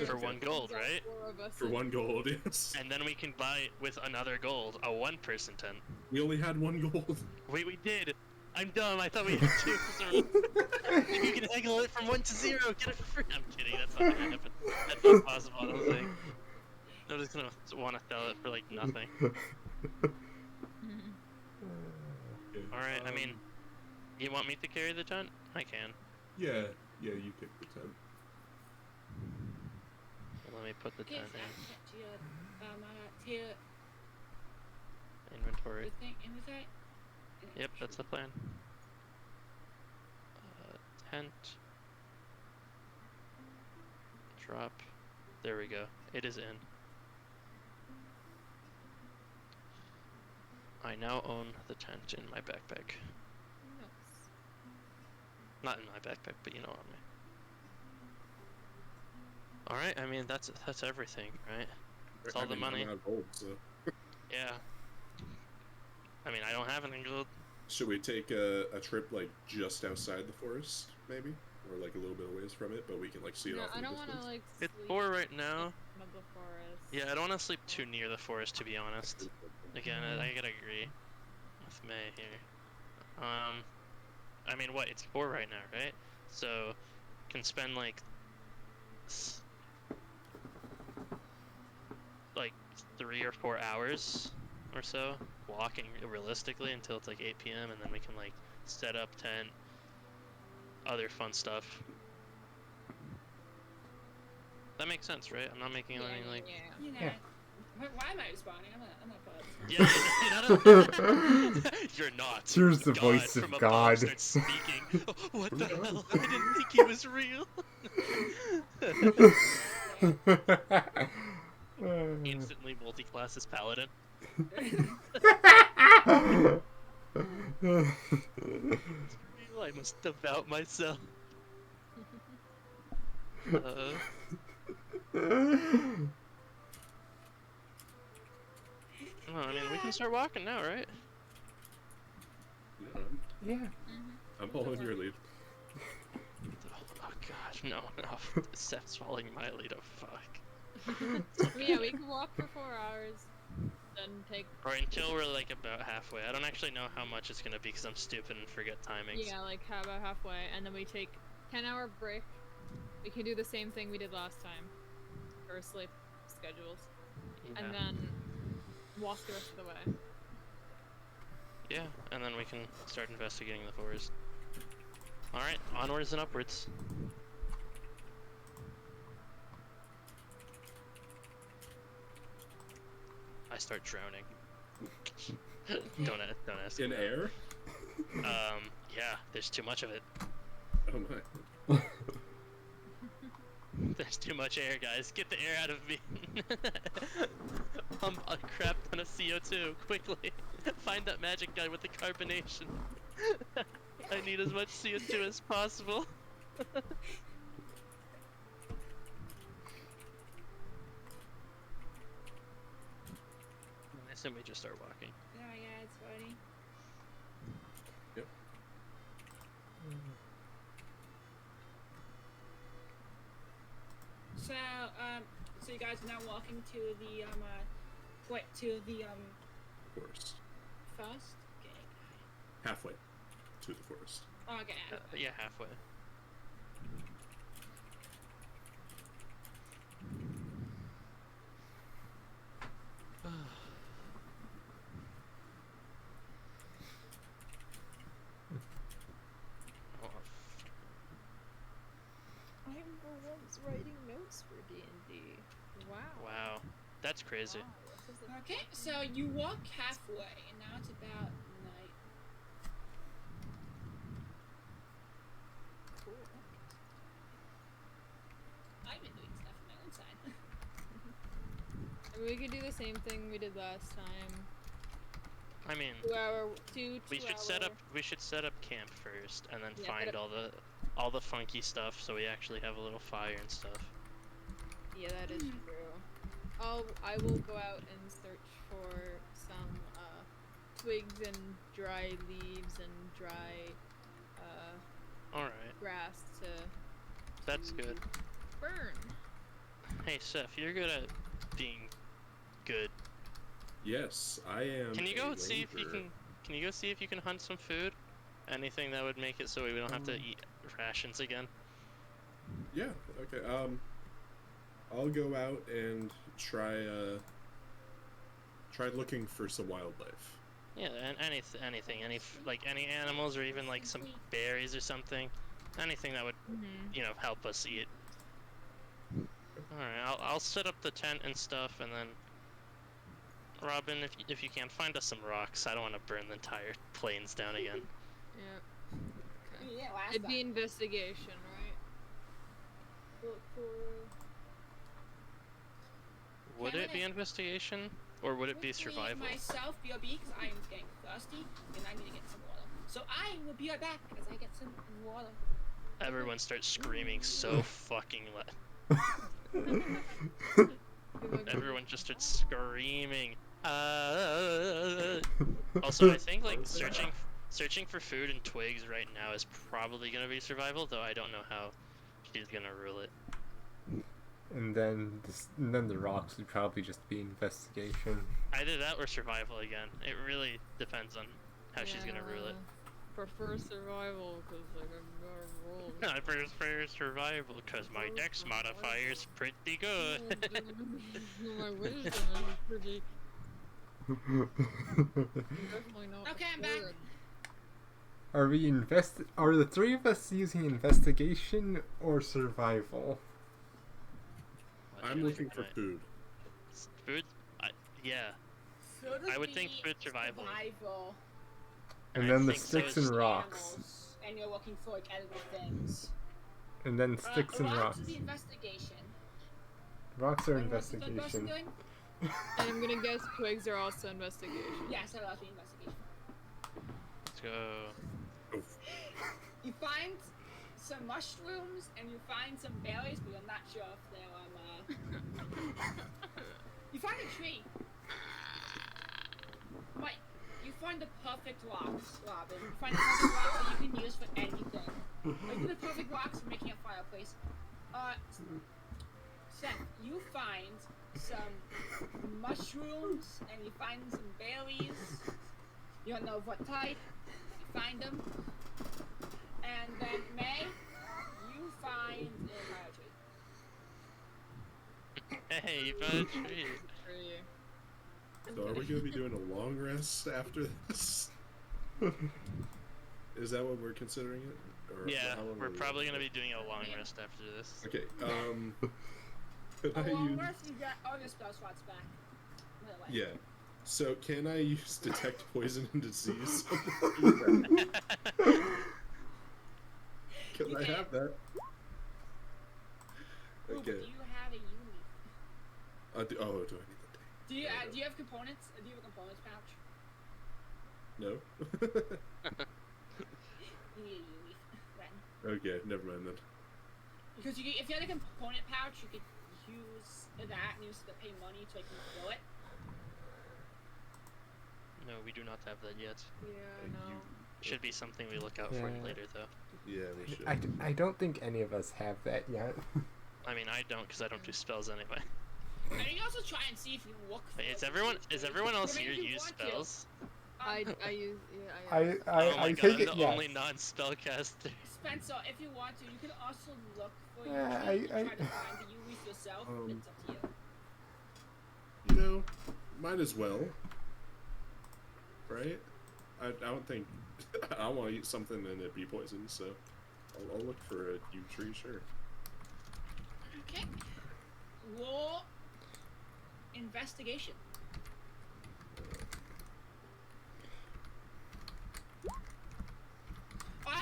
For 1 gold, right? 4 of us. For 1 gold, yes. And then we can buy with another gold a 1-person tent. We only had 1 gold. Wait, we did. I'm dumb. I thought we had 2. So you can haggle it from 1 to 0. Get it for free. I'm kidding. That's not gonna happen. That's not possible. I don't think. I'm just gonna want to sell it for like nothing. All right. I mean, you want me to carry the tent? I can. Yeah, you pick the tent. Let me put the Okay, tent so in here, inventory. the thing, inventory. Yep, that's the plan. Tent. Drop. There we go. It is in. I now own the tent in my backpack. Nice. Not in my backpack, but you know what I mean. Alright, I mean, that's everything, right? It's all the money. I'm out of gold, so. Yeah. I mean, I don't have any gold. Should we take a trip, like, just outside the forest, maybe? Or, like, a little bit away from it, but we can, like, see it No, off I in the don't want to distance? like. It's sleep 4 right now. in the forest. Yeah, I don't want to sleep too near the forest, to be honest. Again, I gotta agree with May here. I mean, what? It's 4 right now, right? So, can spend like 3 or 4 hours or so walking realistically until it's like 8 p.m. and then we can like set up tent, other fun stuff. That makes sense, right? I'm not making anything like. Yeah. You know, Yeah. why am I responding? I'm not part of this. Yeah, you're not. Here's the God voice of from above God. starts speaking. Oh, what the hell? I didn't think he was real. Instantly multi-class as paladin. I must devout myself. Well, I mean, we can start walking now, right? Yeah. I'm following your lead. Oh gosh, No, Seth's following my lead. Oh fuck. Yeah, we can walk for 4 hours, then take. Or until we're like about halfway. I don't actually know how much it's gonna be because I'm stupid and forget timings. Yeah, like about halfway, and then we take 10-hour break. We can do the same thing we did last time, for sleep schedules, Yeah. and then walk the rest of the way. Yeah, and then we can start investigating the forest. Alright, onwards and upwards. I start drowning. don't ask. In me air? that. Yeah, there's too much of it. Oh my. There's too much air, guys. Get the air out of me. I'm a crap ton of CO2. Quickly. Find that magic guy with the carbonation. I need as much CO2 as possible. I assume we just start walking. Oh yeah, it's funny. Yep. So you guys are now walking to the Forest. first. Okay. Halfway to the forest. Oh, okay. Yeah, halfway. I remember once writing notes for D&D. Wow. Wow, that's crazy. Okay, so you walk halfway, and now it's about night. Cool. I've been doing stuff on my own side. I mean, we could do the same thing we did last time. I mean, 2 hour, two we should set up camp first, and then Yeah, find set all the funky stuff, so we actually have a little fire and stuff. Yeah, that is true. I will go out and search for some twigs and dry leaves and dry All right, grass that's good. burn. Hey, Seth, you're good at being good. Yes, I am. Can you a go see if you ranger. can? Can you go see if you can hunt some food? Anything that would make it so we don't have to eat rations again. Yeah. Okay. I'll go out and try looking for some wildlife. Yeah, and anything, any animals or even like some berries or something, anything that would help us eat. All right, I'll set up the tent and stuff, and then Robin, if you can find us some rocks, I don't want to burn the entire plains down again. Yeah. Okay. Yeah, last It'd be time. investigation, right? Would it be investigation, or would it be survival? Myself, BRB, because I am getting thirsty and I need to get some water. So I will be right back as I get some water. Everyone starts screaming so fucking loud. Everyone just starts screaming. Also, I think like searching for food and twigs right now is probably gonna be survival, though I don't know how she's gonna rule it. And then the rocks would probably just be investigation. Either that or survival again. It really depends on how she's gonna rule it. Prefer survival, because like I'm gonna roll. I prefer survival because my dex modifier is pretty good. My wisdom is pretty. Definitely not. Okay, I'm back. good. Are the three of us using investigation or survival? I'm looking for food. Food? Yeah. So I would think food survival. And I then the think so sticks is and rocks. Animals, and you're looking for like edible things. And then sticks and rocks. Is the investigation. Rocks are What's the third person investigation. doing? And I'm gonna guess twigs are also investigation. Yeah, so that'll be investigation. Let's go. You find some mushrooms and you find some berries, but you're not sure if they're You find a tree. Mike, you find the perfect rocks, Robin. You find the perfect rocks that you can use for anything. I did a perfect box for making a fireplace. Seth, you find some mushrooms and you find some berries. You don't know what type. You find them. And then May, you find a fire tree. Hey, you found a tree. So are we gonna be doing a long rest after this? Is that what we're considering it? Or Yeah, how long we're are we probably gonna be doing a long rest after this. Okay, could I Along use... with you get all your spell slots back. By the way. Yeah. So can I use detect poison and disease? Can You I can. have that? Ooh, Okay. do you have a uni? Do I need the thing? Do you have components? Do you have a components pouch? No? You need a uni then. Okay, never mind then. Because if you had a component pouch, you could use that and use it to pay money so I can fill it. No, we do not have that yet. Yeah, no. Should be something we look out for Yeah. later, though. Yeah, we should. I don't think any of us have that yet. I mean, I don't, because I don't do spells anyway. And you can also try and see if you look for Wait, it. is everyone else I mean, here if you use want to. spells? I use yeah I Oh my I god, take I'm it the yes. only non-spellcaster. Spencer, if you want to, you can also look for Yeah, Unis and I- try to find the Unis yourself. It's up to you. You know, might as well. Right? I don't think... I want to eat something and it be poisoned, so... I'll look for a yew tree, sure. Okay. Roll investigation.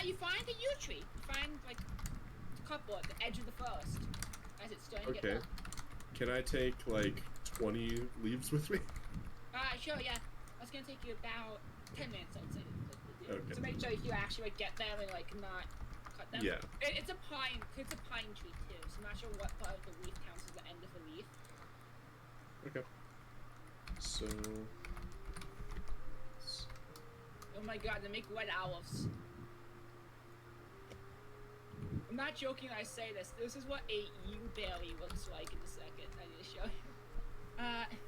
You find a yew tree. You find like a couple at the edge of the forest as it's starting to get Okay. dark. Can I take, like, 20 leaves with me? Sure, yeah. That's gonna take you about 10 minutes, I'd say. Okay. To make sure you actually like get them and like not cut them. Yeah. It's a pine tree too, so I'm not sure what part of the leaf counts as the end of the leaf. Okay. So... Oh my god, they make red olives. I'm not joking when I say this. This is what a yew berry looks like in a second. I need to show you.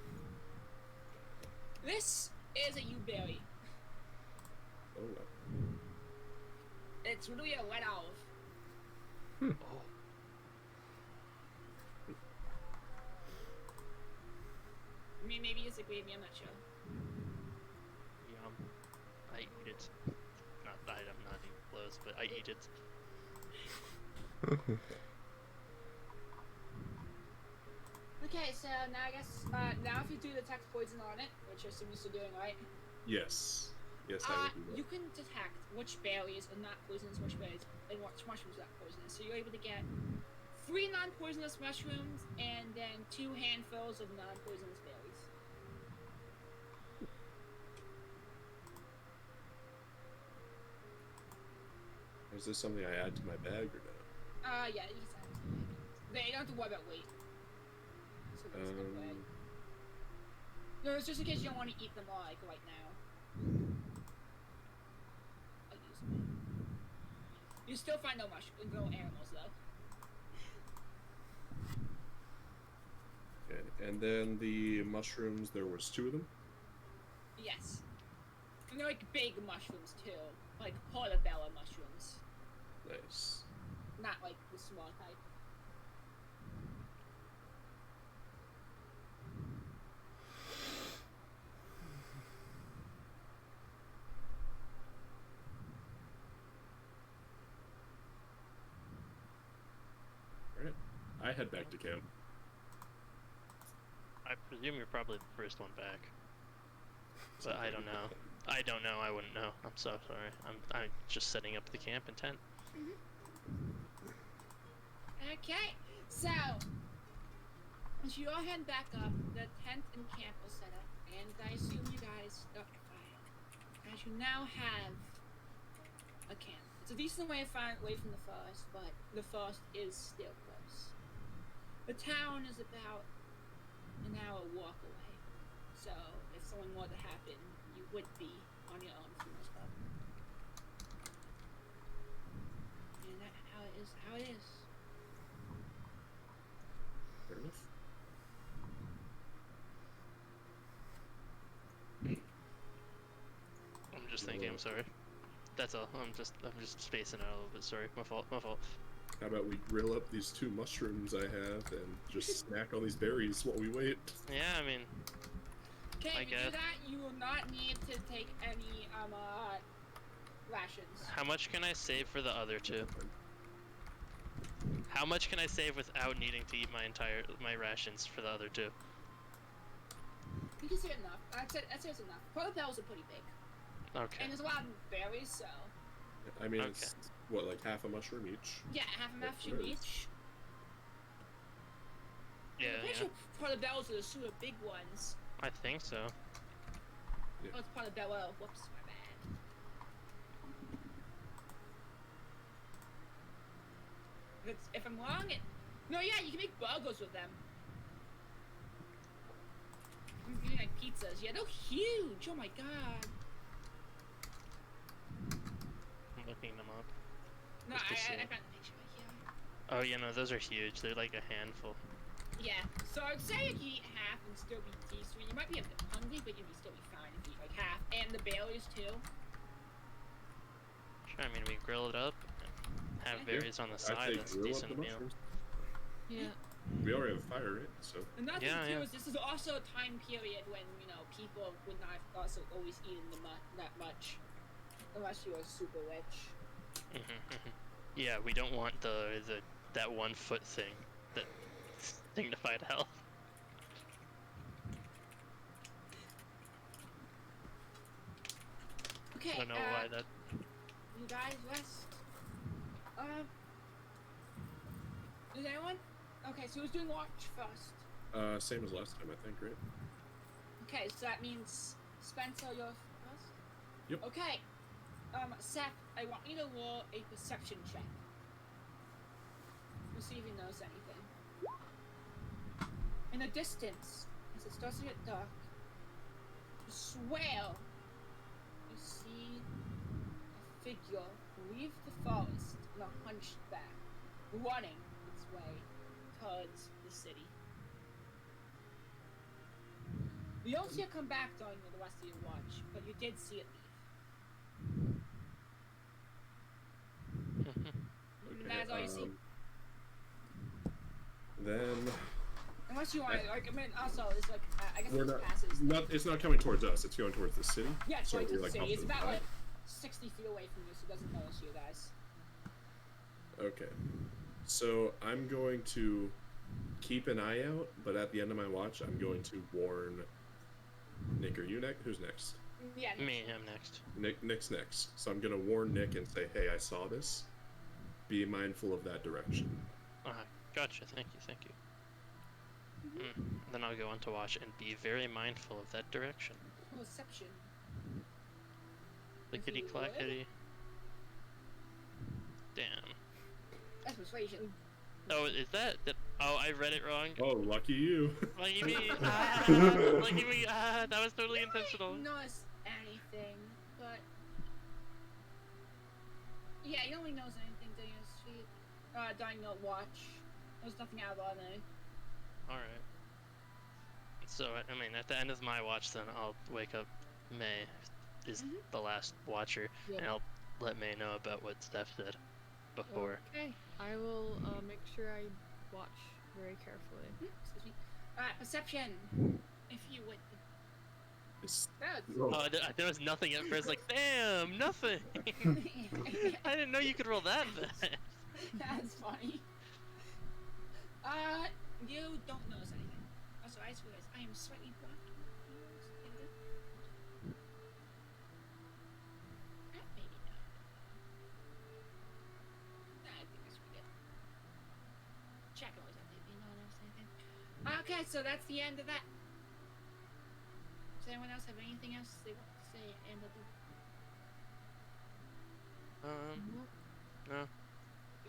This is a yew berry. Oh, well. It's really a red olive. Oh. I mean, maybe it's a gravy, I'm not sure. Yum. I eat it. Not that I'm not even close, but I eat it. Okay, so now I guess, now if you do detect poison on it, which I assume you're still doing, right? Yes. Yes, I will do that. You can detect which berries are not poisonous, which berries, and which mushrooms are not poisonous. So you're able to get 3 non-poisonous mushrooms, and then 2 handfuls of non-poisonous berries. Is this something I add to my bag or no? Yeah, you can say it. They don't have to worry about weight. So that's no way. No, it's just in case you don't want to eat them all, like, right now. I'll use them. You still find no animals, though. Okay. And then the mushrooms, there was 2 of them? Yes. And they're, like, big mushrooms, too. Like, portobello mushrooms. Nice. Not, like, the small type. Alright. I head back to camp. I presume you're probably the first one back. But I don't know. I don't know. I wouldn't know. I'm so sorry. I'm just setting up the camp and tent. Okay, so as you all head back up, the tent and camp is set up, and I assume you guys start your fire. As you now have a camp. It's a decent way away from the forest, but the forest is still close. The town is about an hour walk away, so if something were to happen, you would be on your own for the most part. mean, that how it is. How it is. Fair enough. I'm just thinking. I'm sorry. That's all. I'm just spacing out a little bit. Sorry. My fault. My fault. How about we grill up these 2 mushrooms I have and just snack on these berries while we wait? Yeah, I mean, Okay, I if you do guess. that, you will not need to take any rations. how much can I save for the other 2? How much can I save without needing to eat my rations for the other 2? You can save enough. I'd say it's enough. Portobellos are pretty big, Okay. and there's a lot of berries, so I mean, Okay. it's, what, like half a mushroom each? yeah, half a That's mushroom nice. each. Yeah, I'm pretty yeah. sure portobellos are the super big ones. I think so. Oh, it's portobello. Whoops, my bad. If I'm wrong, no, yeah, you can make burgers with them. You can make pizzas. Yeah, they're huge. Oh my god. I'm looking them up. No, Just to see. I found the picture right here. Oh, yeah, no, those are huge. They're like a handful. Yeah, so I'd say you can eat half and still be decent. You might be a bit hungry, but you'd still be fine if you eat like half. And the berries too. Sure, I mean, we grill it up and have Yeah. berries on the I'd side. say That's a grill up decent the meal. mushrooms. Yeah. We already have fire, right? So, Another thing Yeah, too yeah. is this is also a time period when, you know, people would not have also always eaten that much. Unless you were super rich. Yeah, we don't want that 1 foot thing that signified health. Okay, I don't know why that. you guys rest. Is anyone? Okay, so who's doing watch first? same as last time, I think, right? Okay, so that means Spencer, you're first? Yep. Okay. Seth, I want you to roll a perception check. We'll see if he knows anything. In the distance, as it starts to get dark, you swear you see a figure leave the forest on a hunchback, running its way towards the city. You don't see it come back during the rest of your watch, but you did see it leave. And that's all you see. Then Unless you want to, like, I mean, also, it's like, I guess we're it not, passes. it's not coming towards us. It's going towards the city. Yeah, it's so going to we're, the like, city. off It's to the about, side. like, 60 feet away from you, so it doesn't notice you guys. Okay. So I'm going to keep an eye out, but at the end of my watch, I'm going to warn Nick. Are you next? Who's next? Yeah. Me, I'm next. Nick's next. So I'm going to warn Nick and say, hey, I saw this. Be mindful of that direction. Gotcha. Thank you. Thank you. Then I'll go on to watch and be very mindful of that direction. Perception. Lickety you clackety. Damn. That's persuasion. Oh, is that? Oh, I read it wrong. Oh, lucky you. Lucky me. Lucky me. That was totally intentional. You don't notice anything, but yeah, you don't really notice anything during your sleep. During your watch. There's nothing out of the ordinary. Alright. So, I mean, at the end of my watch, then I'll wake up May, is the last watcher, and I'll let May know about what Steph said before. Okay. I will make sure I watch very carefully. Excuse me. Perception. If you would. It's- That's oh, There was nothing at first, like, damn, nothing! I didn't know you could roll that bad. That's funny. You don't notice anything. Also, I just realized I am slightly black. Maybe not. Nah, I think that's pretty good. Check always update me, no one notice anything. Okay, so that's the end of that. Does anyone else have anything else they want to say? And No.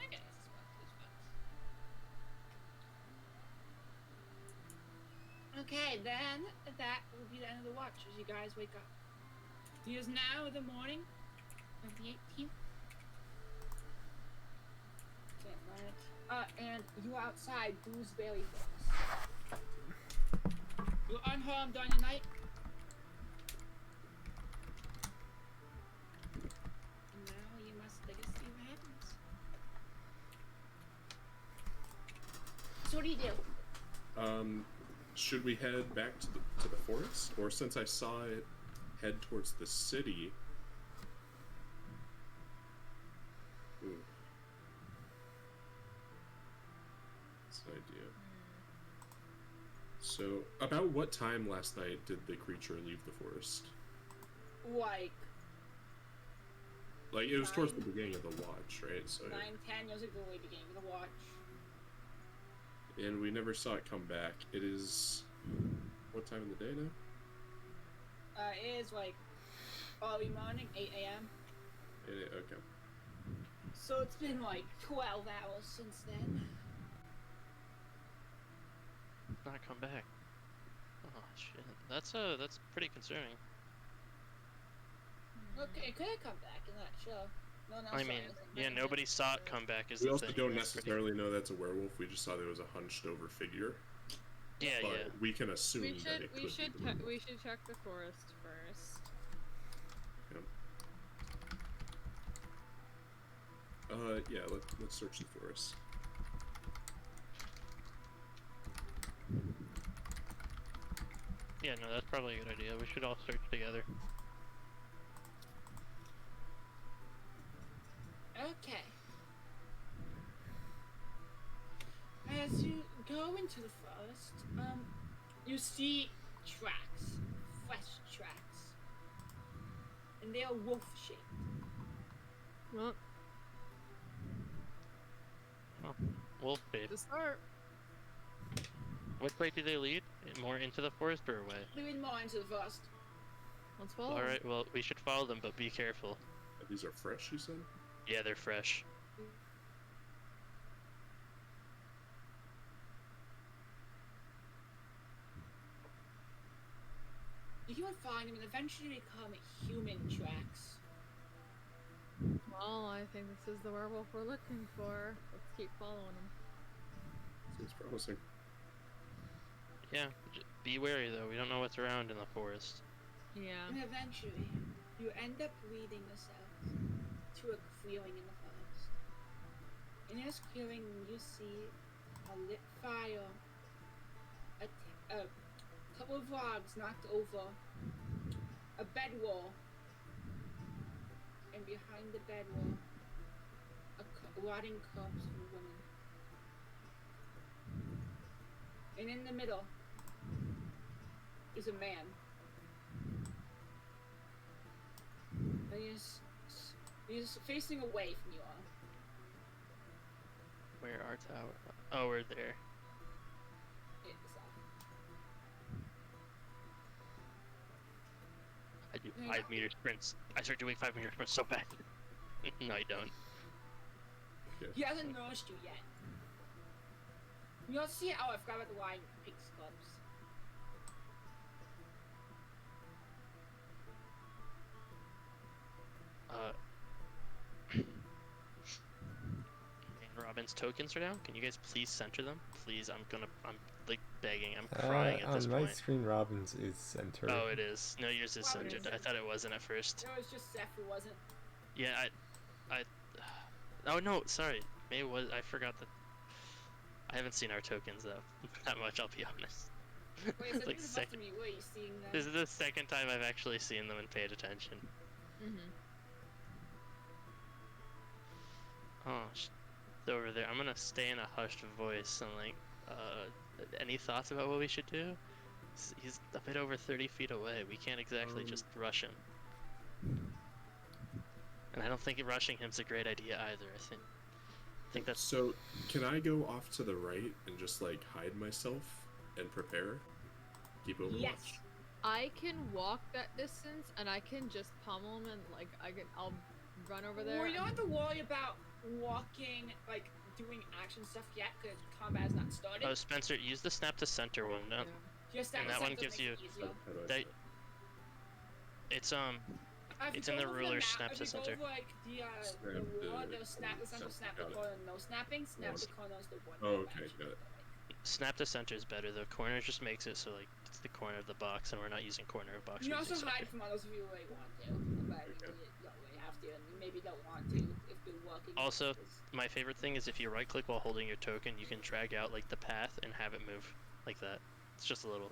okay, this is fun. Okay, then that will be the end of the watch as you guys wake up. It is now the morning of the 18th. And you are outside Gooseberry Forest. You're unharmed on your night. And now you must take a see what happens. So what do you do? Should we head back to the forest, or since I saw it head towards the city? Ooh. That's an idea. So, about what time last night did the creature leave the forest? Like It was towards the 9. beginning of the watch, right? So 9:10 was like the very beginning of the watch. and we never saw it come back. It is what time of the day now? It is like early morning, 8 a.m. Okay. So it's been like 12 hours since then. Not come back. Oh shit. That's pretty concerning. Okay, it could have come back, I'm not sure. No one else I saw mean, anything. yeah, nobody saw it come back. Is We the also thing. don't That's pretty- necessarily know that's a werewolf. We just saw there was a hunched over figure. Yeah, But yeah. we can assume We that should it we could should be the werewolf. we should check the forest first. Yeah, let's search the forest. Yeah, no, that's probably a good idea. We should all search together. Okay. As you go into the forest, you see tracks, fresh tracks, and they are wolf-shaped. Well, Wolf babe. to start. Which way do they lead? More into the forest or away? Leading more into the forest. Let's follow. All right. Well, we should follow them, but be careful. These are fresh, you said? Yeah, they're fresh. You can find them and eventually become human tracks. Well, I think this is the werewolf we're looking for. Let's keep following him. Seems promising. Yeah. Be wary though. We don't know what's around in the forest. Yeah. And eventually, you end up leading yourself to a clearing in the forest. In this clearing, you see a lit fire, a couple of logs knocked over, a bed wall, and behind the bed wall, a rotting corpse of a woman. And in the middle is a man. And he's facing away from you all. Where our tower? Oh, we're there. I do Yeah. 5-meter sprints. I start doing 5-meter sprints so fast. No, I don't. He hasn't noticed you yet. You don't see how I forgot about the wine pig's clubs. And Robin's tokens are down. Can you guys please center them? Please, I'm like begging. I'm crying at this on my point. screen, Robin's is centered. Oh, it is. No, yours is Wow, it centered. I isn't. thought it wasn't at first. It was just Seth who wasn't. Yeah, Oh no, sorry. Maybe it was. I forgot that. I haven't seen our tokens though that much. I'll be honest. Wait, so Like this is second. me. Were you seeing that? This is the second time I've actually seen them and paid attention. Mm-hmm. Oh, it's over there. I'm gonna stay in a hushed voice and like, any thoughts about what we should do? He's a bit over 30 feet away. We can't exactly just rush him. And I don't think rushing him's a great idea either. I think that's. So, can I go off to the right and just like hide myself and prepare? Keep overwatch? Yes. I can walk that distance, and I can just pummel him, and like I'll run over there. Well, you don't and- have to worry about walking, like doing action stuff yet, because combat has not started. Oh, Spencer, use the snap to center one. Just and that one gives you- How do I That- start? It's If you It's in go the over ruler, map, snaps if the you center. go over, like, the ruler, they'll snap the center, snap the Got it. corner, no snapping, snap the Awesome. corners, the one. Oh, okay, got it. Snap the center is better. The corner just makes it so like it's the corner of the box, and we're not using corner of box. You we're can also using hide center. from others if you really want to, but you Okay. don't really have to, and you maybe don't want to if you're working. Also, with this. My favorite thing is if you right click while holding your token, you can drag out like the path and have it move like that. It's just a little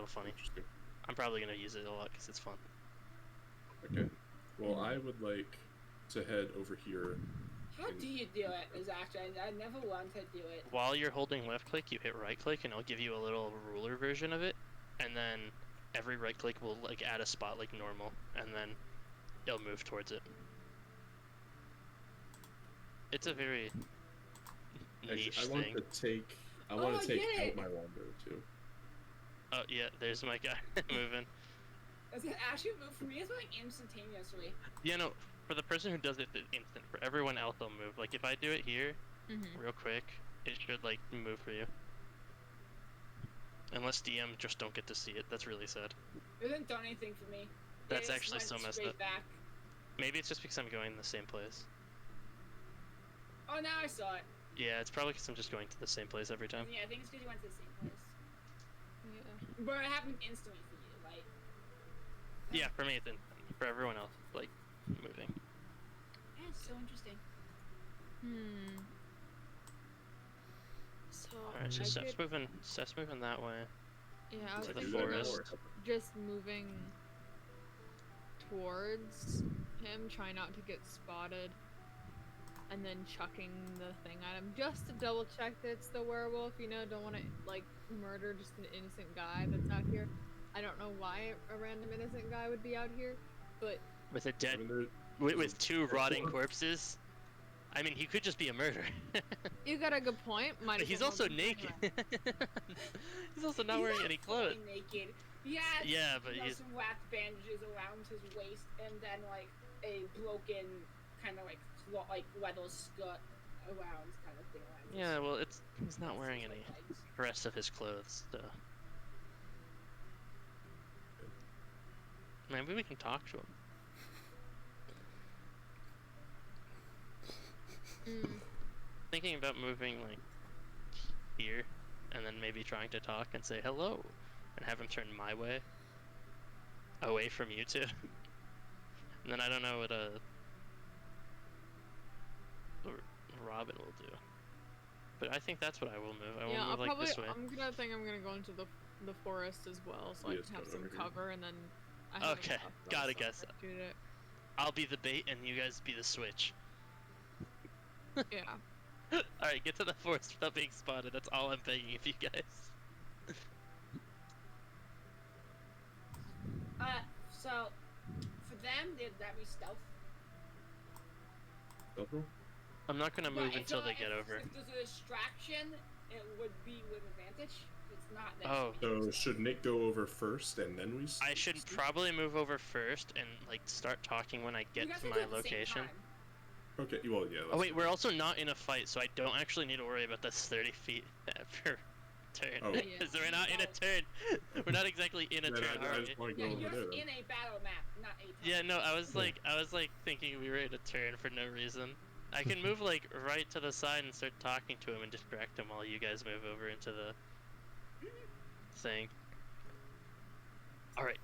funny. Interesting. I'm probably gonna use it a lot because it's fun. Okay. Well, I would like to head over here. How do you do it? Is actually I never learned how to do it. While you're holding left click, you hit right click, and it'll give you a little ruler version of it, and then every right click will like add a spot like normal, and then it'll move towards it. It's a very niche I want thing. to take. I Oh, want I to take get out it. my longbow too. Oh yeah, there's my guy moving. Does it actually move for me? It's like instantaneously. Yeah, no, for the person who does it, it's instant. For everyone else, they'll move. Like if I do it here, real quick, it should like move for you. Unless DM just don't get to see it. That's really sad. It hasn't done anything for me. That's It just actually went so messed straight up. Back. Maybe it's just because I'm going in the same place. Oh, now I saw it. Yeah, it's probably because I'm just going to the same place every time. Yeah, I think it's because you went to the same place. Yeah. But it happened instantly for you, like. Yeah, for me it's instant. For everyone else, like moving. Yeah, it's so interesting. So Alright, so I Steph's moving that way. Yeah, I was to the thinking forest. of just moving towards him, try not to get spotted, and then chucking the thing at him just to double check that it's the werewolf. You know, don't want to like murder just an innocent guy that's out here. I don't know why a random innocent guy would be out here, but With a I dead, mean, with two rotting corpses. I mean, he could just be a murderer. you got a good point. Might But as he's well also move him naked. anyway. He's also not He's wearing not any clothes. fully naked. Yeah. Yeah, but you know, he's some wrapped bandages around his waist, and then like a broken kind of like leather skirt around kind of thing. Around his- yeah. Well, he's not wearing his any legs. rest of his clothes. So maybe we can talk to him. Thinking about moving like here, and then maybe trying to talk and say hello, and have him turn my way, away from you two. And then I don't know what Robin will do. But I think that's what I will move. I will Yeah, I'll move like probably. this way. I'm gonna go into the forest as well, so I Yes, can have go some over here. cover, and then. I have Okay, enough of gotta us, so I guess. can shoot it. I'll be the bait, and you guys be the switch. Yeah. Alright, get to the forest without being spotted. That's all I'm begging of you guys. So for them, that'd be stealth. Stealth roll? I'm not gonna move But until they if get over. If there's a distraction, it would be with advantage. It's not. That Oh. So should Nick go over first and then we? I should probably move over first and like start talking when I You get guys to can my do it at the same location. time. Okay. Well, yeah. Oh wait, we're also not in a fight, so I don't actually need to worry about this 30 feet per turn. Oh. Because we're not in a turn. We're not exactly in a Then turn, I are just we? want to Yeah, go over you're there. in a battle map, not a. Yeah, time. no, I was like thinking we were in a turn for no reason. I can move like right to the side and start talking to him and distract him while you guys move over into the thing. Alright.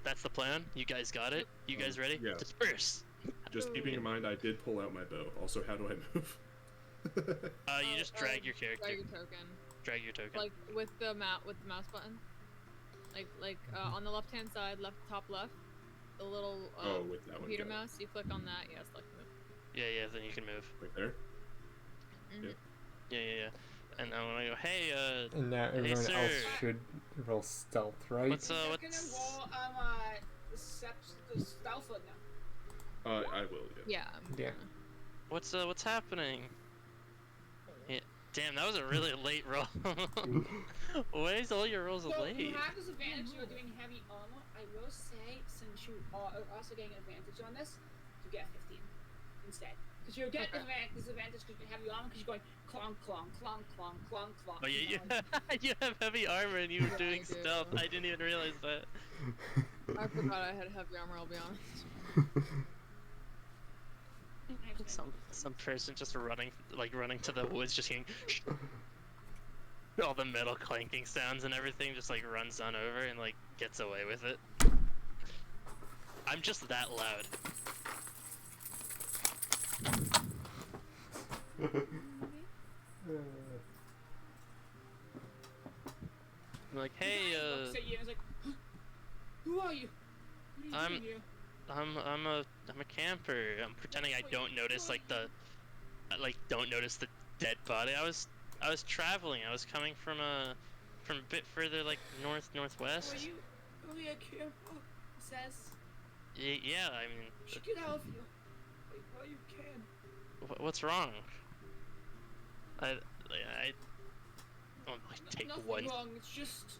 That's the plan. You guys got it? You guys ready? Yeah. Disperse! Just keeping in mind, I did pull out my bow. Also, how do I move? You just drag your character. Drag your token. Drag your token. Like with the mouse button. Like on the left hand side, top left, the little Oh, with that one, computer got it. mouse. You click on that. Yes, like move. Yeah, then you can move. Right there. Mhm. Yeah. Yeah. And I'm gonna go, hey, And now Hey, everyone else sir. should roll stealth, right? what's You're what's gonna roll the stealth or no? I will. Yeah. Yeah. I'm Yeah. gonna- what's happening? Yeah. Damn, that was a really late roll. Why is all your rolls So late? you have this advantage. You're doing heavy armor. I will say, since you are also getting advantage on this, you get 15 instead. Because you're getting disadvantage because you have heavy armor because you're going clonk, clonk, clonk, clonk, clonk, clonk. Oh yeah, you know, you have heavy armor and you were Yeah, doing I do. stealth. I didn't even realize that. I forgot I had heavy armor. I'll be honest. Some person just running to the woods, just hearing all the metal clanking sounds and everything, just like runs on over and like gets away with it. I'm just that loud. I'm like, hey, Looks at you and is like, huh? Who are you? What are you doing here? I'm a camper. I'm pretending I don't notice don't notice the dead body. I was traveling. I was coming from a bit further, like northwest. Are you really a camper? He says. Yeah, I mean. You should get out of here. Like, while you can. What's wrong? I don't take Nothing one. wrong. It's just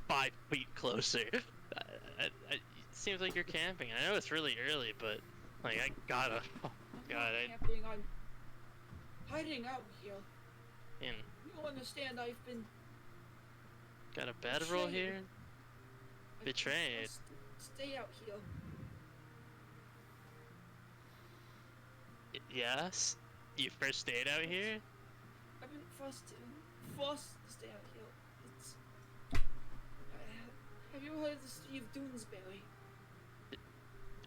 5 feet closer. It seems like you're camping. I know it's really early, but like I gotta. Oh God, camping. I'm hiding out here. You don't understand. I've been got a bedroll here. Betrayed. Stay out here. Yes. You first stayed out here. I've been forced to stay out here. It's. Have you heard of the city of Doonesbury?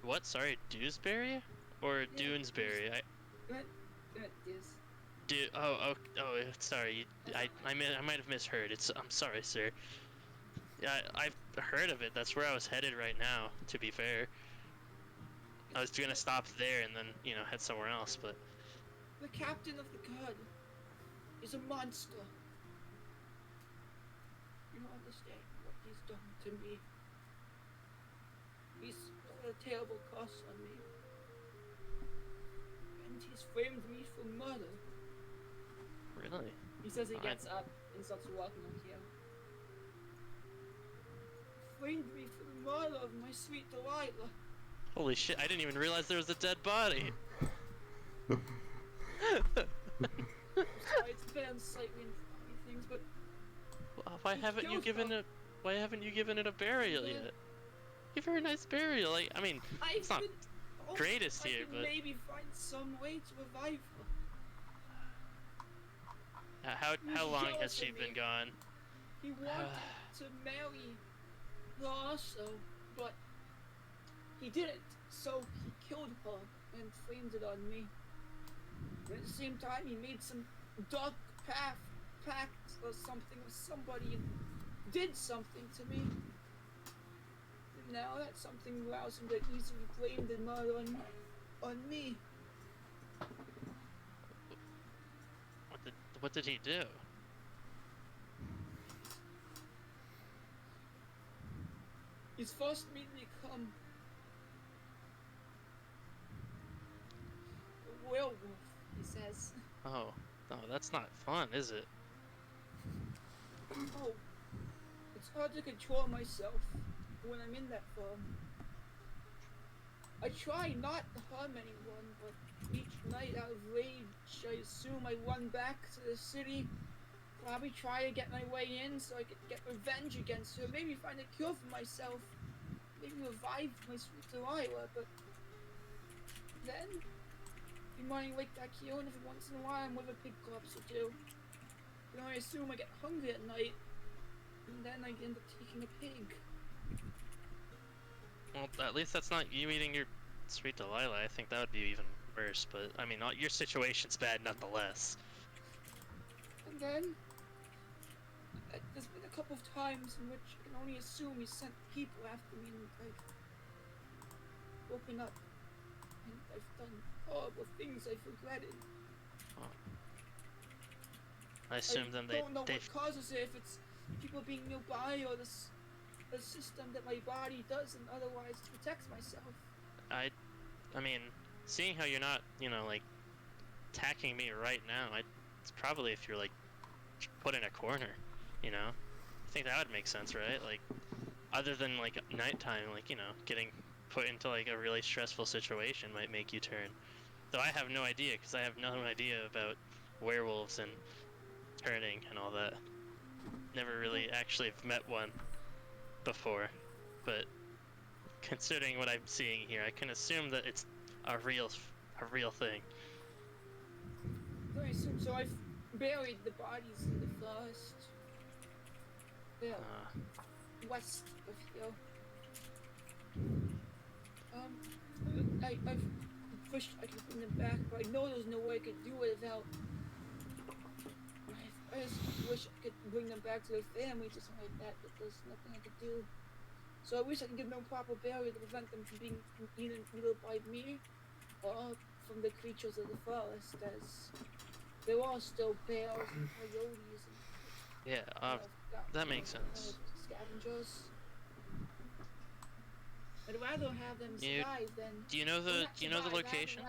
What? Sorry, Dewsbury or Yeah, Doonesbury? Sorry. I might have misheard. I'm sorry, sir. Yeah, I've heard of it. That's where I was headed right now. To be fair, I was gonna stop there and then head somewhere else, but the captain of the guard is a monster. You don't understand what he's done to me. He's put a terrible curse on me. And he's framed me for murder. Really? He says he gets up and starts walking on here. Framed me for the murder of my sweet Delilah. Holy shit, I didn't even realize there was a dead body. It's been slightly in things, but why haven't you given it a burial yet? Give her a nice burial. Like, I mean, it's not greatest here, but maybe find some way to revive her. How long has she been gone? He wanted to marry her also, but he didn't. So he killed her and framed it on me. And at the same time, he made some dark pact or something with somebody and did something to me. And now that something allows him to easily blame the murder on me. What did he do? He's forced me to become a werewolf, he says. Oh, no, that's not fun, is it? Oh, it's hard to control myself when I'm in that form. I try not to harm anyone, but each night out of rage, I assume I run back to the city, probably try to get my way in so I could get revenge against her, maybe find a cure for myself, maybe revive my sweet Delilah, but then, be morning wake back here, and every once in a while I'm with a pig corpse or two. You know, I assume I get hungry at night, and then I end up taking a pig. Well, at least that's not you eating your sweet Delilah. I think that would be even worse, but I mean, your situation's bad nonetheless. And then, there's been a couple of times in which I can only assume he sent people after me, and I've woken up, and I've done horrible things I've regretted. Oh. I assume then I don't know what causes it, if it's people being nearby or the system that my body does and otherwise to protect myself. I mean, seeing how you're not, like, attacking me right now, it's probably if you're, like, put in a corner, I think that would make sense, right? Like, other than, like, nighttime, like, getting put into, like, a really stressful situation might make you turn. Though I have no idea, because I have no idea about werewolves and turning and all that. Never really actually have met one before, but considering what I'm seeing here, I can assume that it's a real thing. Very soon, so I've buried the bodies in the forest. Yeah, west of here. I've wished I could bring them back, but I know there's no way I could do it without. I just wish I could bring them back to their families or something like that, but there's nothing I could do. So I wish I could give them proper burial to prevent them from being eaten either by me or from the creatures of the forest, as they're all still bears and coyotes and that makes sense. Scavengers. I'd rather have them survive than. Do you know the location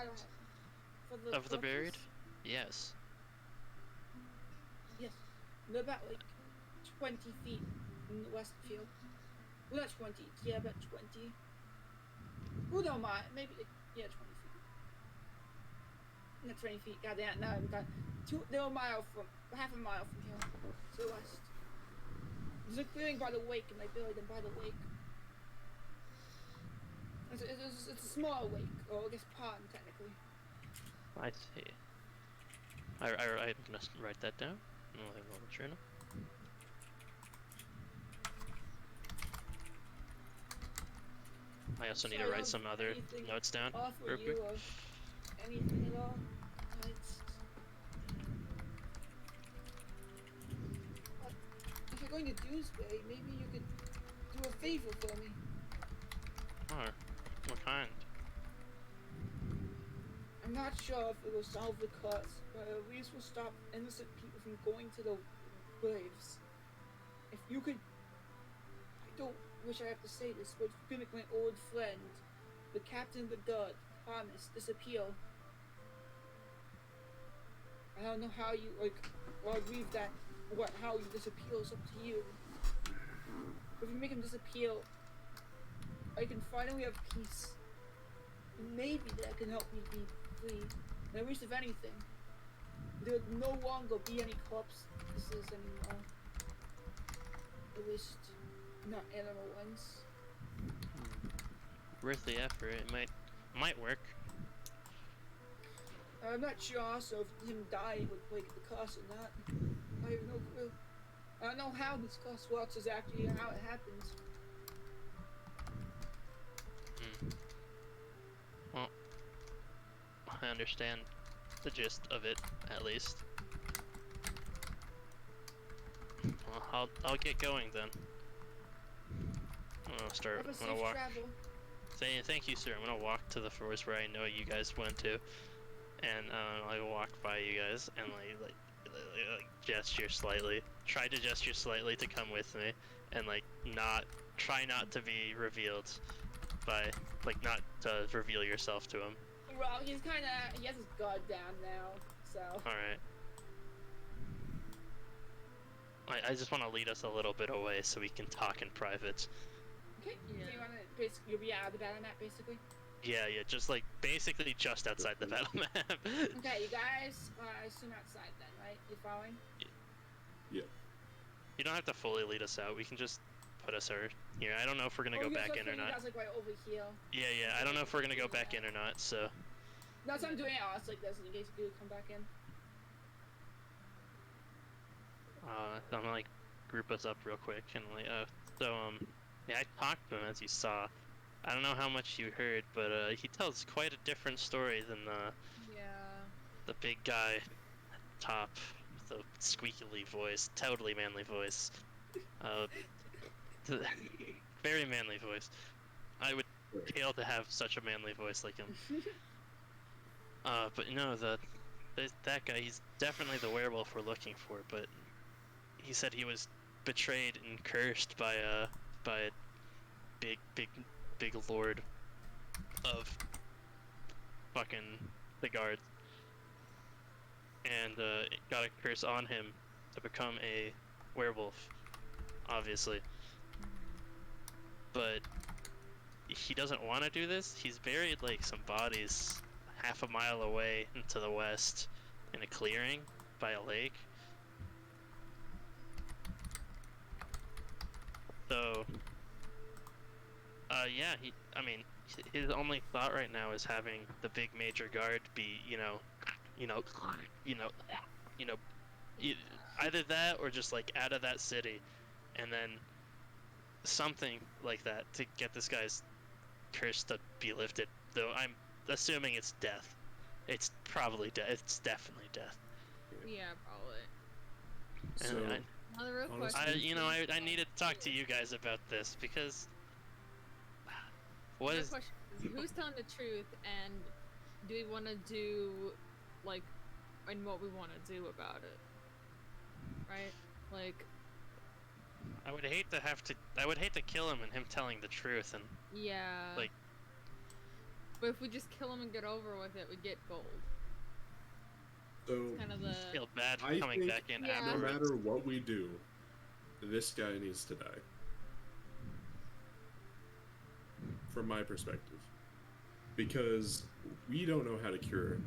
of the buried? Yes. Yes. They're about like 20 feet in the west field. Well, not 20. Yeah, about 20. Who don't mind? Maybe, 20 feet. Not 20 feet. Goddamn, no, I'm done. They're half a mile from here, to the west. There's a clearing by the lake, and I buried them by the lake. It's a small lake, or I guess pond, technically. I see. I'm gonna write that down. Journal. I also need to write some other notes down. Offer you or anything at all? If you're going to Dewsbury, maybe you could do a favor for me. Oh, what kind? I'm not sure if it will solve the cause, but at least will stop innocent people from going to the graves. If you could, I don't wish I have to say this, but if you could make my old friend, the captain of the guard, promise disappear. I don't know how you I'll leave that. How he disappears up to you. If you make him disappear, I can finally have peace. And maybe that can help me be free. And at least if anything, there'll no longer be any corpses anymore. At least not animal ones. Worth the effort. It might work. I'm not sure also if him dying would break the curse or not. I have no clue. I don't know how this curse works exactly or how it happens. Well, I understand the gist of it, at least. Well, I'll get going then. I'm gonna walk. Thank you, sir. I'm gonna walk to the forest where I know you guys went to, and I walk by you guys and like gesture slightly. Try to gesture slightly to come with me, and try not to be revealed by not to reveal yourself to him. Well, he has his guard down now, so. All right. I just want to lead us a little bit away so we can talk in private. Okay. Yeah. So you want to you'll be out of the battle map, basically. Yeah, basically just outside the battle map. Okay, you guys, I assume outside then, right? You following? Yeah. You don't have to fully lead us out. We can just put us here. I don't know if we're gonna go back in or not. You guys right over here. Yeah. I don't know if we're gonna go back in or not. So. That's why I'm doing it all like this in case you do come back in. I'm gonna group us up real quick and yeah, I talked to him as you saw. I don't know how much you heard, but he tells quite a different story than the big guy at the top with the squeakily voice, totally manly voice. Very manly voice. I would kill to have such a manly voice like him. But no, that guy, he's definitely the werewolf we're looking for, but he said he was betrayed and cursed by a big lord of fucking the guard, and it got a curse on him to become a werewolf, obviously. But he doesn't want to do this. He's buried some bodies half a mile away into the west in a clearing by a lake. So Yeah, I mean, his only thought right now is having the big major guard be, you know, you know, you know, you know, e- either that or just like out of that city, and then something like that to get this guy's curse to be lifted. Though I'm assuming it's death. It's probably death. It's definitely death. Yeah, probably. So, And Another real honestly- question. I need to talk to you guys about this because what My is question is, who's telling the truth, and do we want to do, like, and what we want to do about it? Right? Like, I would hate to kill him and him telling the truth and yeah. Like- But if we just kill him and get over with it, we get gold. so It's kind of the. feel bad I coming think back in Yeah. no afterwards. matter what we do, this guy needs to die. From my perspective. Because we don't know how to cure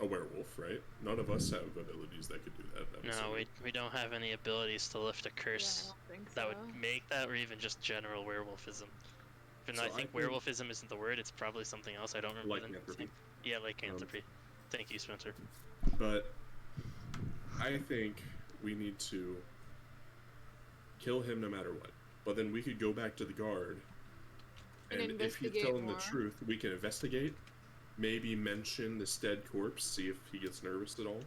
a werewolf, right? None of us have abilities that could do that. I'm No, assuming. we don't have any abilities to lift a Yeah, I curse don't think that so. would make that, or even just general werewolfism. Even though So I I think think- werewolfism isn't the word, it's probably something else. I don't remember the Lycanthropy. name. Yeah, lycanthropy. Thank you, Spencer. But I think we need to kill him no matter what. But then we could go back to the guard, And and if he's investigate telling more. the truth, we can investigate. Maybe mention this dead corpse, see if he gets nervous at all.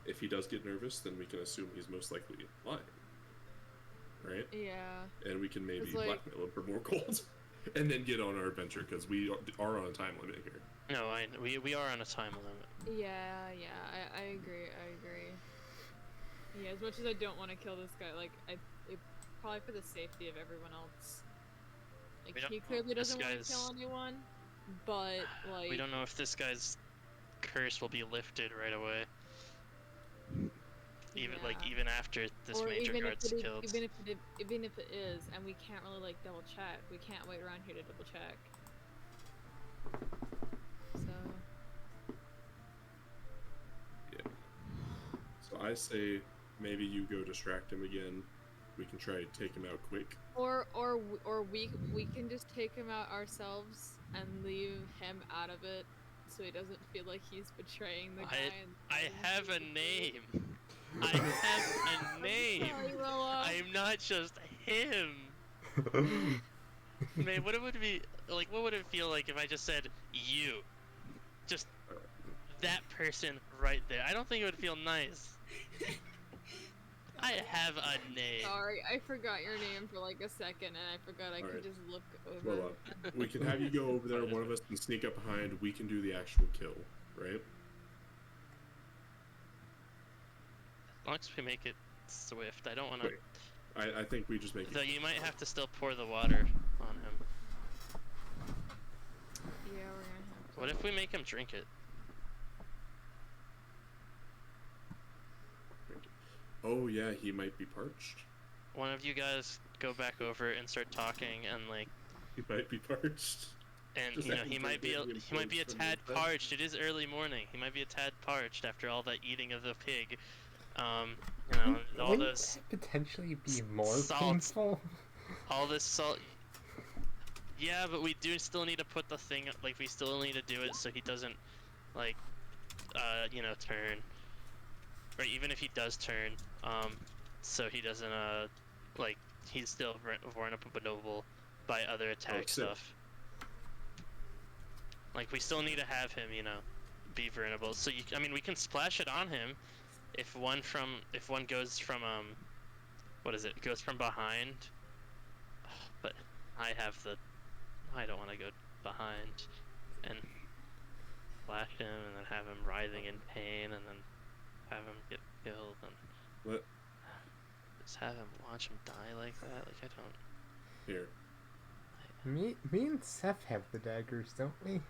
If he does get nervous, then we can assume he's most likely lying. Right? Yeah. And we can maybe It's like- blackmail him for more gold. And then get on our adventure, because we are on a time limit here. No, we are on a time limit. Yeah, I agree, Yeah, as much as I don't want to kill this guy, like, probably for the safety of everyone else. Like, We don't he know clearly if this doesn't want to guy's- kill anyone, but, like... We don't know if this guy's curse will be lifted right away. Even yeah. even after this Or major even guard's if it, killed. even if it is, and we can't really, like, double check. We can't wait around here to double check. So... So I say maybe you go distract him again. We can try to take him out quick. Or we can just take him out ourselves and leave him out of it, so he doesn't feel like he's betraying the guy. I have a name. I have a name. I'm not just him. Man, what it would be like? What would it feel like if I just said you? Just that person right there. I don't think it would feel nice. I have a name. Sorry, I forgot your name for like a second, and I forgot I could Alright. just look over. Well, we can have you go over there. One of us can sneak up behind. We can do the actual kill, right? As long as we make it swift. I don't want to. Wait. I think we just make Though it. you might have to still pour the water on him. Yeah, we're gonna have to. What if we make him drink it? Oh yeah, he might be parched. One of you guys go back over and start talking, and like, He might be parched. and Just you know, have he him might be drink it he might be a and tad then- parched. It is early morning. He might be a tad parched after all that eating of the pig. You know, all Wouldn't those, that potentially be more salt. painful? all this salt. Yeah, but we do still need to put the thing, like, we still need to do it so he doesn't, like, you know, turn. Or even if he does turn, so he doesn't, like, he's still vulnerable by other attack sick. stuff. Like, we still need to have him, you know, be vulnerable. So, I mean, we can splash it on him if one goes from, what is it, goes from behind. But I don't want to go behind and splash him and then have him writhing in pain and then have him get killed and What? just have him watch him die like that. Like, I don't. Here. Me and Seth have the daggers, don't we?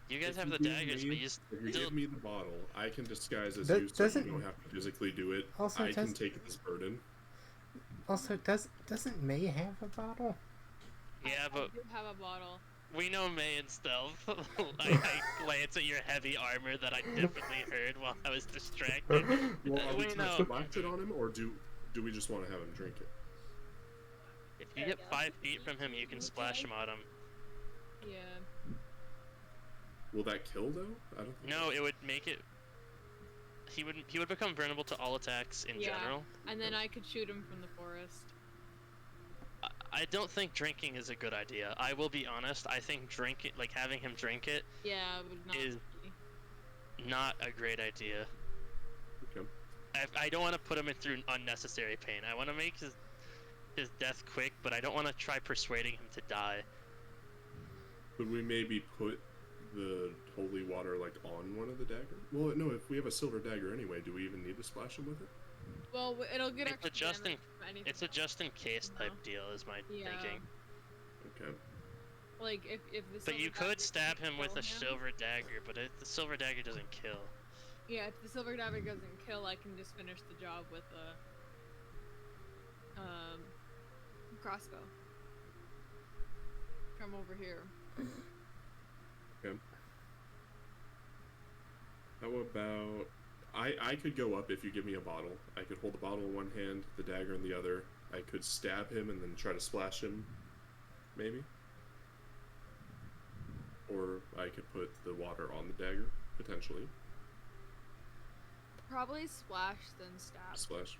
You guys If have you the give daggers, me- but you If you still. give me the bottle, I can disguise as That you so doesn't- you don't have to physically do it. Also, I can does- take this burden. Also, doesn't May have a bottle? Yeah, I but do have a bottle. we know May and stealth. I glance at your heavy armor that I definitely heard while I was distracted. Well, are we We trying know. to splash it on him, or do we just want to have him drink it? If you There we get go. 5 feet from him, you can splash him on him. Yeah. Will that kill though? I don't think No, it would make it. He would become vulnerable to all attacks in Yeah. general. And then I could shoot him from the forest. I don't think drinking is a good idea. I will be honest. I think having him drink it, Yeah, it would not Is- be. not a great idea. Okay. I don't want to put him through unnecessary pain. I want to make his death quick, but I don't want to try persuading him to die. Could we maybe put the holy water like on one of the daggers? Well, no. If we have a silver dagger anyway, do we even need to splash him with it? Well, it'll get It's a extra just damage from anything It's a else. just in case type No. deal, is my Yeah. thinking. Okay. Like if the. But you silver could dagger stab doesn't him with kill a him- silver dagger, but the silver dagger doesn't kill. Yeah, if the silver dagger doesn't kill, I can just finish the job with a crossbow. Come over here. Okay. How about I could go up if you give me a bottle. I could hold the bottle in one hand, the dagger in the other. I could stab him and then try to splash him, maybe. Or I could put the water on the dagger, potentially. Probably splash then stab. Splash.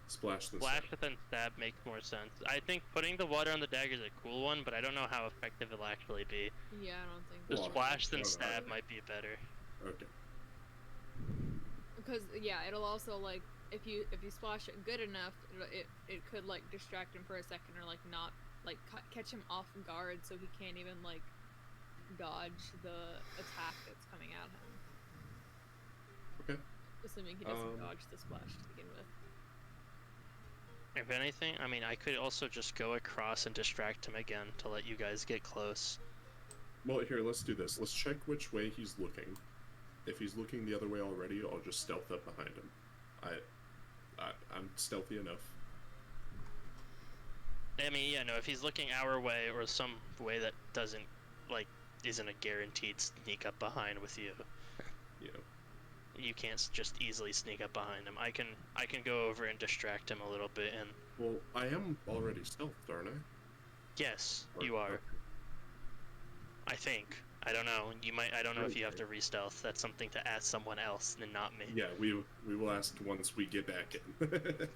Splash the Splash and then stab makes more sense. I think putting the water on the dagger is a cool one, but I don't know how effective it'll actually be. Yeah, I don't think. The Well, splash then no, no. stab might be better. Okay. Because yeah, it'll also like if you splash it good enough, it could like distract him for a second or like not like catch him off guard so he can't even like dodge the attack that's coming at him. Okay. Assuming he doesn't dodge the splash to begin with. If anything, I mean, I could also just go across and distract him again to let you guys get close. Well, here, let's do this. Let's check which way he's looking. If he's looking the other way already, I'll just stealth up behind him. I'm stealthy enough. I mean, yeah, no, if he's looking our way or some way that doesn't, like, isn't a guaranteed sneak up behind with you, You know. you can't just easily sneak up behind him. I can go over and distract him a little bit, and Well, I am already stealthed, aren't I? yes, Or- you are. okay. I think. I don't know. You might. I don't know if you have Okay. to re-stealth. That's something to ask someone else, and not me. Yeah, we will ask once we get back in.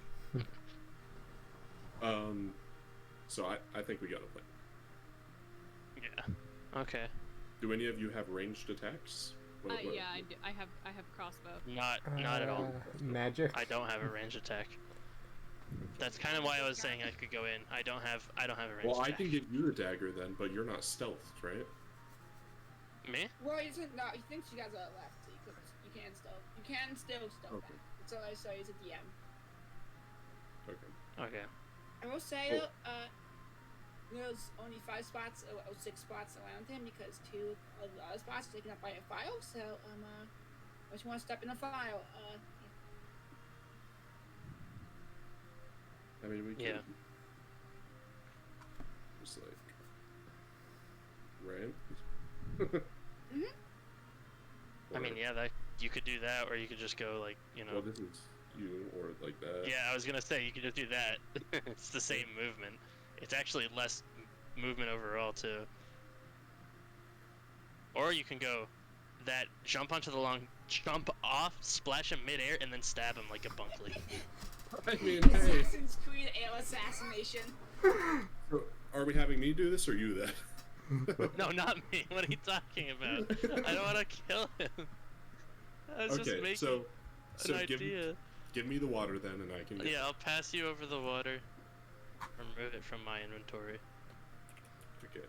So I think we got a plan. Yeah. Okay. Do any of you have ranged attacks? What- Yeah, I have crossbow. Not at all. Magic. I don't have a range attack. That's kind of why I was saying I could go in. I don't have a range Well, I attack. can get you the dagger then, but you're not stealthed, right? Me? Well, he said no. He thinks you guys are left. You can still. You can still stealth Okay. back. That's all I say is a DM. Okay. Okay. I will say Oh. though, there's only 5 spots or 6 spots around him because 2 of the other spots are taken up by a file. So if you want to step in a file, I mean, we could Yeah. just like, right? I mean, yeah, that you could do that, or you could just go like, Well, this is you, or like that. Yeah, I was gonna say you could just do that. It's the same movement. It's actually less movement overall too. Or you can go that, jump onto the long, jump off, splash him midair, and then stab him like a bunkly. I mean, hey. Assassin's Creed ale assassination. So, are we having me do this or you that? No, not me. What are you talking about? I don't want to kill him. I was just Okay, making so an give idea. me the water then, and I can get. Yeah, I'll pass you over the water. Remove it from my inventory. Okay.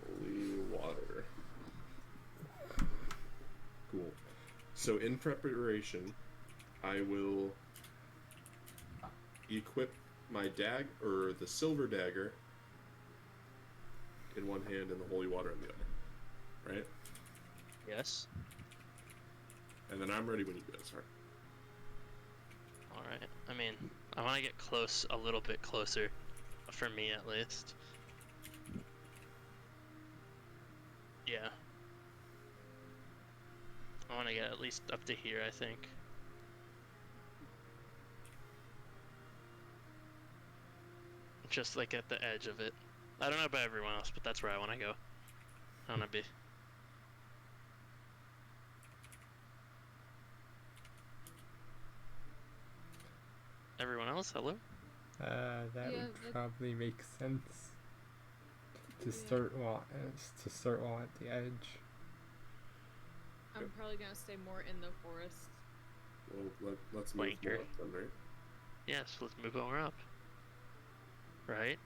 Holy water. Cool. So in preparation, I will equip my or the silver dagger in one hand and the holy water in the other. Right? Yes. And then I'm ready when you guys are. Alright. I mean, I want to get close, a little bit closer. For me, at least. Yeah. I want to get at least up to here, I think. just like at the edge of it. I don't know about everyone else, but that's where I want to go. I want to be. Everyone else, hello? That Yeah, would that- probably make sense. To start while at the edge. I'm probably gonna stay more in the forest. Well, let's move Wanker. more up then, right? Yes, let's move on up. Right?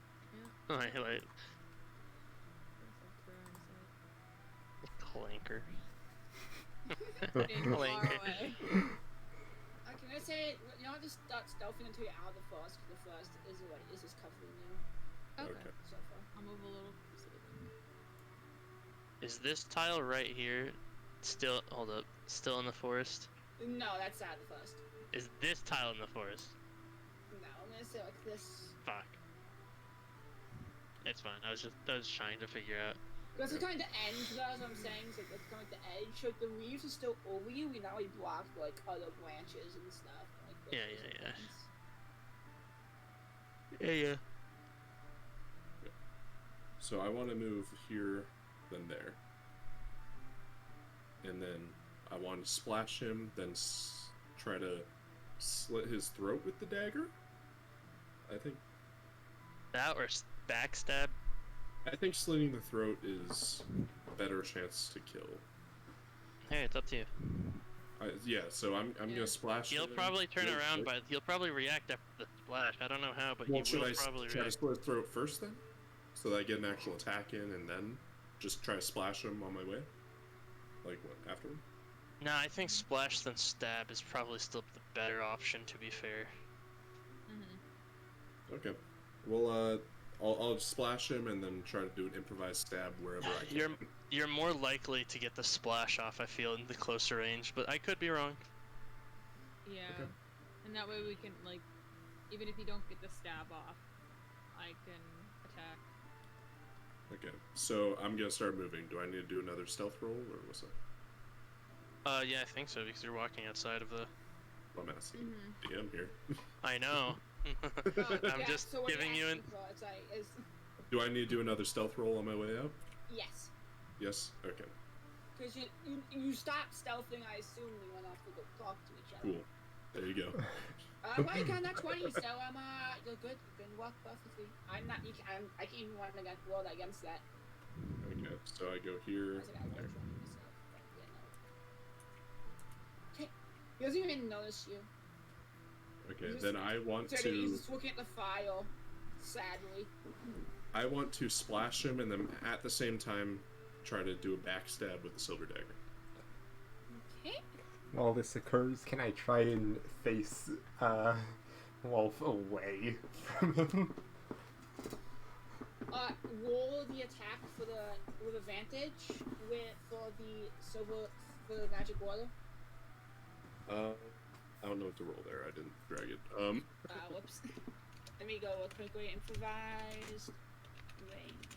Yeah. Like, There's clanker. a being far Clanker. away. Can I say, you know, just start stealthing until you're out of the forest, because the forest is just covering you Okay. Okay. so far. I'll move a little closer then. Is this tile right here still, hold up, still in the forest? No, that's out of the forest. Is this tile in the forest? No, I'm gonna say like this. Fuck. It's fine, I was trying to figure out. Because it's kind of the end, that's what I'm saying. So it's kind of the edge. So the leaves are still over you. We now blocked like other branches and stuff. Like Yeah, bushes yeah, and yeah. things. Yeah. So I want to move here, then there. And then I want to splash him, then try to slit his throat with the dagger. I think Backstab? slitting the throat is a better chance to kill. Hey, it's up to you. Yeah, so I'm gonna splash He'll him probably turn real around, quick. but he'll probably react after the splash. I don't know how, but Well, he should will I probably try to react. split his throat first then? So that I get an actual attack in and then just try to splash him on my way? Like, what, afterward? No, I think splash then stab is probably still the better option, to be fair. Mm-hmm. Okay. Well, I'll splash him and then try to do an improvised stab wherever I can. You're more likely to get the splash off, I feel, in the closer range, but I could be wrong. Yeah. Okay. And that way we can, like, even if you don't get the stab off, I can attack. Okay, so I'm gonna start moving. Do I need to do another stealth roll, or what's that? Yeah, I think so, because you're walking outside of the... I'm asking Mm-hmm. DM here. I know. I'm just so what giving you're you an... asking for, it's like, is Do I need to do another stealth roll on my way out? yes. Yes? Okay, Because you stop stealthing, I assume we went off to go talk to each other. cool. There you go. Well, you got that 20, so you're good. You can walk perfectly. I can't even want to roll against that. Okay, so I go here. I rolled 20 There. myself. But, okay. He doesn't even notice you. Okay, Just- then I want So to. he's just looking at the file, sadly. I want to splash him and then at the same time try to do a backstab with the silver dagger. Okay. While this occurs, can I try and face Wolf away from him? Roll the attack with advantage for the magic water. I don't know what to roll there. I didn't drag it. Whoops. Let me go quickly. Improvised range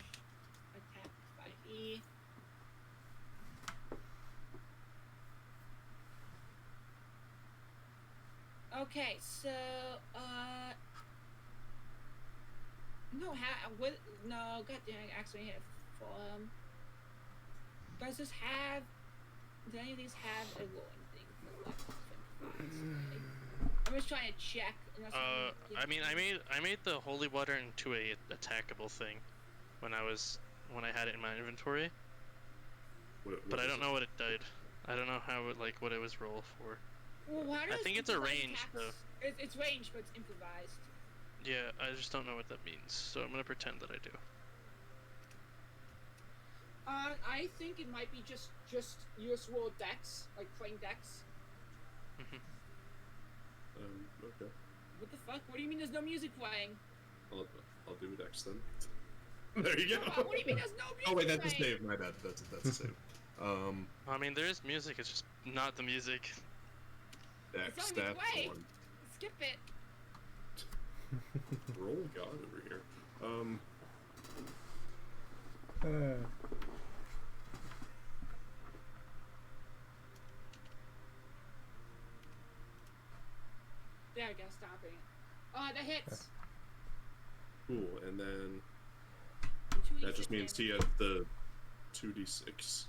attack 5e. Okay, so no, no, goddamn, I actually have does this have? Do any of these have a rolling thing for weapons? I'm just trying to check. Unless I mean, I made the holy water into a attackable thing when I had it in my inventory, but I don't know what it did. I don't know how it what it was roll for. Well, I think it's a range though. It's range, but it's improvised. Yeah, I just don't know what that means, so I'm gonna pretend that I do. I think it might be just useful dex, like plain dex. Okay. What the fuck? What do you mean there's no music playing? I'll do a dex then. There you go. What do you mean there's no music Oh wait, that's a playing? save. My bad. That's a save. I mean, there is music. It's just not the music. Dex It's on stat its way. 1. Skip it. Roll god over here. There we go, stopping it. That hits. Cool, and then 2d6 that just means he damage. had the 2d6.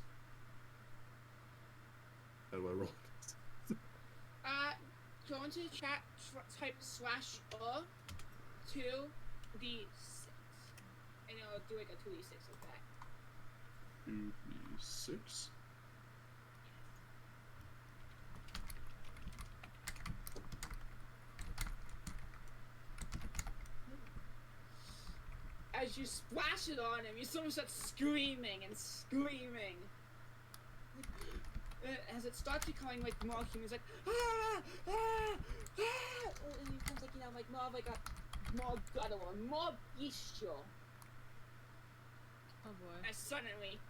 How do I roll? Go into the chat, type /2d6, and it'll do like a 2d6 like that. 2d6. As you splash it on him, you sort of start screaming and screaming. As it starts becoming like more human, it's like ah, ah, ah, and it becomes like, you know, like more of like a more guttural, more bestial. Oh boy. As suddenly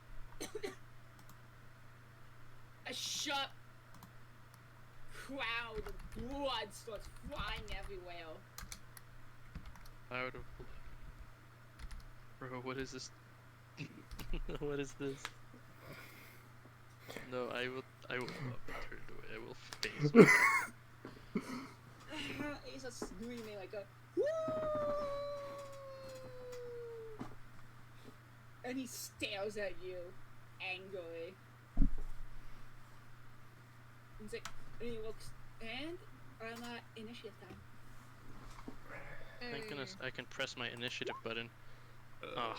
a sharp cloud of blood starts flying everywhere. Cloud of blood. Bro, what is this? What is this? No, I will not be turned away. I will face it. He starts screaming like a woo! And he stares at you angrily. He's like, and he looks, and initiative time. Thank goodness I can press my initiative button. Ugh,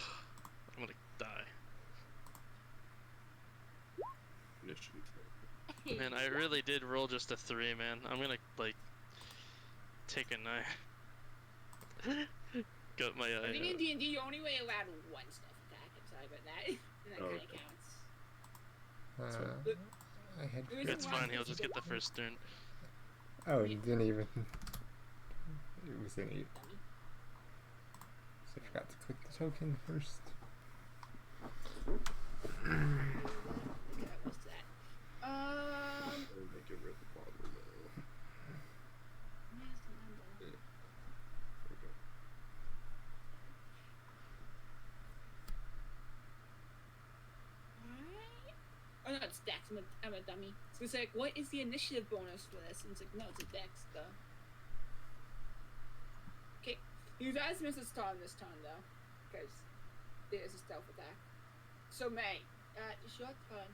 I'm gonna die. Initiative. Man, I really did roll just a 3, man. I'm gonna, like, take a knife. Got my I think eye. in D&D you're only really allowed one stealth attack. I'm sorry about that. That Oh, kind okay. of counts. I had. The reason It's why fine, is he'll you just get get the first turn. Oh, you didn't even. It was an 8. dummy. So I forgot to click the token first. Okay, what's that? I'll make it really bottom though. Where's the number? There we go. Alright. Oh no, it's Dex. I'm a dummy. So it's like, what is the initiative bonus for this? And it's like, no, it's a Dex, though. Okay, you guys missed a star this time, though. Because there's a stealth attack. So, May, it's your turn.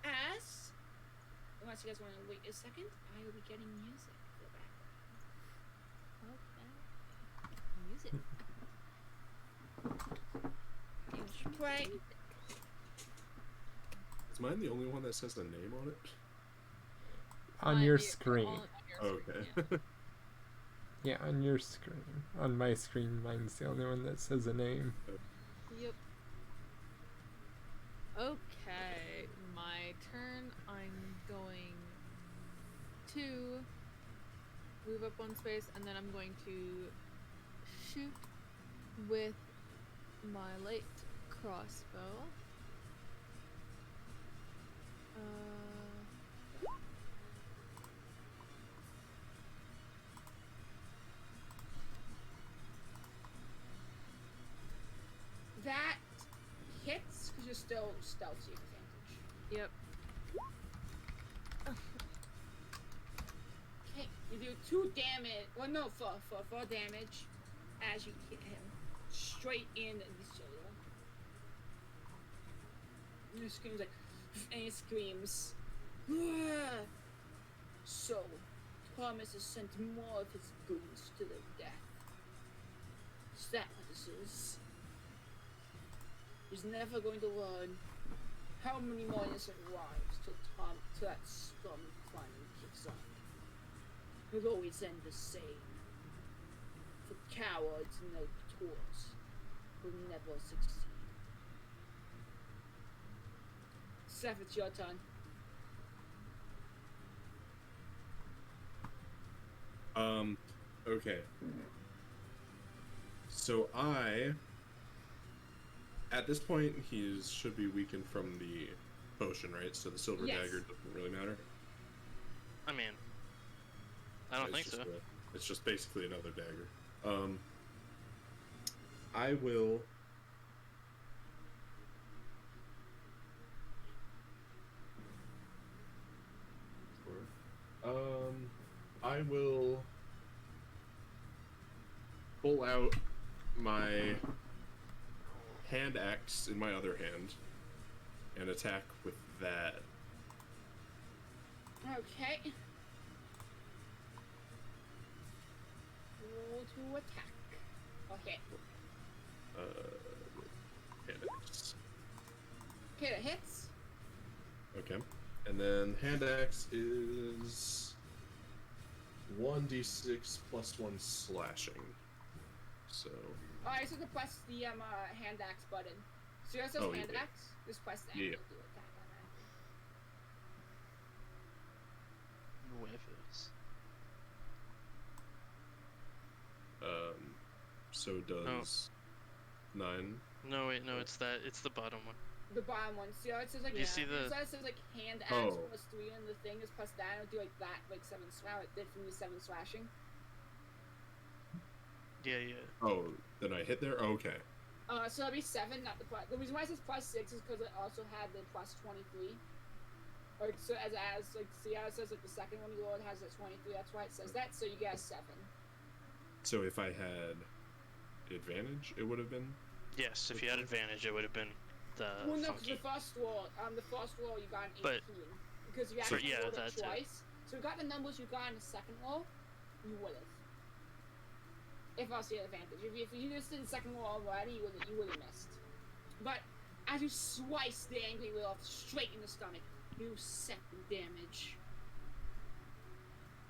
As, unless you guys want to wait a second, I will be getting music for the background. Okay. Music. Play. Is mine the only one that says the name on it? On your screen. On your screen, Okay. Yeah, on your screen. On my screen, mine's the only one that says a name. Yep. Okay, my turn. I'm going to move up one space, and then I'm going to shoot with my light crossbow. That hits because you're still stealth, so you have advantage. Yep. Okay, you do 2 damage. Well, no, 4 damage as you hit him straight in the shoulder. And he screams like, and he screams. "Ah!" So, Thomas has sent more of his goons to their death. Is that what this is? He's never going to learn how many more innocent lives till that scum climbing kicks on. It'll always end the same. For cowards and their tours will never succeed. Seth, it's your turn. Okay. So at this point, he should be weakened from the potion, right? So the silver Yes. dagger doesn't really matter. I mean, I don't think It's so. just it's just basically another dagger. I will. I will pull out my hand axe in my other hand and attack with that. Okay. Roll to attack. Okay. Hand axe. Okay, that hits. Okay. And then hand axe is 1d6 plus 1 slashing. So. Alright, so to press the hand axe button. So yours says hand axe, just press that and you'll do attack on that. Huevos. So does 9. No, wait, no, it's the bottom one. The bottom one. See how it says like You see the- it says like hand axe plus 3 and the thing is plus that and it'll do like that, like 7 slash. It did for me 7 slashing. Yeah, yeah. Oh, then I hit there? Okay. So that'll be 7, not the plus. The reason why it says plus 6 is because it also had the plus 23. Or so as like see how it says like the second one you rolled has a 23. That's why it says that. So you get a 7. So if I had advantage, it would have been. Yes, if you had advantage, it would have been the Well, no, because funky. the first roll you got an 18 because you So, actually yeah, rolled it that's it. twice. So you got the numbers you got in the second roll, you would have. If I was the advantage, if you just did the second roll already, you would have missed. But as you slice the angry wheel off straight in the stomach, you 7 damage.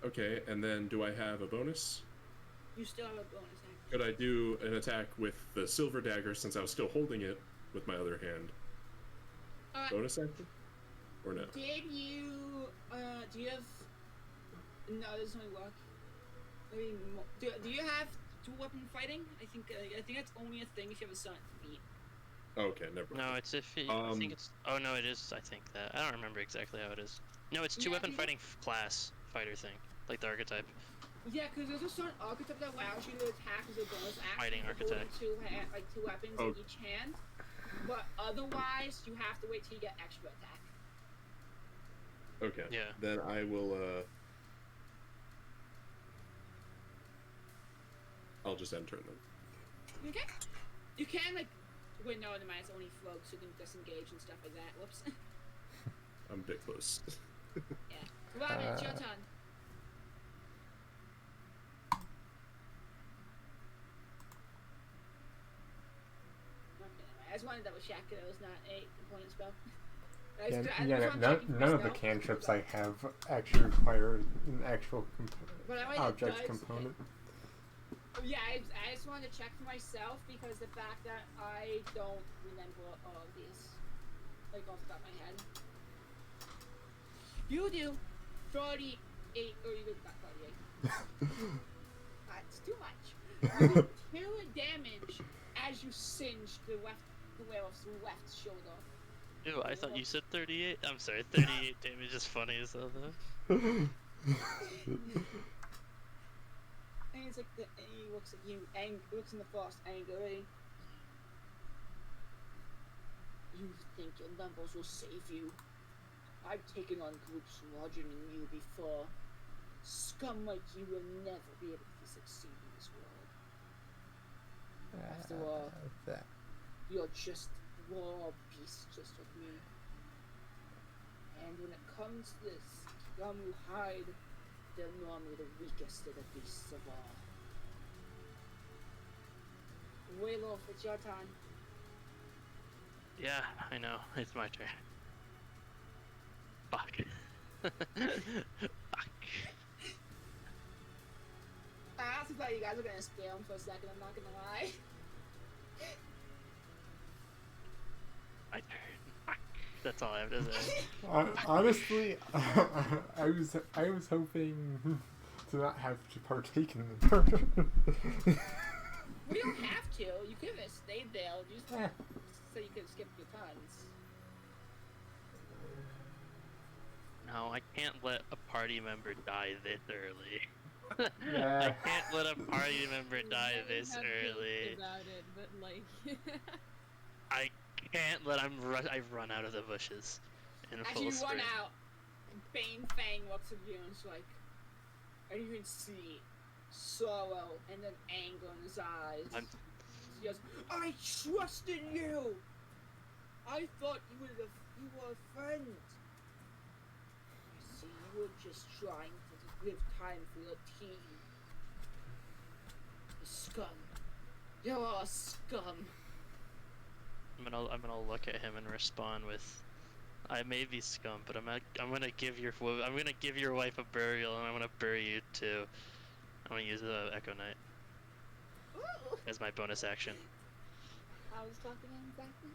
Okay, and then do I have a bonus? You still have a bonus action. Could I do an attack with the silver dagger since I was still holding it with my other hand? Bonus action? Or no? Did you, do you have... No, this doesn't work. I mean, do you have 2-weapon fighting? I think that's only a thing if you have a certain feat. Okay, never mind. No, it's if it, I think it's. Oh no, it is. I think that I don't remember exactly how it is. No, it's 2-weapon fighting class fighter thing, like the archetype. Yeah, because there's a certain archetype that allows you to attack as a bonus action. Fighting archetype. Two weapons in each hand. But otherwise, you have to wait till you get extra attack. Okay. Yeah. Then I will, I'll just end turn them. Okay. You can, like... Wait, no, never mind. It's only rogues who can disengage and stuff like that. Whoops. I'm a bit close. Yeah. Robin, it's your turn. I just wanted to double check that it was not a component spell. None of the cantrips I have actually require an actual object component. Yeah, I just wanted to check for myself because the fact that I don't remember all of these, like off the top of my head. You do 38, or you do not 38. That's too much. You do 2 damage as you singe the werewolf's left shoulder. Ew, I thought you said 38. I'm sorry, 38 damage is funny as hell though. And it's like and he looks at you and looks in the frost angrily. You think your numbers will save you? I've taken on groups larger than you before. Scum like you will never be able to succeed in this world. After all, you're just raw beasts just like me. And when it comes to this, scum who hide, they're normally the weakest of the beasts of all. Wayloff, it's your turn. Yeah, I know. It's my turn. Fuck. Fuck. I honestly thought you guys were gonna scale him for a second, I'm not gonna lie. My turn. Fuck. That's all I have to say. Honestly, I was hoping to not have to partake in the turn. We don't have to. You could have stayed there. Just so you could skip your turns. No, I can't let a party member die this early. Yeah. I can't let a party member die this early. About it, but like, I can't let I've run out of the bushes in As full you sprint. run out, Bane Fang looks at you and is like, and you can see sorrow and then anger in his eyes. He goes, I trusted you! I thought you were a friend. I see you were just trying to give time for your team. You scum. You're all scum. I'm gonna look at him and respond with, I may be scum, but I'm gonna give your wife a burial, and I'm gonna bury you too. I'm gonna use the Echo Knight as my bonus action. I was talking exactly.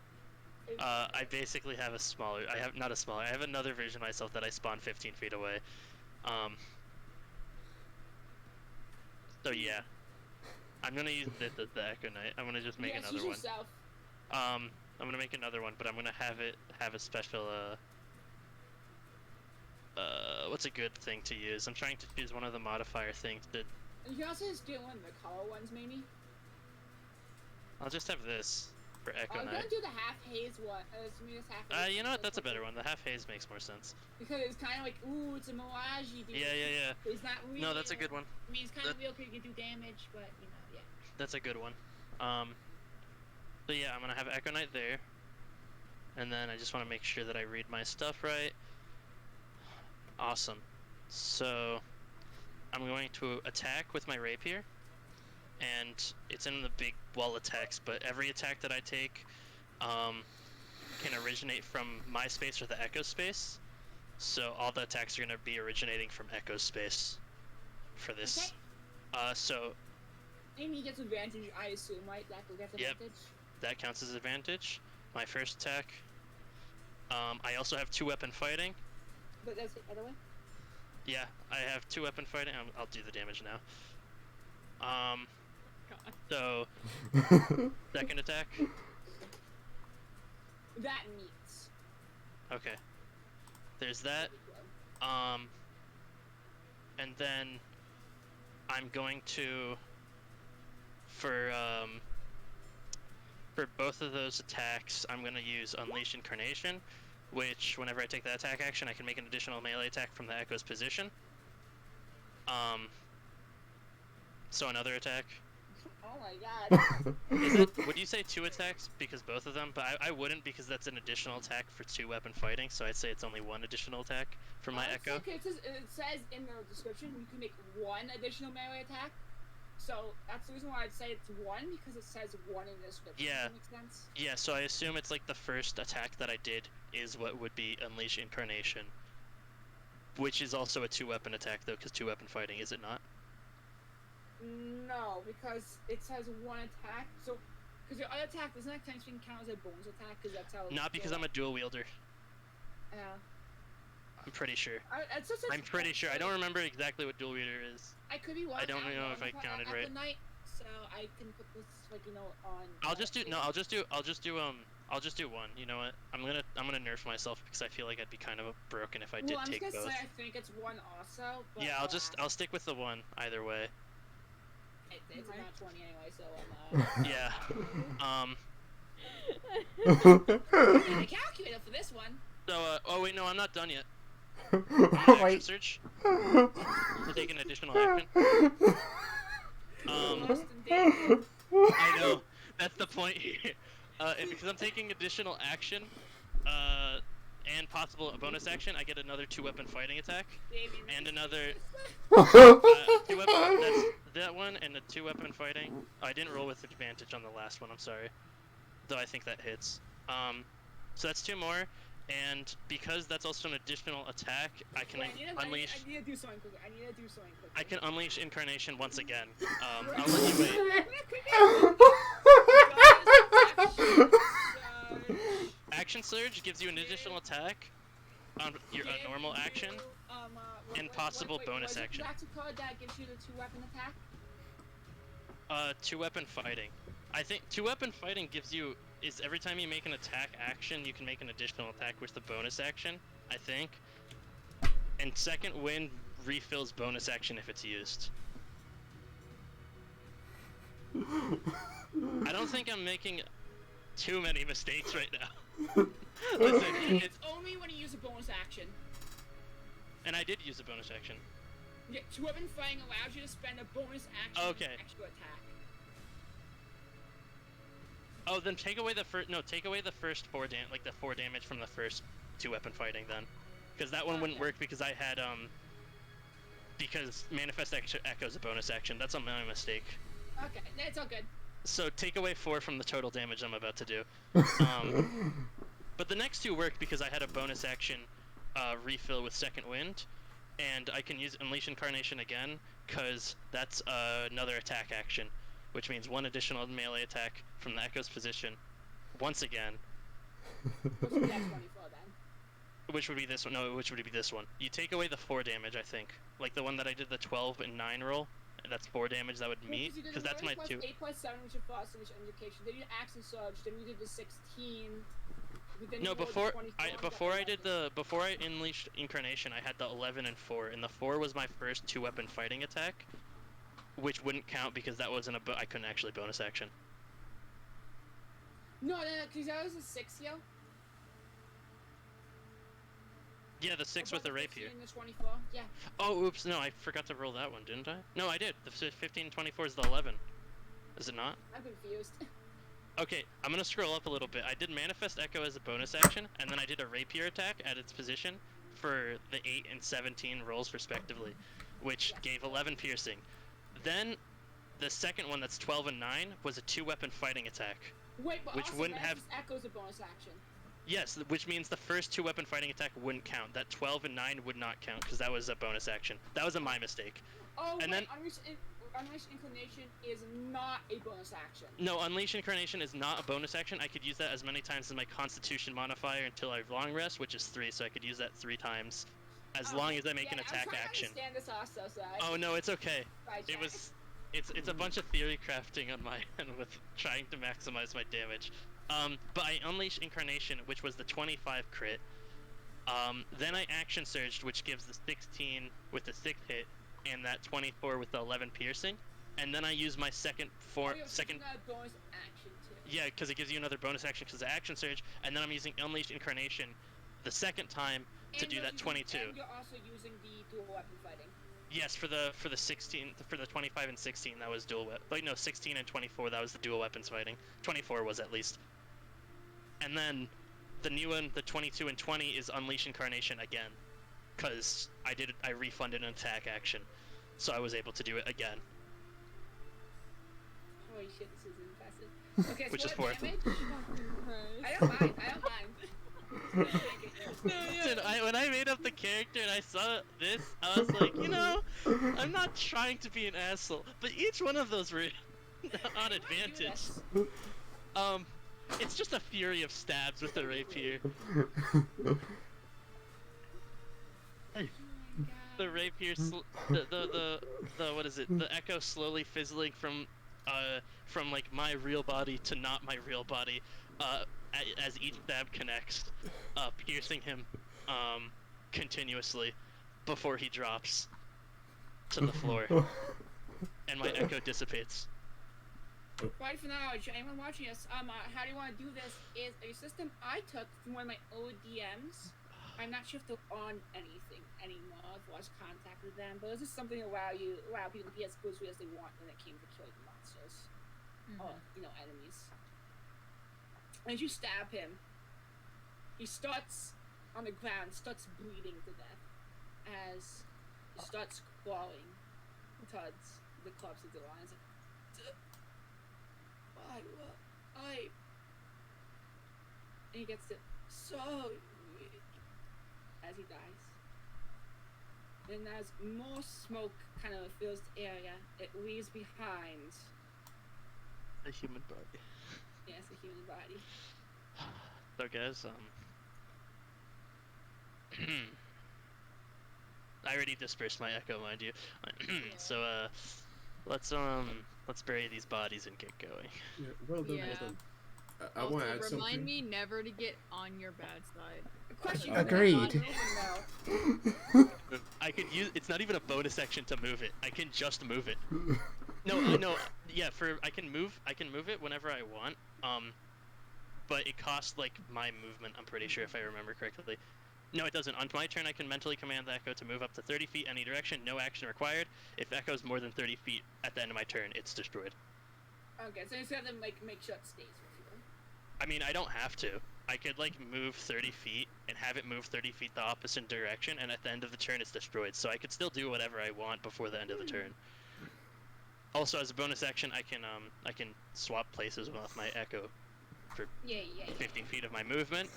I basically have I have another version of myself that I spawned 15 feet away. So yeah. I'm gonna use the Echo Knight. I'm gonna just make another one. Yourself. I'm gonna make another one, but I'm gonna have a special what's a good thing to use? I'm trying to choose one of the modifier things that You can also just get one of the color ones, maybe. I'll just have this for Echo I'm Knight. gonna do the half haze one. Half You know what? That's a better one. The half haze makes more sense. Because it's kind of like, ooh, it's a mirage. Yeah. It's not real. No, that's a good one. I mean, it's kind of real because you can do damage, but yeah. That's a good one. So yeah, I'm gonna have Echo Knight there, and then I just want to make sure that I read my stuff right. Awesome. So I'm going to attack with my rapier, and it's in the big wall attacks. But every attack that I take can originate from my space or the Echo space. So all the attacks are gonna be originating from Echo space for this. Okay. So Amy gets advantage, I assume, right? That will get advantage. Yep. That counts as advantage. My first attack. I also have 2-weapon fighting. But that's the other way? Yeah, I have 2-weapon fighting. I'll do the damage now. So, second attack. That meets. Okay. There's that. And then I'm going to, for both of those attacks, I'm going to use Unleash Incarnation, which whenever I take that attack action, I can make an additional melee attack from the Echo's position. So another attack. Oh my god. Would you say 2 attacks because both of them? But I wouldn't, because that's an additional attack for 2-weapon fighting, so I'd say it's only 1 additional attack for my Echo. It says in the description you can make 1 additional melee attack. So that's the reason why I'd say it's 1, because it says 1 in the description. Yeah. Does that make sense? Yeah, so I assume it's like the first attack that I did is what would be Unleash Incarnation. Which is also a 2-weapon attack though, because 2-weapon fighting, is it not? No, because it says 1 attack. So, because your other attack doesn't that kind of count as a bonus attack? Because that's how. Not because I'm a dual wielder. Yeah. I'm pretty sure. It's just I'm pretty sure. I don't remember exactly what dual wielder is. I could be wrong. I don't know if I counted right. Night, so I can put this on. I'll just do 1. You know what? I'm gonna nerf myself because I feel like I'd be kind of broken if I did take both. I'm just gonna say I think it's 1 also. But, yeah, I'll stick with the 1 either way. It's about 20 anyway, so Yeah. I need a calculator for this one. So oh wait, no, I'm not done yet. Wait. Search to take an additional action. I know, that's the point here. Because I'm taking additional action, and possible a bonus action, I get another 2-weapon fighting attack, and another 2-weapon. That's that one and the 2-weapon fighting. Oh, I didn't roll with advantage on the last one. I'm sorry, though I think that hits. So that's 2 more. And because that's also an additional attack, I can unleash. I need to do something quickly. I can unleash Incarnation once again. I'll let you wait. Action Surge gives you an additional attack on your normal action and possible bonus action. That's a card that gives you the 2-weapon attack. 2-weapon fighting. I think 2-weapon fighting gives you. Is every time you make an attack action, you can make an additional attack with the bonus action, I think. And second wind refills bonus action if it's used. I don't think I'm making too many mistakes right now. Listen, it's only when you use a bonus action. And I did use a bonus action. Yeah, 2-weapon fighting allows you to spend a bonus action okay. extra attack. Oh, then take away the first. No, take away the first 4 like the 4 damage from the first 2 weapon fighting then, because that one wouldn't work because I had because manifest echo is a bonus action. That's my mistake. Okay, it's all good. So take away 4 from the total damage I'm about to do. But the next 2 work because I had a bonus action refill with Second Wind, and I can use Unleash Incarnation again because that's another attack action, which means 1 additional melee attack from the Echo's position once again. Which would be that 24 then. Which would be this one? No, which would be this one? You take away the 4 damage, I think. Like the one that I did the 12 and 9 roll. That's 4 damage that would meet, because that's my 2. 8 plus 7, which is frost, which indication. Then you did axe and surge. Then we did the 16. No, before I unleashed Incarnation, I had the 11 and 4, and the 4 was my first 2 weapon fighting attack, which wouldn't count because that wasn't I couldn't actually bonus action. No, because that was a 6 heal. Yeah, the 6 with the rapier. And the 24. Yeah. Oh, oops! No, I forgot to roll that one, didn't I? No, I did. The 15 and 24 is the 11. Is it not? I'm confused. Okay, I'm gonna scroll up a little bit. I did Manifest Echo as a bonus action, and then I did a Rapier attack at its position for the 8 and 17 rolls respectively, which gave 11 piercing. Then, the second one that's 12 and 9 was a 2-weapon fighting attack. Wait, but which also wouldn't have... Echo's a bonus action. Yes, which means the first 2-weapon fighting attack wouldn't count. That 12 and 9 would not count, because that was a bonus action. That was my mistake. Oh, and wait, Unleash Inclination is not a bonus action. No, Unleash Incarnation is not a bonus action. I could use that as many times as my Constitution modifier until I long rest, which is 3, so I could use that 3 times. As long as I make an attack action. I understand this also, so Oh no, it's okay. It's a bunch of theory crafting on my end with trying to maximize my damage. But I Unleash Incarnation, which was the 25 crit. Then I Action Surged, which gives the 16 with the 6 hit, and that 24 with the 11 piercing. And then I use my second bonus action too. Yeah, because it gives you another bonus action because of Action Surge, and then I'm using Unleashed Incarnation the second time to do that 22. And you're also using the dual weapon fighting. Yes, for the 16, for the 25 and 16, that was dual weapon. Like no, 16 and 24, that was the dual weapons fighting. 24 was at least. And then the new one, the 22 and 20, is Unleash Incarnation again, because I refunded an attack action, so I was able to do it again. Holy shit, this is impressive. Okay, so which is 4 4. damage? I don't mind. Listen, when I made up the character and I saw this, I was like, I'm not trying to be an asshole, but each one of those were on advantage. It's just a fury of stabs with the rapier. The rapier, the what is it? The echo slowly fizzling from like my real body to not my real body, as each stab connects, piercing him, continuously, before he drops to the floor, and my echo dissipates. Right for now, anyone watching us, how do you want to do this? Is a system I took from one of my old DMs. I'm not sure if they're on anything anymore. I've lost contact with them, but this is something to allow people to be as exclusive as they want when it came to killing monsters, or enemies. And as you stab him, he starts on the ground, starts bleeding to death, as he starts crawling towards the corpse of the lion. And he gets it so weak as he dies. Then as more smoke kind of fills the area, it leaves behind a human body. Yes, a human body. So guys, I already dispersed my echo, mind you. So let's bury these bodies and get going. Yeah, well done. Yeah. Well done. I want to add something. Remind me never to get on your bad side. Question. Agreed. I could use. It's not even a bonus action to move it. I can just move it. No. Yeah, I can move it whenever I want. But it costs like my movement. I'm pretty sure, if I remember correctly. No, it doesn't. On my turn, I can mentally command the echo to move up to 30 feet any direction. No action required. If echo's more than 30 feet at the end of my turn, it's destroyed. Okay, so you just have to make sure it stays with you. I mean, I don't have to. I could like move 30 feet and have it move 30 feet the opposite direction, and at the end of the turn it's destroyed. So I could still do whatever I want before the end of the turn. Also, as a bonus action, I can swap places with my echo for Yeah. 50 feet of my movement.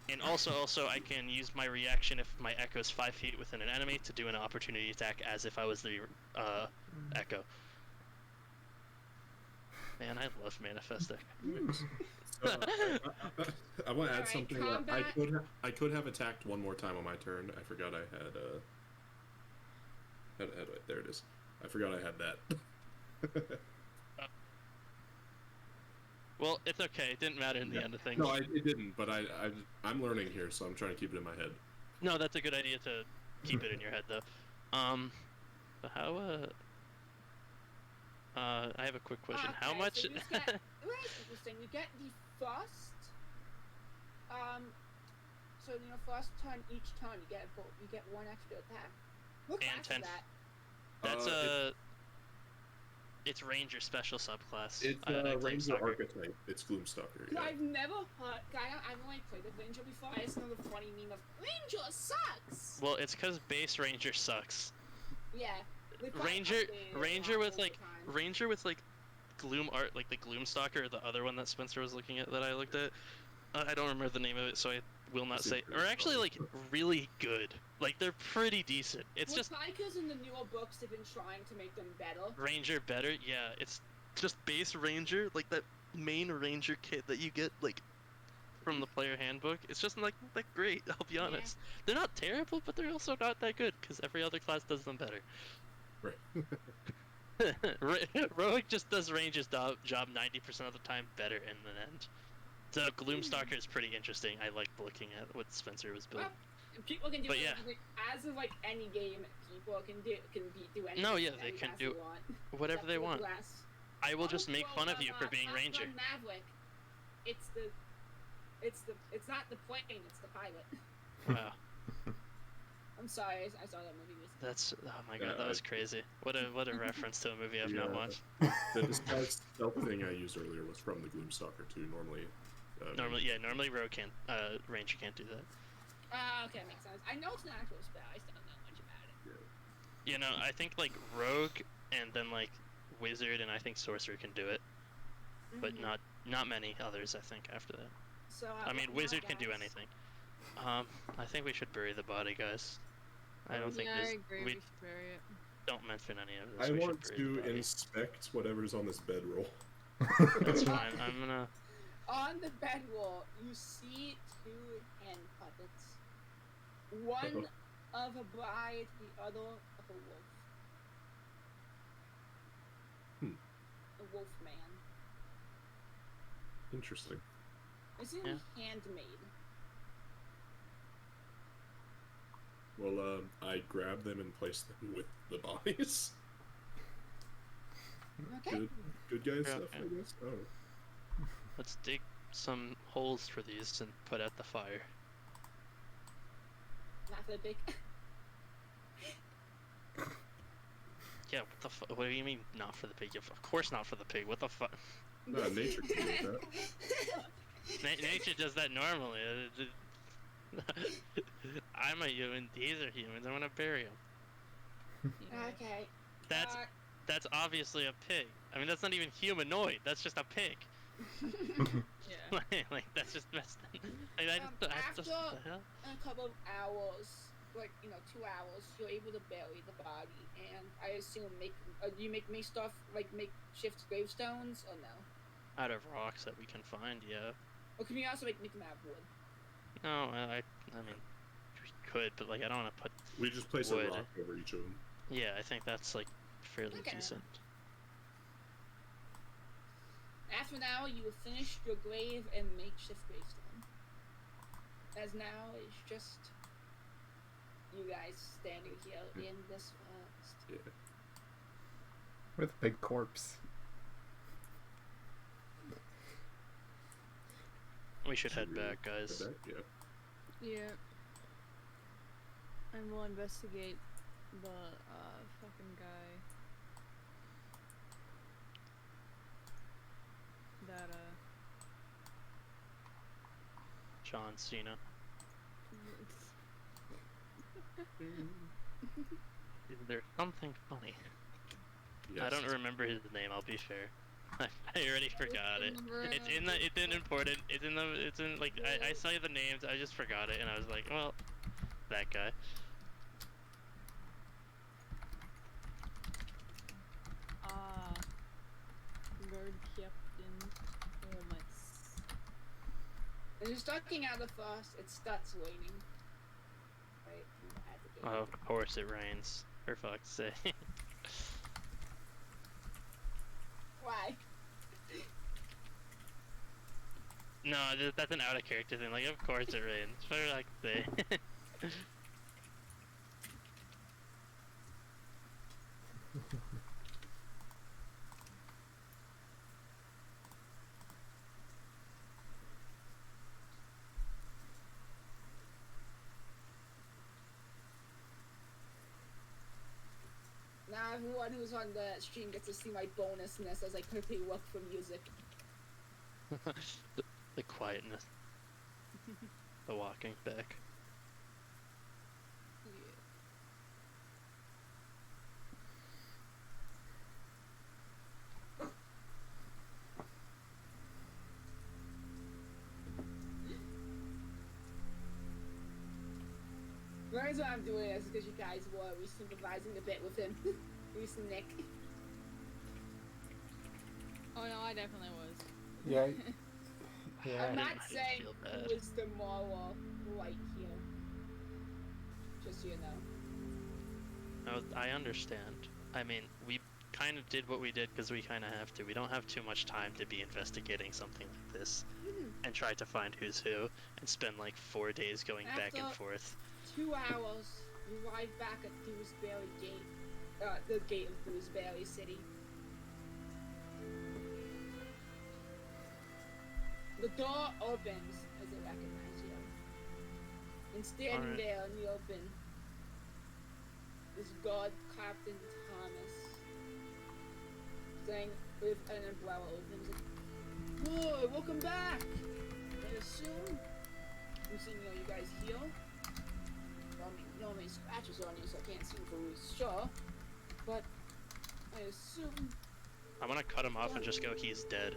And also I can use my reaction if my echo is 5 feet within an enemy to do an opportunity attack as if I was the echo. Man, I love manifesting. So, I want to add Alright, something. combat. I could have attacked one more time on my turn. I forgot I had there it is. I forgot I had that. Well, it's okay. It didn't matter in the end of things. No, it didn't. But I'm learning here, so I'm trying to keep it in my head. No, that's a good idea to keep it in your head, though. But how, I have a quick question. How Okay, much... So you just get, very interesting. You get the first. So first turn each turn you get one extra attack. What And class is 10. that? That's it's Ranger special subclass. It's Ranger Gloomstalker. archetype. It's Gloomstalker. Yeah. I've never heard. I've only played with Ranger before. I just know the funny meme of Ranger sucks. Well, it's because base Ranger sucks. Yeah. they probably Ranger updated it a Ranger lot with over like time. Ranger with like Gloom art, like the Gloomstalker, the other one that Spencer was looking at that I looked at. I don't remember the name of it, so I will not say. Are actually like really good. Like they're pretty decent. It's Well, just probably because in the newer books they've been trying to make them better. Ranger better. Yeah, it's just base Ranger, like that main Ranger kit that you get like from the player handbook. It's just like that great. I'll be honest. They're not terrible, but they're also not that good because every other class does them better. Right. Rogue just does Ranger's job 90% of the time better in the end. So Gloomstalker is pretty interesting. I like looking at what Spencer was building. Well, people can do But yeah. anything. As of like any game, people can do anything. No, yeah, with they any can class do want, whatever except they for the want. class. I will just make fun of you for being Top Ranger. Gun Maverick. It's not the plane, it's the pilot. Wow, I'm sorry, I saw that movie recently. that's oh my god, that was crazy. What a reference to a movie I've not Yeah. watched. The disguise stealth thing I used earlier was from the Gloomstalker too. Normally. Normally Rogue can't, Ranger can't do that. Okay, that makes sense. I know it's an actual spell, I just don't know much about it. You know, I think like Rogue and then like Wizard and I think Sorcerer can do it, but Mhm. not many others. I think after that. So, I mean, now, Wizard can do guys, anything. I think we should bury the body, guys. I don't think Yeah, I this. agree. We We should bury it. don't mention any of this. I we want should bury the to body. inspect whatever's on this bedroll. That's fine. I'm gonna. On the bedroll, you see two hand puppets. One of a bride, the other of a wolf. A wolf man. Interesting. It's in handmade. Well, I grab them and place them with the bodies. Okay. Good guys stuff, Okay. I guess. Oh. Let's dig some holes for these and put out the fire. Not for the big. Yeah. What do you mean not for the pig? Of course not for the pig. What the fuck? No, nature can do that. Nature does that normally. I'm a human. These are humans. I want to bury them. Okay. That's obviously a pig. I mean, that's not even humanoid. That's just a pig. Yeah. like that's just messed up. Like, After what the hell? a couple of hours, 2 hours, you're able to bury the body, and I assume do you make stuff like makeshift gravestones or no? Out of rocks that we can find, yeah. Or can you also make them out of wood? No, I mean, we could, but like I don't want to put. We just place Wood. a rock over each of them. Yeah, I think that's like fairly Okay. decent. After an hour, you have finished your grave and makeshift gravestone. As now it's just you guys standing here in this forest. Yeah. With a big corpse. We should head back, guys. Head back? Yeah. Yeah. And we'll investigate the fucking guy that John Cena. Is there something funny? Yes. I don't remember his name. I'll be fair. I already forgot it. It's in the. It's in important. It's in the. It's in like I saw the names. I just forgot it, and I was like, well, that guy. Lord Captain Thomas. When you're starting out the fast, it starts raining. Right? At the Oh, game. of course it rains. For fuck's sake. Why? No, that's an out of character thing. Like, of course it rains. For fuck's sake. Now everyone who's on the stream gets to see my bonusness as I quickly look for music. the quietness. The walking back. The reason why I'm doing this is because you guys were re-sympathizing a bit with him. Nick. Oh no, I definitely was. Yeah. Yeah. I'm not I didn't saying feel who bad. is the moral right here. Just so you know. No, I understand. I mean, we kind of did what we did because we kind of have to. We don't have too much time to be investigating something like this and try to find who's who and spend like 4 days going back and After- forth. 2 hours, you arrive back at Dewsbury Gate. The gate of Dewsbury City. The door opens as it recognizes you. And standing Alright. there in the open is God Captain Thomas. Saying with an umbrella open. He's like, "Whoa, welcome back! I assume I'm seeing you guys heal. No many scratches on you, so I can't see for sure. But I assume I'm gonna cut him off and just go, he's dead.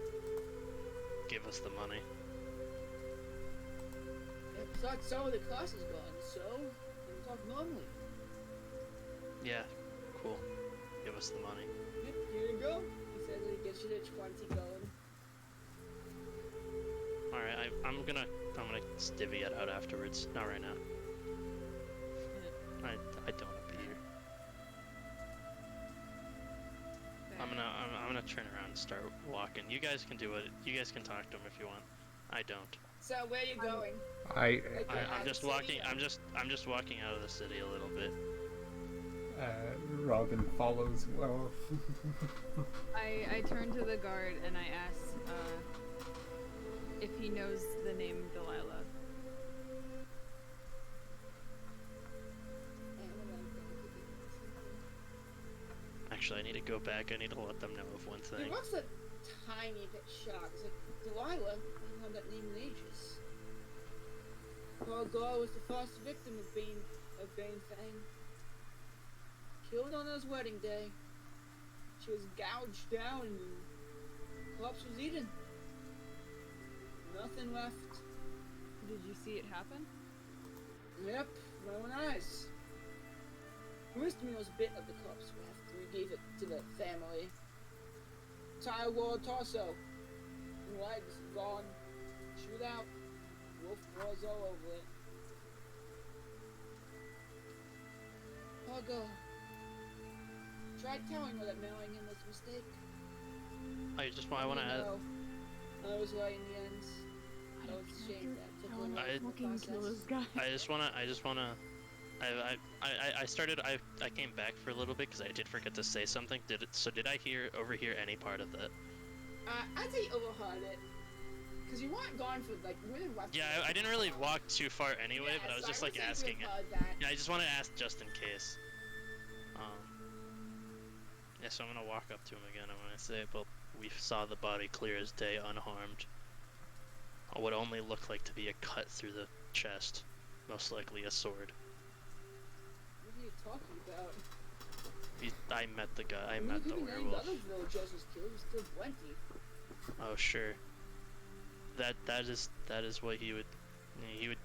Give us the money. I thought some of the class is gone, so we talk normally. Yeah, cool. Give us the money. Yep, here you go. He says he gets you the 20 gold. Alright, I'm gonna divvy it out afterwards. Not right now. I don't want to be here. I'm gonna turn around and start walking. You guys can do it. You guys can talk to him if you want. I don't. So where are you going? I'm just walking. I'm just walking out of the city a little bit. Robin follows well. I turn to the guard and I ask if he knows the name of Delilah. Actually, I need to go back. I need to let them know of one He thing. looks a tiny bit shocked. He's like, Delilah? I haven't heard that name in ages. Poor girl was the first victim of Bane Fang. Killed on his wedding day. She was gouged down and the corpse was eaten. Nothing left. Did you see it happen? Yep, my own eyes. Mr. Mills bit of the corpse left. We gave it to the family. Tire wall torso. Legs gone. Shoot out. Wolf claws all over it. Poor girl. Tried telling her that marrying him was a mistake. I want to add. No. I was right in the end. I was ashamed that took a while in the process. I just wanna. I came back for a little bit because I did forget to say something. Did I overhear any part of that? I'd say you overheard it. Because you weren't gone for like more than what? Yeah, I didn't really walk too far anyway, Yeah, but I was so just would like say you asking it. heard that. Yeah, I just want to ask just in case. Yeah, so I'm gonna walk up to him again. I'm gonna say, "But we saw the body clear as day, unharmed." what only looked like to be a cut through the chest, most likely a sword. What are you talking about? I met the guy. I mean, met the even any werewolf. other villagers was killed. There's still plenty. Oh sure. That is what he would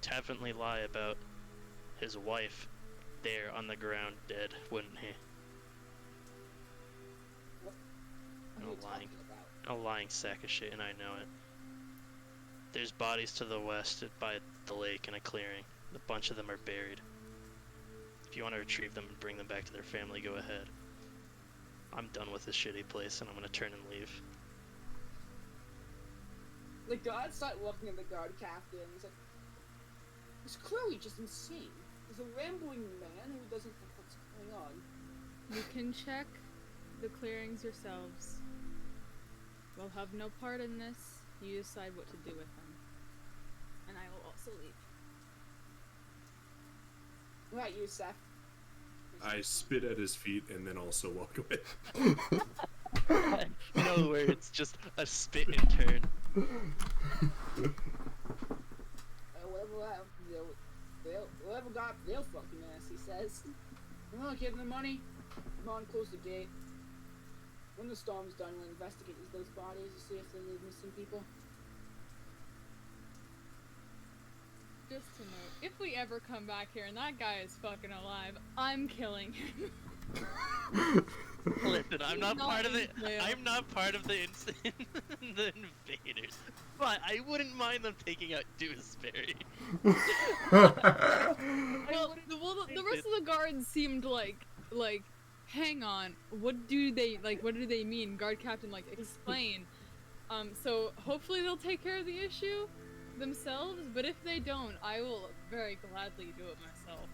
definitely lie about his wife there on the ground dead, wouldn't he? What are No you lying. talking about? A lying sack of shit, and I know it. There's bodies to the west by the lake in a clearing. A bunch of them are buried. If you want to retrieve them and bring them back to their family, go ahead. I'm done with this shitty place, and I'm gonna turn and leave. The guards start looking at the guard captain. He's like, he's clearly just insane. He's a rambling man who doesn't know what's going on. You can check the clearings yourselves. We'll have no part in this. You decide what to do with them. And I will also leave. What about you, Seth? I spit at his feet and then also walk away. No words, just a spit in turn. Whatever got their fucking ass, he says. Come on, give them the money. Come on, close the gate. When the storm's done, we'll investigate those bodies to see if there's missing people. Just to note, if we ever come back here and that guy is fucking alive, I'm killing him. Listen, I'm not part of the. Jail. I'm not part of the the invaders, but I wouldn't mind them taking out Dewsbury. Well, the rest of the guards seemed like, hang on, what do they mean? Guard captain, explain. So hopefully they'll take care of the issue themselves, but if they don't, I will very gladly do it myself.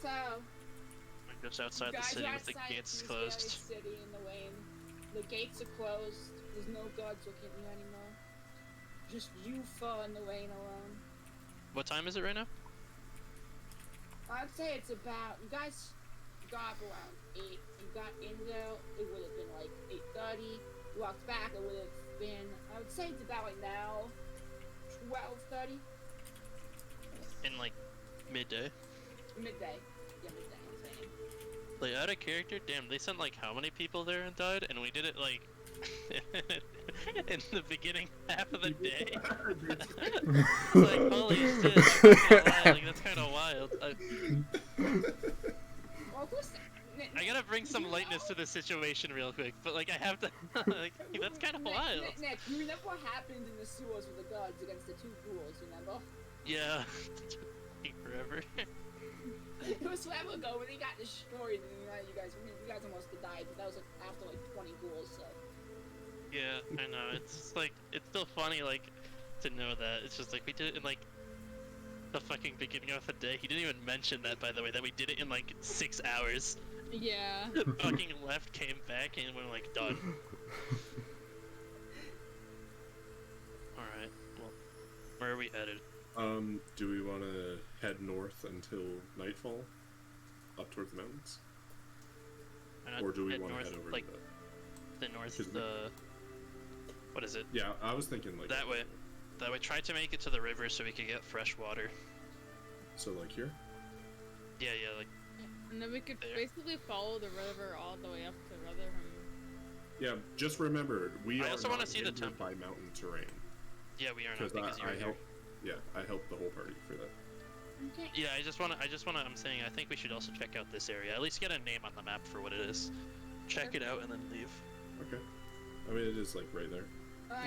So, Just outside the guys city are with the outside gates this closed. very city in the Wayne. The gates are closed. There's no guards looking at you anymore. Just you four in the Wayne alone. What time is it right now? I'd say it's about, you guys got up around 8. You got in there, it would have been like 8:30. You walked back, it would have been, I would say it's about now 12:30. In like midday. Midday. Yeah, midday, I'm saying. Like out of character, damn, they sent like how many people there and died, and we did it like in the beginning half of the day. Like holy shit, that's kind of wild. Well, who's I gotta bring some lightness to the situation real quick, but like I have to, like, that's kind of wild. Nick, you remember what happened in the sewers with the guards against the 2 ghouls, remember? Yeah. Forever. It was forever ago when they got destroyed and you guys almost died, but that was like after like 20 ghouls, so. Yeah, I know. It's just, like, it's still funny, like, to know that. It's just like we did it in like the fucking beginning of the day. He didn't even mention that, by the way, that we did it in like 6 hours. Yeah. Fucking left, came back, and we're like done. Alright, well, where are we headed? Do we want to head north until nightfall? Up towards the mountains? Or do we want to head over like, to the north, Cause what is it? Yeah, I was thinking like... That way. That way, try to make it to the river so we could get fresh water. So like here? Yeah, like... And then we could There. basically follow the river all the way up to Rotherham. Yeah, just remember, we I are also not wanna see the hindered temple. by mountain terrain. Yeah, we are not Because because you're I here. help. Yeah, I helped the whole party for that. Okay. Yeah, I just wanna, I'm saying, I think we should also check out this area. At least get a name on the map for what it is. Check it out and then leave. Okay. I mean, it is like right there.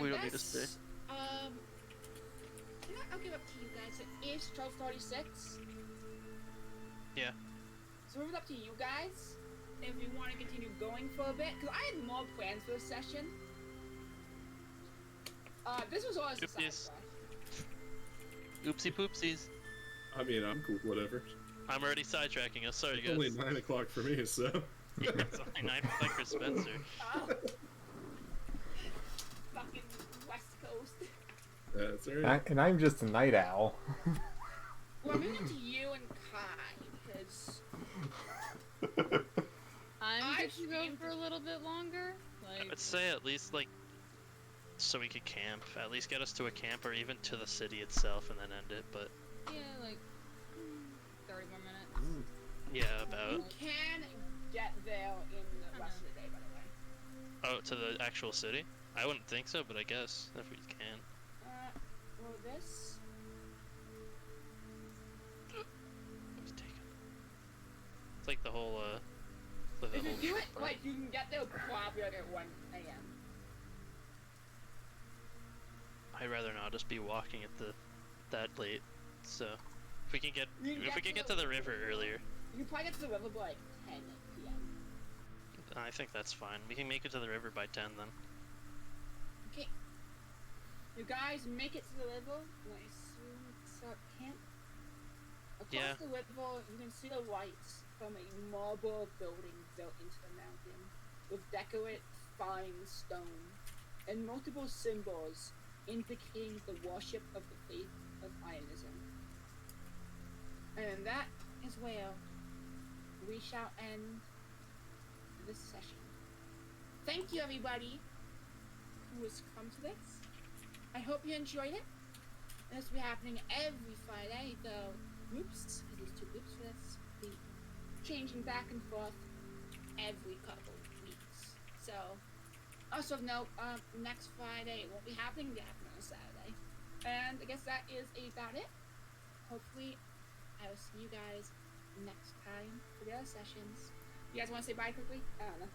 We don't need to stay. I'll give up to you guys. It is 12:36. Yeah. So it's up to you guys if you want to continue going for a bit, because I had more plans for this session. This was all just a side Oopsies. quest. Oopsie poopsies. I mean, I'm cool, whatever. I'm already sidetracking us. Sorry, It's guys. only 9 o'clock for me, so... Yeah, it's only 9 o'clock for Spencer. Fucking West Coast. That's alright. And I'm just a night owl. Well, I'm moving to you and Kai, because I'm I to go for a little bit longer? I Like, would say at least like so we could camp. At least get us to a camp or even to the city itself and then end it. But yeah, like 30 more minutes. yeah, You about can get there in the rest of the day, by the way. oh to the actual city. I wouldn't think so, but I guess if we can. Well, this. It was taken. It's like the whole If you do it, like, you can get there probably like at 1 a.m. I'd rather not just be walking at that late. So if we can get to the river earlier, You can probably get to the river by like 10 p.m. I think that's fine. We can make it to the river by 10 then. Okay. You guys make it to the river, and I assume it's our camp. Across Yeah. the river, you can see the lights from a marble building built into the mountain, with decorate fine stone, and multiple symbols indicating the worship of the faith of Ionism. And that is where we shall end this session. Thank you, everybody who has come to this. I hope you enjoyed it. And this will be happening every Friday, though groups, because there's 2 groups for this, be changing back and forth every couple weeks. So, also of note, next Friday it won't be happening, it'll be happening on a Saturday. And I guess that is about it. Hopefully, I will see you guys next time for the other sessions. You guys want to say bye quickly? I don't know.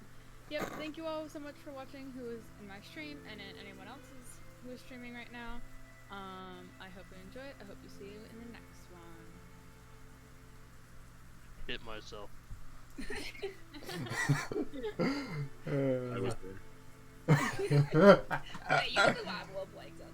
Yep, thank you all so much for watching who is in my stream and in anyone else's who is streaming right now. I hope you enjoy it. I hope you see you in the next one. Hit myself. I was there. Okay, you can do lava legs up.